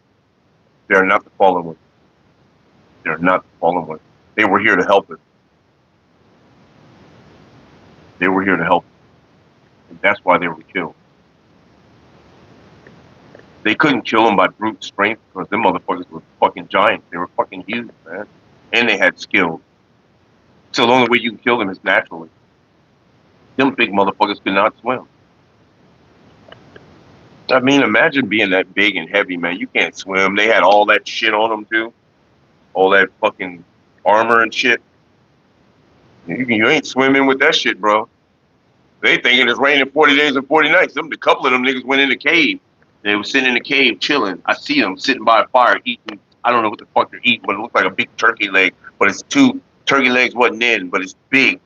They're not the fallen ones. They're not the fallen ones. They were here to help us. They were here to help us. And that's why they were killed. They couldn't kill them by brute strength because them motherfuckers were fucking giants. They were fucking huge, man. And they had skills. So the only way you can kill them is naturally. Them big motherfuckers could not swim. I mean, imagine being that big and heavy, man. You can't swim. They had all that shit on them, too. All that fucking armor and shit. You ain't swimming with that shit, bro. They thinking it's raining 40 days and 40 nights. A couple of them niggas went in the cave. They were sitting in the cave chilling. I see them sitting by a fire eating. I don't know what the fuck they're eating, but it looks like a big turkey leg. But it's two turkey legs wasn't in, but it's big.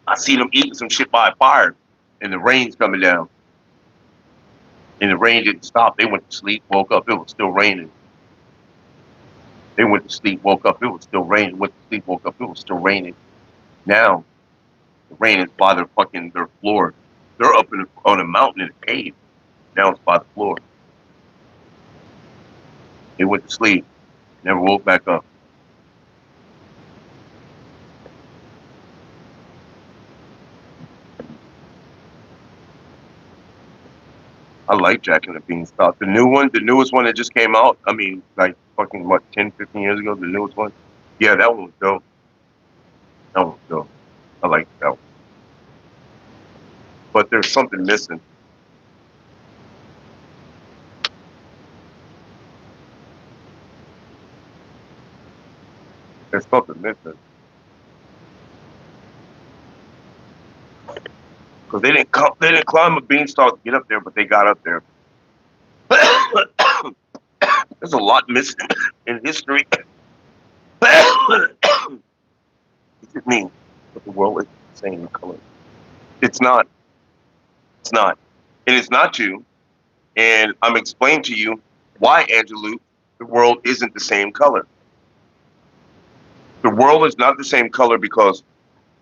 I see them eating some shit by a fire, and the rain's coming down. And the rain didn't stop. They went to sleep, woke up, it was still raining. They went to sleep, woke up, it was still raining. Went to sleep, woke up, it was still raining. Now, the rain is by their floor. They're up on a mountain in a cave. Now it's by the floor. They went to sleep, never woke back up. I like Jack and the Beanstalk. The newest one that just came out, I mean, like fucking, 10, 15 years ago, the newest one? Yeah, that one was dope. That one was dope. I like that one. But there's something missing. There's something missing. Because they didn't climb a beanstalk to get up there, but they got up there. There's a lot missing in history. What does it mean that the world is the same color? It's not. It's not. It is not you. And I'm explaining to you why, Angelou, the world isn't the same color. The world is not the same color because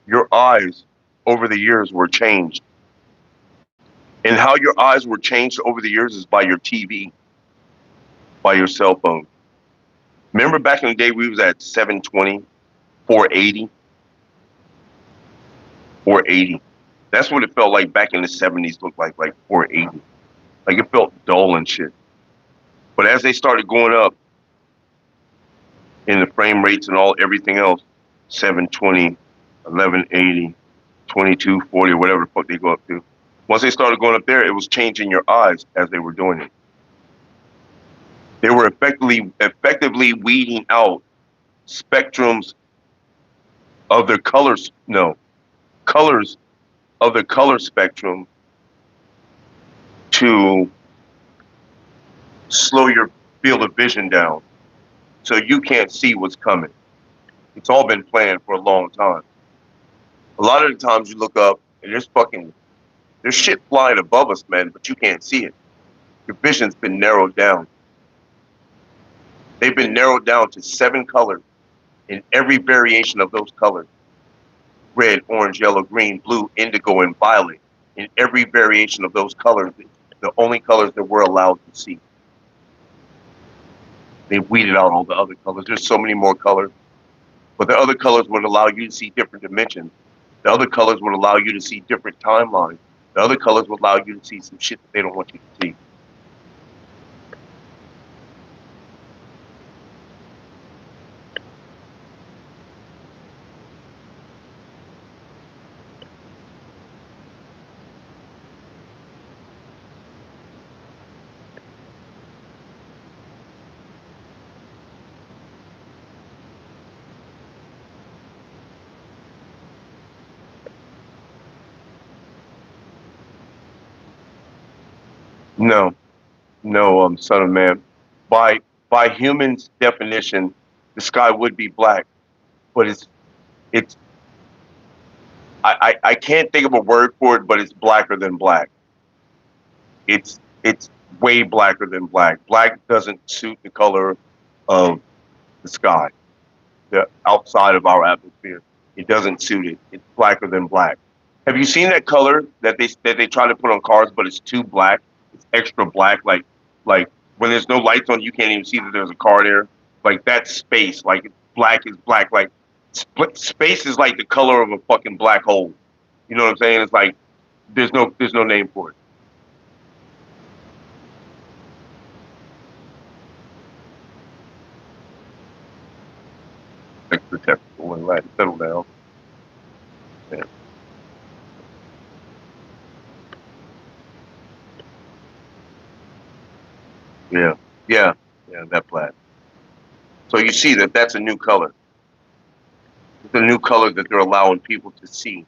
your eyes over the years were changed. And how your eyes were changed over the years is by your TV, by your cell phone. Remember back in the day we was at 720, 480, 480. That's what it felt like back in the 70s, looked like 480. Like it felt dull and shit. But as they started going up in the frame rates and everything else, 720, 1180, 2240, or whatever the fuck they go up to. Once they started going up there, it was changing your eyes as they were doing it. They were effectively weeding out spectrums of their colors, colors of the color spectrum to slow your field of vision down so you can't see what's coming. It's all been planned for a long time. A lot of the times you look up and there's shit flying above us, man, but you can't see it. Your vision's been narrowed down. They've been narrowed down to 7 colors in every variation of those colors. Red, orange, yellow, green, blue, indigo, and violet. In every variation of those colors, the only colors that we're allowed to see. They weeded out all the other colors. There's so many more colors. But the other colors would allow you to see different dimensions. The other colors would allow you to see different timelines. The other colors would allow you to see some shit that they don't want you to see. No, no, son of man. By humans' definition, the sky would be black, but it's I can't think of a word for it, but it's blacker than black. It's way blacker than black. Black doesn't suit the color of the sky, the outside of our atmosphere. It doesn't suit it. It's blacker than black. Have you seen that color that they try to put on cars, but it's too black? It's extra black, like when there's no lights on, you can't even see that there's a car there. Like that space, like black is black. Like space is like the color of a fucking black hole. You know what I'm saying? It's like there's no name for it. Extra technical and right, settle down. Yeah. Yeah, yeah, yeah, that black. So you see that that's a new color. It's a new color that they're allowing people to see.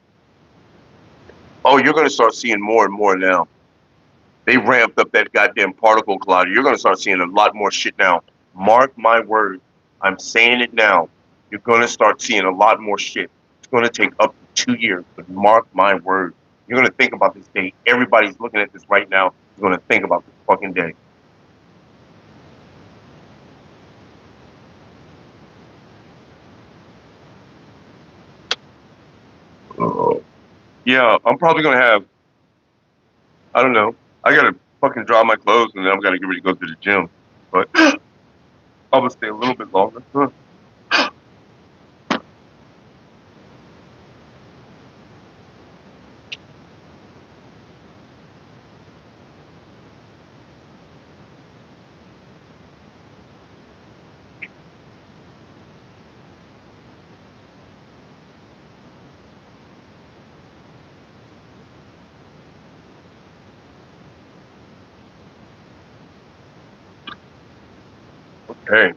Oh, you're going to start seeing more and more now. They ramped up that goddamn particle collider. You're going to start seeing a lot more shit now. Mark my words. I'm saying it now. You're going to start seeing a lot more shit. It's going to take up to 2 years, but mark my words. You're going to think about this day. Everybody's looking at this right now. You're going to think about this fucking day. Oh. Yeah, I'm probably going to have, I don't know. I got to fucking dry my clothes and then I'm going to get ready to go to the gym. But I'm going to stay a little bit longer. Okay.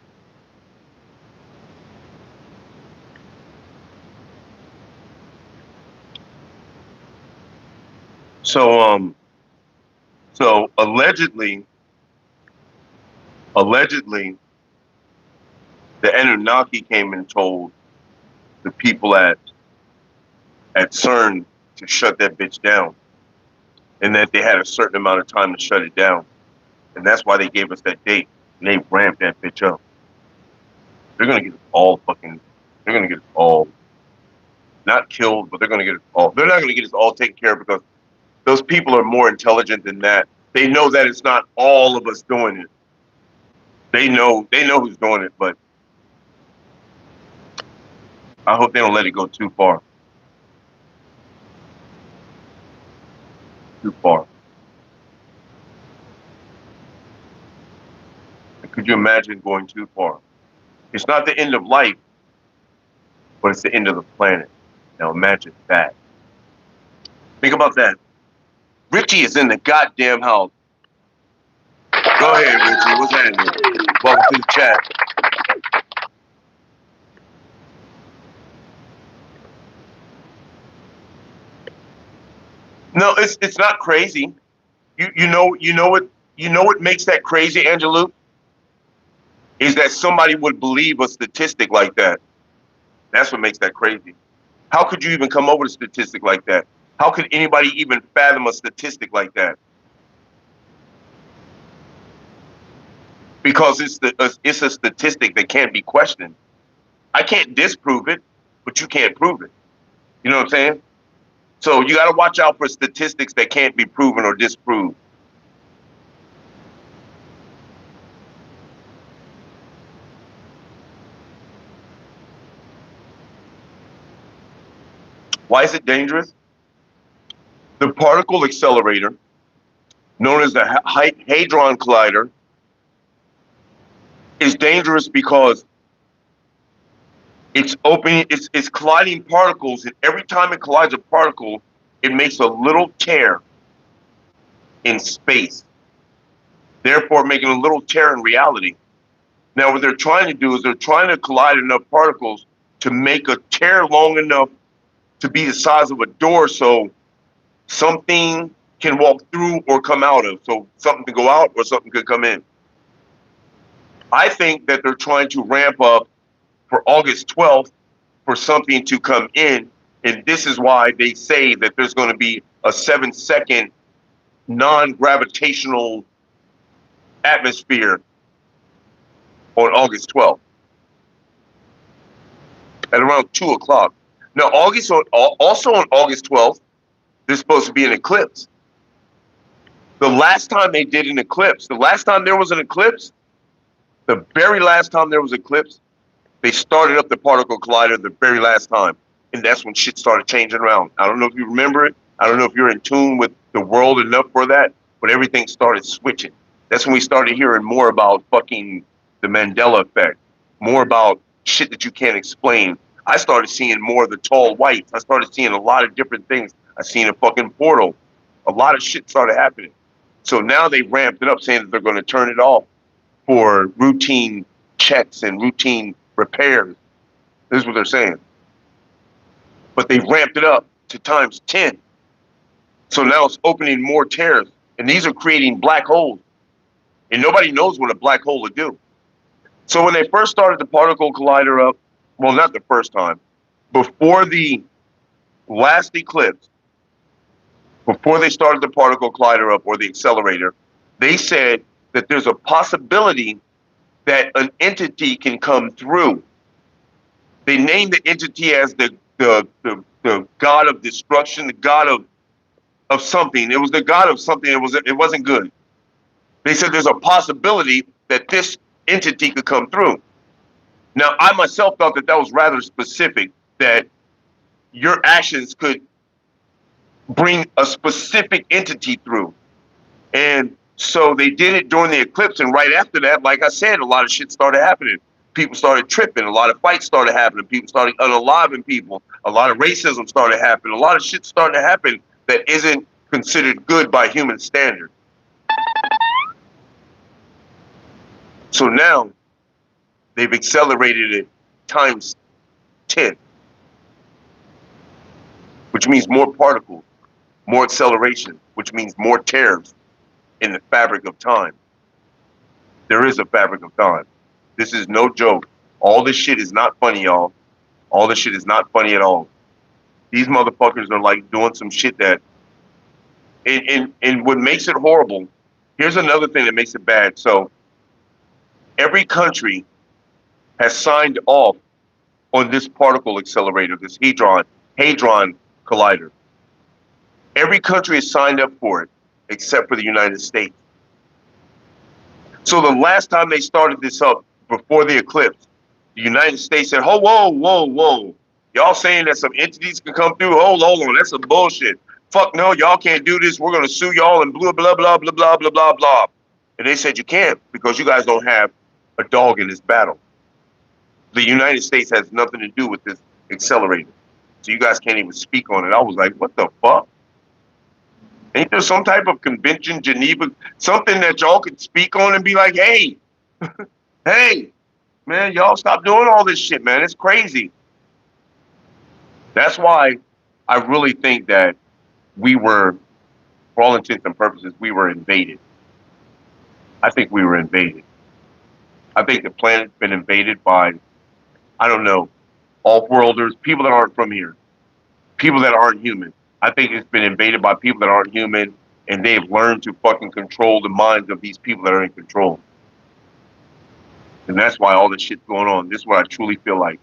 So allegedly, the Anunnaki came and told the people at CERN to shut that bitch down, and that they had a certain amount of time to shut it down, and that's why they gave us that date, and they ramped that bitch up. They're gonna get us all fucking. They're gonna get us all not killed, but they're gonna get us all. They're not gonna get us all taken care of because those people are more intelligent than that. They know that it's not all of us doing it. They know who's doing it, but I hope they don't let it go too far. Too far. Could you imagine going too far? It's not the end of life, but it's the end of the planet. Now imagine that. Think about that. Richie is in the goddamn house. Go ahead, Richie. What's happening? Welcome to the chat. No, it's not crazy. You know what makes that crazy, Angelou? Is that somebody would believe a statistic like that. That's what makes that crazy. How could you even come up with a statistic like that? How could anybody even fathom a statistic like that? Because it's a statistic that can't be questioned. I can't disprove it, but you can't prove it. You know what I'm saying? So you got to watch out for statistics that can't be proven or disproved. Why is it dangerous? The particle accelerator, known as the Hadron Collider, is dangerous because it's colliding particles, and every time it collides a particle, it makes a little tear in space, therefore making a little tear in reality. Now, what they're trying to do is they're trying to collide enough particles to make a tear long enough to be the size of a door so something can walk through or come out of. So something can go out or something could come in. I think that they're trying to ramp up for August 12th for something to come in. And this is why they say that there's going to be a 7-second non-gravitational atmosphere on August 12th at around 2 o'clock. Now, also on August 12th, there's supposed to be an eclipse. The last time they did an eclipse, the last time there was an eclipse, the very last time there was an eclipse, they started up the particle collider the very last time. And that's when shit started changing around. I don't know if you remember it. I don't know if you're in tune with the world enough for that, but everything started switching. That's when we started hearing more about fucking the Mandela effect, more about shit that you can't explain. I started seeing more of the tall whites. I started seeing a lot of different things. I seen a fucking portal. A lot of shit started happening. So now they ramped it up, saying that they're going to turn it off for routine checks and routine repairs. This is what they're saying. But they ramped it up to times 10. So now it's opening more tears. And these are creating black holes. And nobody knows what a black hole would do. So when they first started the particle collider up, well, not the first time, before the last eclipse, before they started the particle collider up or the accelerator, they said that there's a possibility that an entity can come through. They named the entity as the god of destruction, the god of something. It was the god of something. It wasn't good. They said there's a possibility that this entity could come through. Now, I myself thought that was rather specific, that your actions could bring a specific entity through. And so they did it during the eclipse, and right after that, like I said, a lot of shit started happening. People started tripping, a lot of fights started happening, people started unaliving people, a lot of racism started happening, a lot of shit started to happen that isn't considered good by human standards. So now they've accelerated it times 10, which means more particles. more acceleration, which means more tears in the fabric of time. There is a fabric of time. This is no joke. All this shit is not funny, y'all. All this shit is not funny at all. These motherfuckers are like doing some shit that, and what makes it horrible, here's another thing that makes it bad. So every country has signed off on this particle accelerator, this hadron collider. Every country has signed up for it except for the United States. So the last time they started this up, before the eclipse, the United States said, "Oh, whoa, whoa, whoa. Y'all saying that some entities can come through? Hold on. That's some bullshit. Fuck no, y'all can't do this. We're going to sue y'all and blah, blah, blah, blah, blah, blah, blah, blah." And they said, "You can't because you guys don't have a dog in this battle. The United States has nothing to do with this accelerator. So you guys can't even speak on it." I was like, what the fuck? Ain't there some type of convention, Geneva, something that y'all could speak on and be like, hey, hey, man, y'all stop doing all this shit, man. It's crazy. That's why I really think that we were, for all intents and purposes, we were invaded. I think we were invaded. I think the planet's been invaded by, I don't know, off-worlders, people that aren't from here, people that aren't human. I think it's been invaded by people that aren't human, and they've learned to fucking control the minds of these people that are in control. And that's why all this shit's going on. This is what I truly feel like.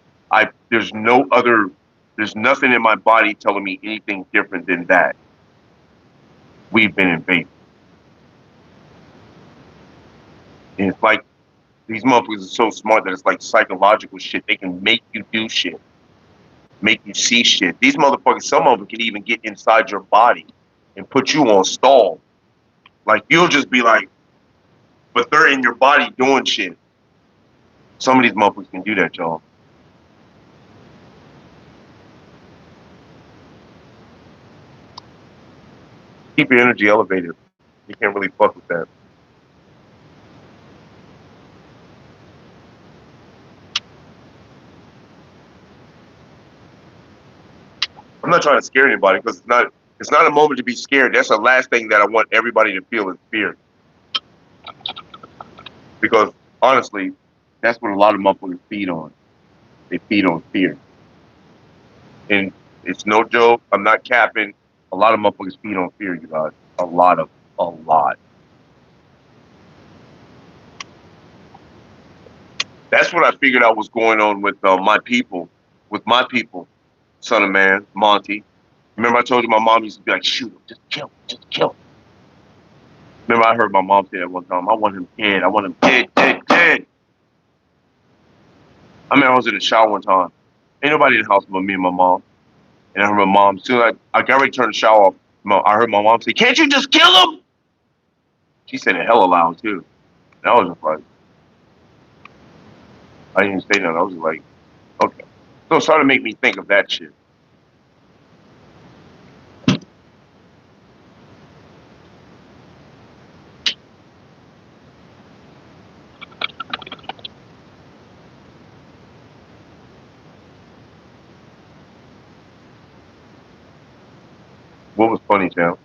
There's nothing in my body telling me anything different than that. We've been invaded. And it's like, these motherfuckers are so smart that it's like psychological shit. They can make you do shit, make you see shit. These motherfuckers, some of them can even get inside your body and put you on stall. Like, you'll just be like, but they're in your body doing shit. Some of these motherfuckers can do that, y'all. Keep your energy elevated. You can't really fuck with that. I'm not trying to scare anybody because it's not a moment to be scared. That's the last thing that I want everybody to feel is fear. Because honestly, that's what a lot of motherfuckers feed on. They feed on fear. And it's no joke. I'm not capping. A lot of motherfuckers feed on fear, you guys. A lot. That's what I figured out was going on with my people, son of man, Monty. Remember I told you my mom used to be like, shoot him, just kill him. Remember I heard my mom say that one time, I want him dead. Dead. I mean, I was in the shower one time. Ain't nobody in the house but me and my mom. And I heard my mom, soon as I got ready to turn the shower off, I heard my mom say, can't you just kill him? She said it hella loud too. And I was just like, I didn't even say nothing. I was just like, okay. So it started to make me think of that shit. What was funny, Sam?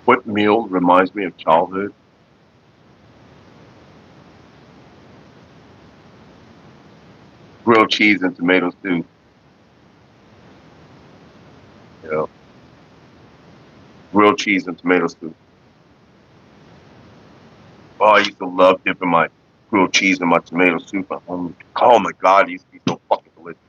What meal reminds me of childhood? Grilled cheese and tomato soup. Yeah. Grilled cheese and tomato soup. Oh, I used to love dipping my grilled cheese in my tomato soup. Oh my God, it used to be so fucking delicious.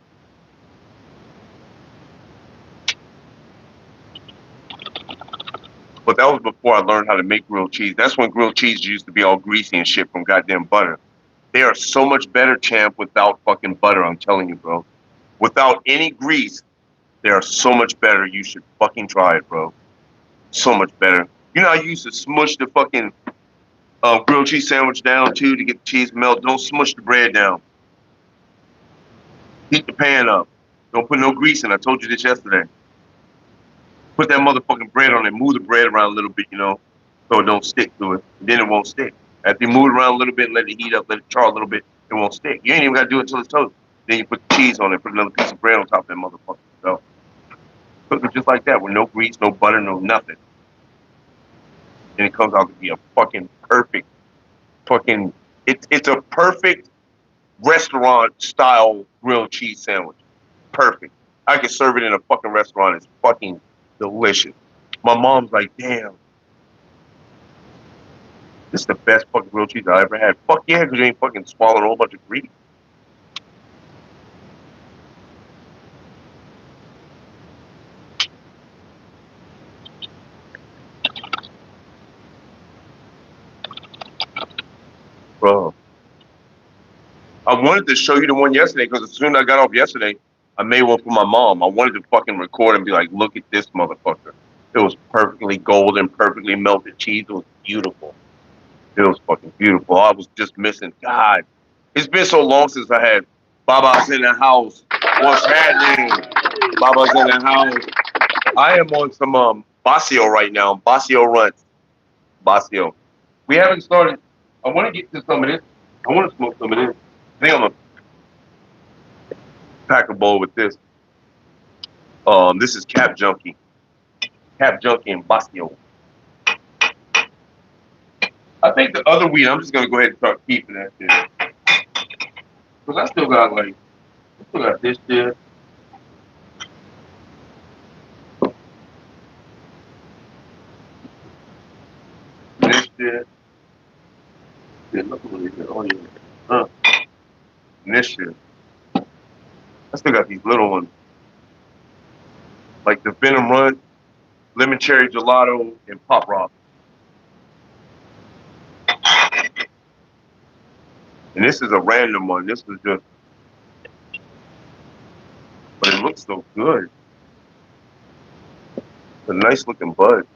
But that was before I learned how to make grilled cheese. That's when grilled cheese used to be all greasy and shit from goddamn butter. They are so much better, champ, without fucking butter, I'm telling you, bro. Without any grease, they are so much better. You should fucking try it, bro. So much better. You know how you used to smush the fucking grilled cheese sandwich down, too, to get the cheese melt? Don't smush the bread down. Heat the pan up. Don't put no grease in. I told you this yesterday. Put that motherfucking bread on it. Move the bread around a little bit, you know, so it don't stick to it. And then it won't stick. After you move it around a little bit, let it heat up, let it char a little bit, it won't stick. You ain't even got to do it until it's toast. Then you put the cheese on it, put another piece of bread on top of that motherfucker. So Cook it just like that with no grease, no butter, no nothing. And it comes out to be a fucking perfect, fucking, it's a perfect restaurant style grilled cheese sandwich. Perfect. I could serve it in a fucking restaurant. It's fucking delicious. My mom's like, damn, this is the best fucking grilled cheese I ever had. Fuck yeah, because you ain't fucking swallowing a whole bunch of grease. Bro. I wanted to show you the one yesterday because as soon as I got off yesterday, I made one for my mom. I wanted to fucking record and be like, look at this motherfucker. It was perfectly golden, perfectly melted cheese. It was beautiful. It was fucking beautiful. I was just missing. God, it's been so long since I had Baba's in the house. What's happening? Baba's in the house. I am on some Basio right now. Basio runs. Basio. We haven't started. I want to get to some of this. I want to smoke some of this. I think I'm gonna pack a bowl with this. This is Cap Junkie. Cap Junkie and Basio. I think the other weed, I'm just gonna go ahead and start keeping that shit. Cause I still got this shit. This shit. Yeah, look at it. Oh yeah. And this shit. I still got these little ones. Like the Venom Run, Lemon Cherry Gelato, and Pop Rock. And this is a random one. This is just, but it looks so good. It's a nice looking bud.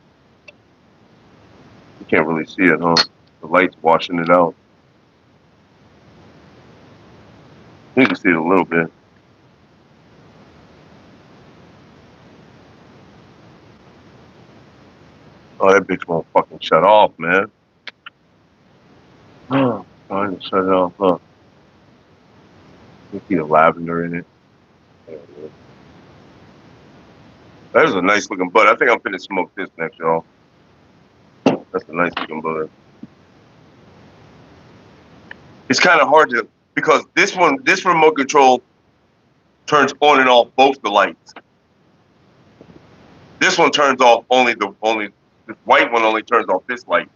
You can't really see it, huh? The light's washing it out. You can see it a little bit. Oh, that bitch won't fucking shut off, man. Oh, trying to shut it off, huh? You see the lavender in it. That is a nice looking bud. I think I'm finna smoke this next, y'all. That's a nice looking bud. It's kind of hard to, because this remote control turns on and off both the lights. This one turns off this white one only turns off this light.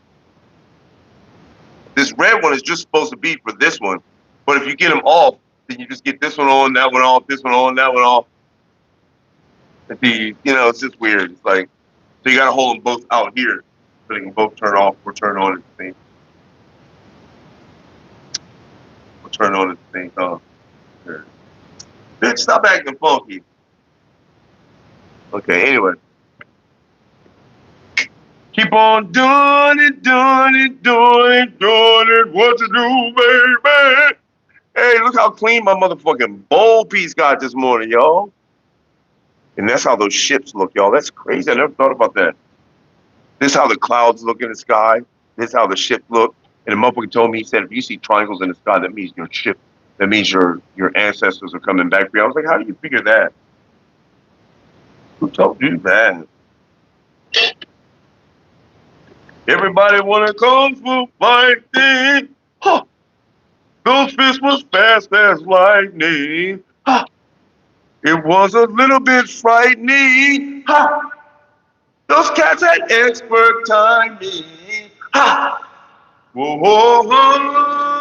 This red one is just supposed to be for this one. But if you get them off, then you just get this one on, that one off, this one on, that one off. It's just weird. It's like, so you gotta hold them both out here so they can both turn off or turn on at the same. Or turn on at the same time. Sure. Bitch, stop acting funky. Okay, anyway. Keep on doing it, doing it, doing it, doing it. What you do, baby? Hey, look how clean my motherfucking bowl piece got this morning, y'all. And that's how those ships look, y'all. That's crazy. I never thought about that. This is how the clouds look in the sky. This is how the ships look. And the motherfucker told me, he said, if you see triangles in the sky, that means your ship, that means your ancestors are coming back for you. I was like, how do you figure that? Who told you that? Everybody wanna kung fu fighting. Huh. Those fists was fast as lightning. Huh. It was a little bit frightening. Huh. Those cats had expert timing. Ha! Whoa, whoa, whoa.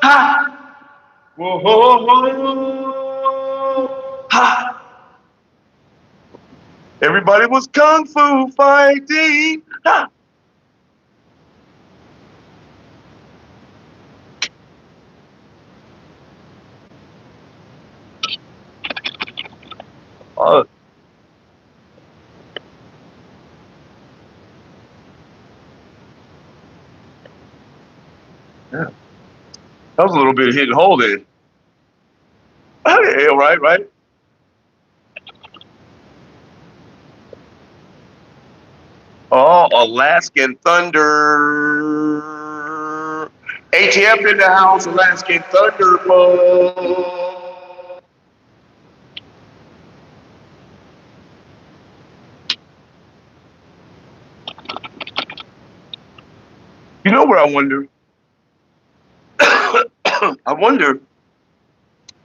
Ha! Whoa, whoa, whoa. Ha! Everybody was kung fu fighting. Ha! Yeah. That was a little bit of hit and hold there. Yeah, right. Oh, Alaskan Thunder. ATF in the house, Alaskan Thunder. what I wonder? I wonder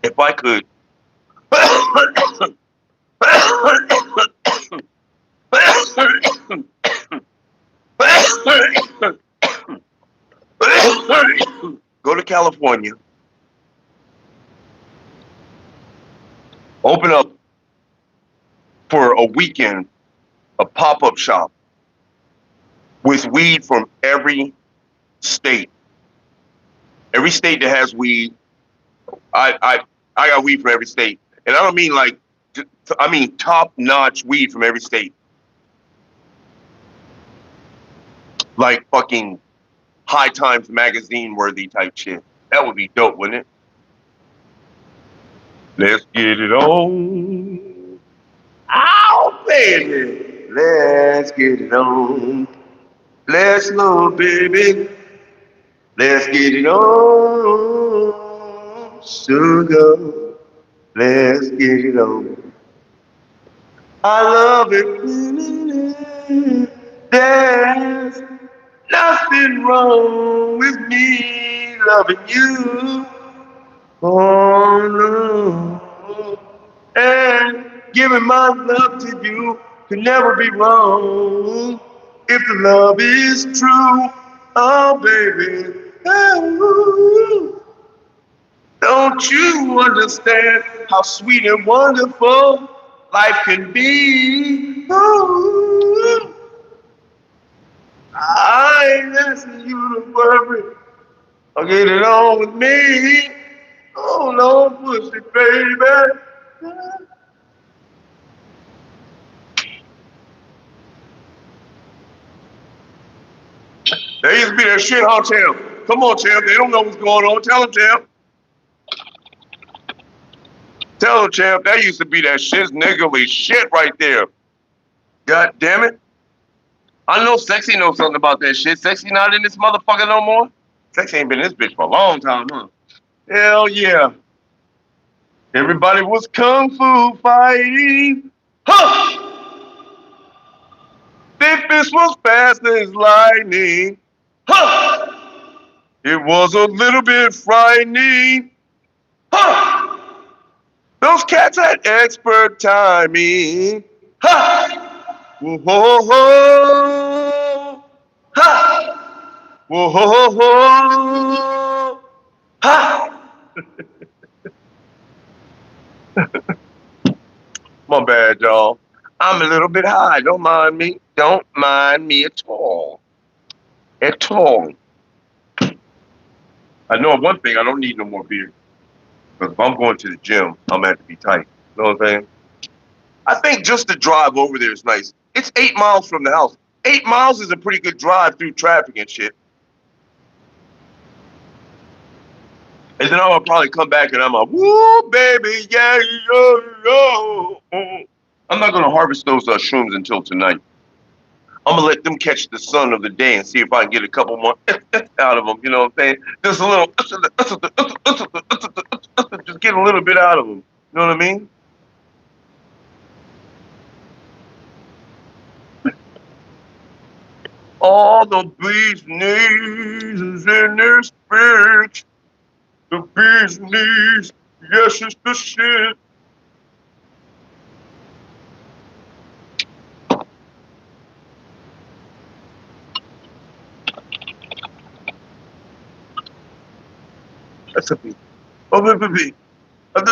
if I could go to California, open up for a weekend a pop-up shop with weed from every state. Every state that has weed, I got weed from every state, and I don't mean like, I mean top-notch weed from every state, like fucking High Times magazine worthy type shit. That would be dope, wouldn't it? Let's get it on. Ow, baby. Let's get it on. Let's go, baby. Let's get it on. Sugar. Let's get it on. I love it. There's nothing wrong with me loving you. Oh no. And giving my love to you can never be wrong. If the love is true, oh baby. Oh, don't you understand how sweet and wonderful life can be? Oh, I ain't asking you to worry or get it on with me. Oh, no, pussy, baby. There used to be that shit, huh, Champ? Come on, Champ. They don't know what's going on. Tell them, Champ. Tell them, Champ. That used to be that shit, niggly shit right there. God damn it. I know Sexy knows something about that shit. Sexy not in this motherfucker no more? Sexy ain't been in this bitch for a long time, huh? Hell yeah. Everybody was kung fu fighting. Huh! Their fist was fast as lightning. Huh! It was a little bit frightening. Huh! Those cats had expert timing. Ha! Whoa, ho, ho. Ha! Whoa, ho, ho. Ha! My bad, y'all. I'm a little bit high. Don't mind me. Don't mind me at all. At all. I know one thing. I don't need no more beer. Because if I'm going to the gym, I'm going to have to be tight. You know what I'm saying? I think just the drive over there is nice. It's 8 miles from the house. 8 miles is a pretty good drive through traffic and shit. And then I'm going to probably come back and I'm like, woo, baby, yeah, yo, yo. I'm not going to harvest those shrooms until tonight. I'm going to let them catch the sun of the day and see if I can get a couple more out of them. You know what I'm saying? Just a little, just get a little bit out of them. You know what I mean? All the bee's knees is in their speech. The bee's knees, yes, it's the shit. That's a bee. Oh, baby. Oh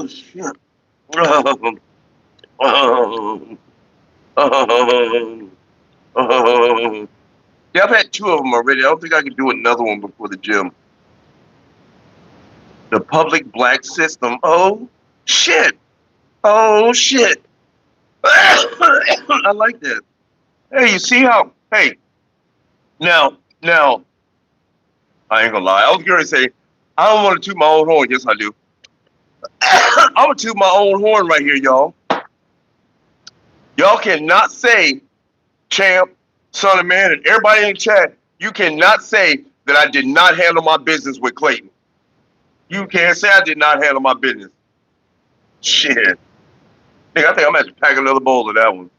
shit. Yeah, I've had 2 of them already. I don't think I can do another one before the gym. The public black system. Oh shit. Oh shit. I like that. Hey, you see how? Hey, now, I ain't gonna lie. I was gonna say, I don't want to toot my own horn. Yes, I do. I'm gonna toot my own horn right here, y'all. Y'all cannot say Champ, Son of Man, and everybody in the chat, you cannot say that I did not handle my business with Clayton. You can't say I did not handle my business. Shit. Nigga, I think I'm going to have to pack another bowl of that one.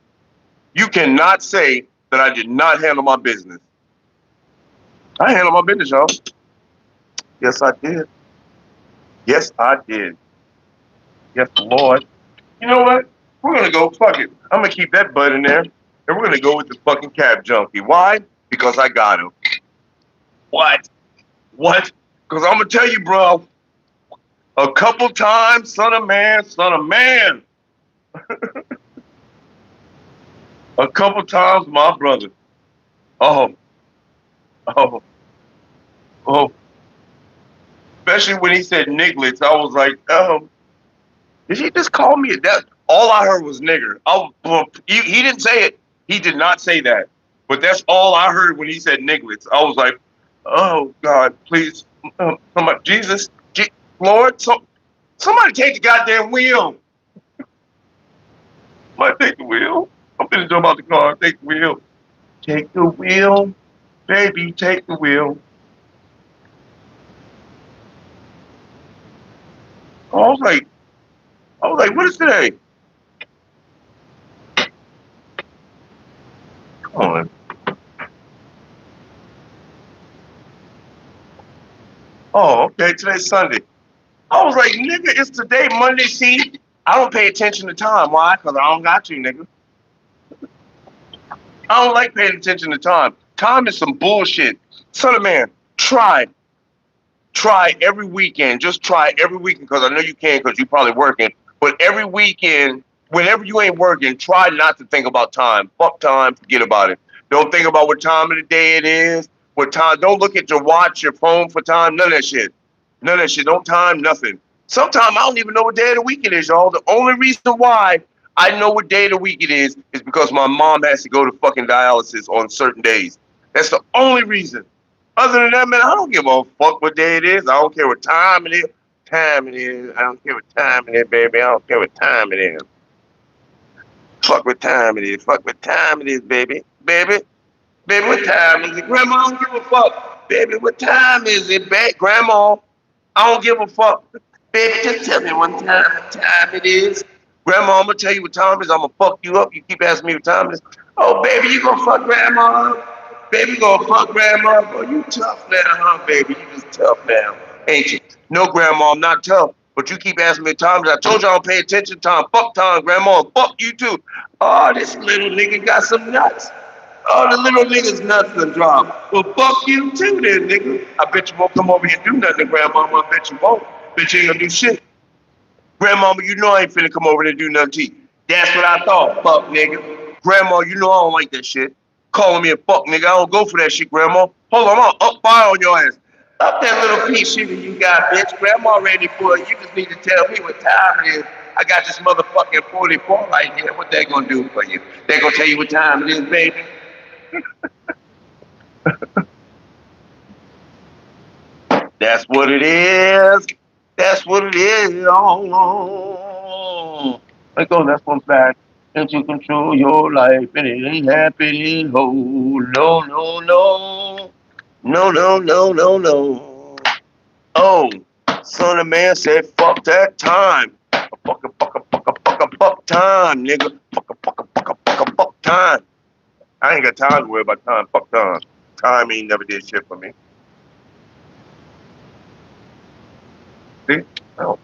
You cannot say that I did not handle my business. I handled my business, y'all. Yes, I did. Yes, I did. Yes, Lord. You know what? We're going to go, fuck it. I'm going to keep that butt in there, and we're going to go with the fucking cab junkie. Why? Because I got him. What? What? Because I'm going to tell you, bro, a couple times, son of man. A couple times, my brother. Oh. Especially when he said nigglets, I was like, did he just call me a that? All I heard was nigger. He didn't say it. He did not say that. But that's all I heard when he said nigglets. I was like, oh God, please, somebody, Jesus, Lord, somebody take the goddamn wheel. Somebody take the wheel. I'm gonna jump out the car. Take the wheel. Take the wheel, baby. Take the wheel. I was like, what is today? Come on. Oh, okay, today's Sunday. I was like, nigga, it's today, Monday. See, I don't pay attention to time. Why? Because I don't got to, nigga. I don't like paying attention to time. Time is some bullshit. Son of man, try every weekend. Just try every weekend, because I know you can, because you're probably working. But every weekend, whenever you ain't working, try not to think about time. Fuck time, forget about it. Don't think about what time of the day it is. What time? Don't look at your watch, your phone for time. None of that shit. None of that shit. Don't time nothing. Sometimes I don't even know what day of the week it is, y'all. The only reason why I know what day of the week it is because my mom has to go to fucking dialysis on certain days. That's the only reason. Other than that, man, I don't give a fuck what day it is. I don't care what time it is. I don't care what time it is, baby. I don't care what time it is. Fuck what time it is. Fuck what time it is, baby. Baby, what time is it? Grandma, I don't give a fuck. Baby, what time is it, Grandma? I don't give a fuck. Baby, just tell me what time it is. Grandma, I'm gonna tell you what time it is. I'm gonna fuck you up. You keep asking me what time it is. Oh, baby, you gonna fuck Grandma? Baby, you gonna fuck Grandma? Oh, you tough now, huh, baby? You just tough now, ain't you? No, Grandma, I'm not tough. But you keep asking me times. I told you I don't pay attention to time. Fuck time, Grandma. Fuck you too. Oh, this little nigga got some nuts. Oh, the little nigga's nuts done drop. Well, fuck you too then, nigga. I bet you won't come over here and do nothing to Grandmama. I bet you won't. Bet you ain't gonna do shit. Grandmama, you know I ain't finna come over there and do nothing to you. That's what I thought, fuck nigga. Grandma, you know I don't like that shit. Calling me a fuck nigga, I don't go for that shit, Grandma. Hold on, I'm up fire on your ass. Up that little piece of shit you got, bitch. Grandma ready for it. You just need to tell me what time it is. I got this motherfucking 44 right here. What they gonna do for you? They gonna tell you what time it is, baby. That's what it is. That's what it is. Oh, let go. That's one fact. And to control your life, and it ain't happening. Oh, no, no, no. No, no, no, no, no. Oh, son of man said, fuck that time. Fuck time, nigga. Fuck time. I ain't got time to worry about time. Fuck time. Time ain't never did shit for me. See? No.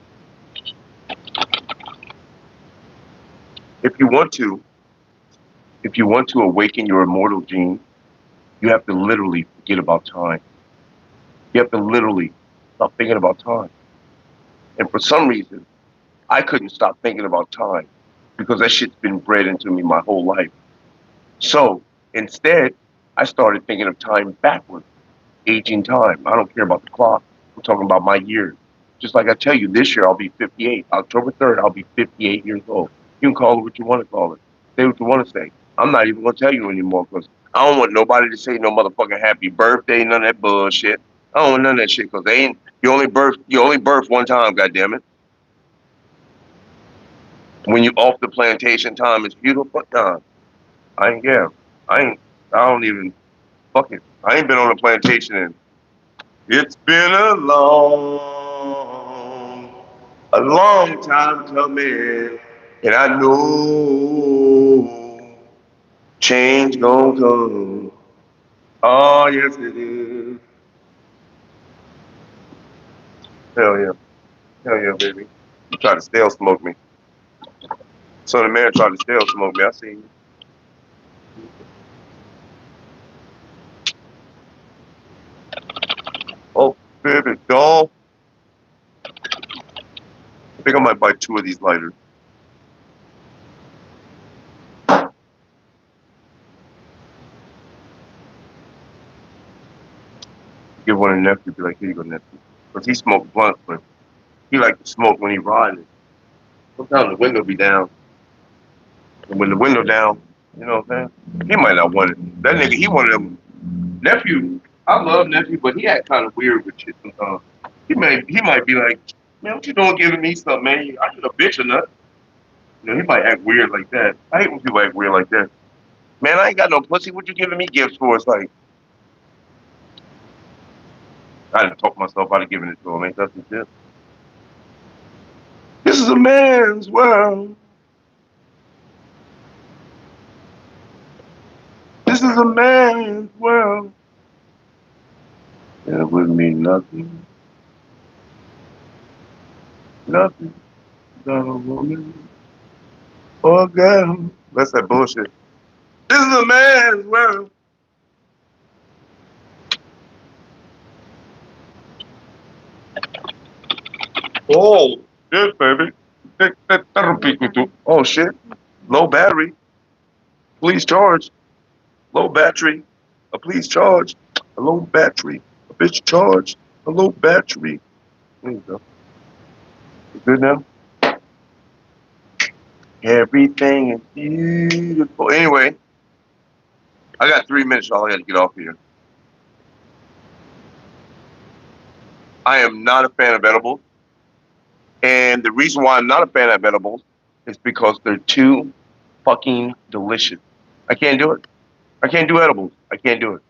If you want to awaken your immortal gene, you have to literally forget about time. You have to literally stop thinking about time. And for some reason, I couldn't stop thinking about time because that shit's been bred into me my whole life. So instead, I started thinking of time backwards, aging time. I don't care about the clock. I'm talking about my years. Just like I tell you, this year I'll be 58. October 3rd, I'll be 58 years old. You can call it what you want to call it. Say what you want to say. I'm not even going to tell you anymore because I don't want nobody to say no motherfucking happy birthday, none of that bullshit. I don't want none of that shit because they ain't, you only birth one time, goddammit. When you off the plantation, time is beautiful time. I ain't care. I don't even, fuck it. I ain't been on a plantation in, it's been a long time coming. And I know change gonna come. Oh, yes it is. Hell yeah. Hell yeah, baby. You tried to stale smoke me. So the man tried to stale smoke me. I seen you. Oh, baby, doll. I think I might buy 2 of these lighters. Give one to nephew, be like, here you go, nephew. Because he smoked blunts, but he like to smoke when he riding. Sometimes the window be down. And when the window down, you know what I'm saying? He might not want it. That nigga, he one of them. Nephew, I love nephew, but he act kind of weird with shit sometimes. He might be like, man, what you doing giving me something, man? I ain't a bitch or nothing. You know, he might act weird like that. I hate when people act weird like that. Man, I ain't got no pussy. What you giving me gifts for? It's like, I didn't talk myself out of giving it to him. Ain't that some shit? This is a man's world. This is a man's world. And it wouldn't mean nothing. Nothing. Not a woman or a girl. That's that bullshit. This is a man's world. Oh, shit, baby. That'll beat me through. Oh, shit. Low battery. Please charge. Low battery. Please charge. A low battery. A bitch charge. A low battery. There you go. You good now? Everything is beautiful. Anyway, I got 3 minutes, y'all. I got to get off here. I am not a fan of edibles. And the reason why I'm not a fan of edibles is because they're too fucking delicious. I can't do it. I can't do edibles. I can't do it.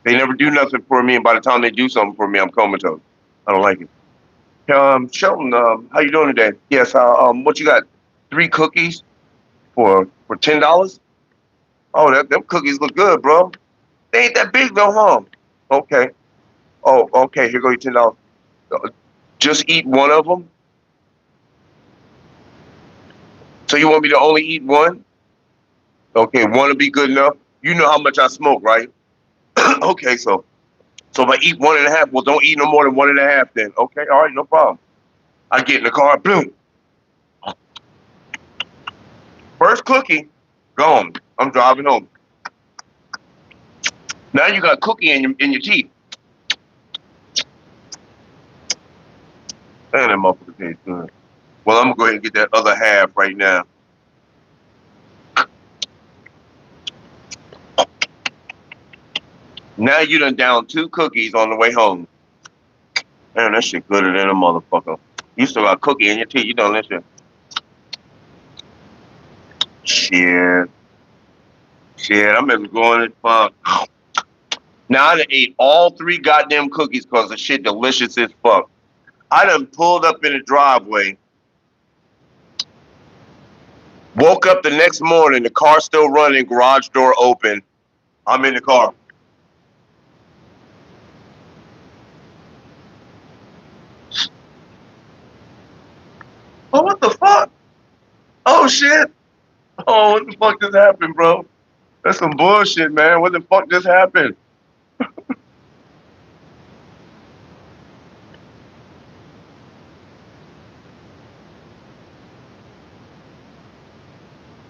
They never do nothing for me, and by the time they do something for me, I'm comatose. I don't like it. Shelton, how you doing today? Yes. What you got? 3 cookies for $10? Oh, them cookies look good, bro. They ain't that big though, huh? Okay. Oh, okay. Here go your $10. Just eat one of them. So you want me to only eat one? Okay, one will be good enough. You know how much I smoke, right? Okay, so if I eat 1.5, well, don't eat no more than 1.5 then. Okay, all right, no problem. I get in the car, boom. First cookie, gone. I'm driving home. Now you got cookie in your teeth. Man, that motherfucker tastes good. Well, I'm gonna go ahead and get that other half right now. Now you done down 2 cookies on the way home. Man, that shit gooder than a motherfucker. You still got cookie in your teeth. You done that shit. Shit, I'm even going as fuck. Now I done ate all 3 goddamn cookies because the shit delicious as fuck. I done pulled up in the driveway. Woke up the next morning, the car still running, garage door open. I'm in the car. Oh, what the fuck? Oh, shit. Oh, what the fuck just happened, bro? That's some bullshit, man. What the fuck just happened?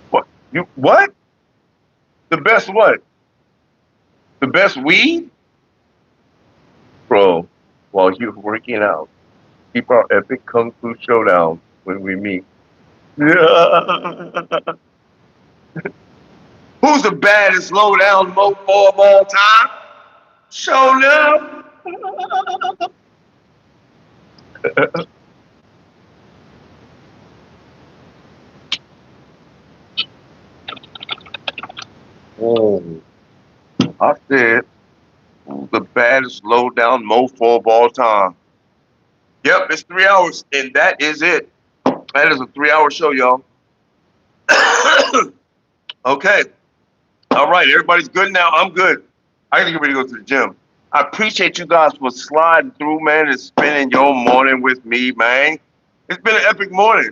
What? You what? The best what? The best weed? Bro, while you're working out, keep our epic kung fu showdown when we meet. Who's the baddest low down mofo of all time? Show up. Oh. I said, who's the baddest low down mofo of all time? Yep, it's 3 hours, and that is it. That is a 3 hour show, y'all. Okay. All right, everybody's good now. I'm good. I gotta get ready to go to the gym. I appreciate you guys for sliding through, man, and spending your morning with me, man. It's been an epic morning.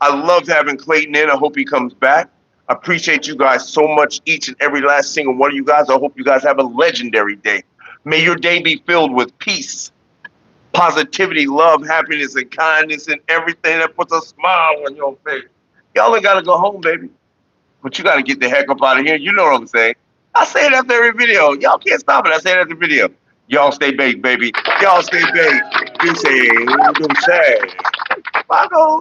I loved having Clayton in. I hope he comes back. I appreciate you guys so much, each and every last single one of you guys. I hope you guys have a legendary day. May your day be filled with peace, positivity, love, happiness, and kindness, and everything that puts a smile on your face. Y'all ain't gotta go home, baby. But you gotta get the heck up out of here. You know what I'm saying? I say it after every video. Y'all can't stop it. I say it after video. Y'all stay baked, baby. Y'all stay baked. You say, Bye,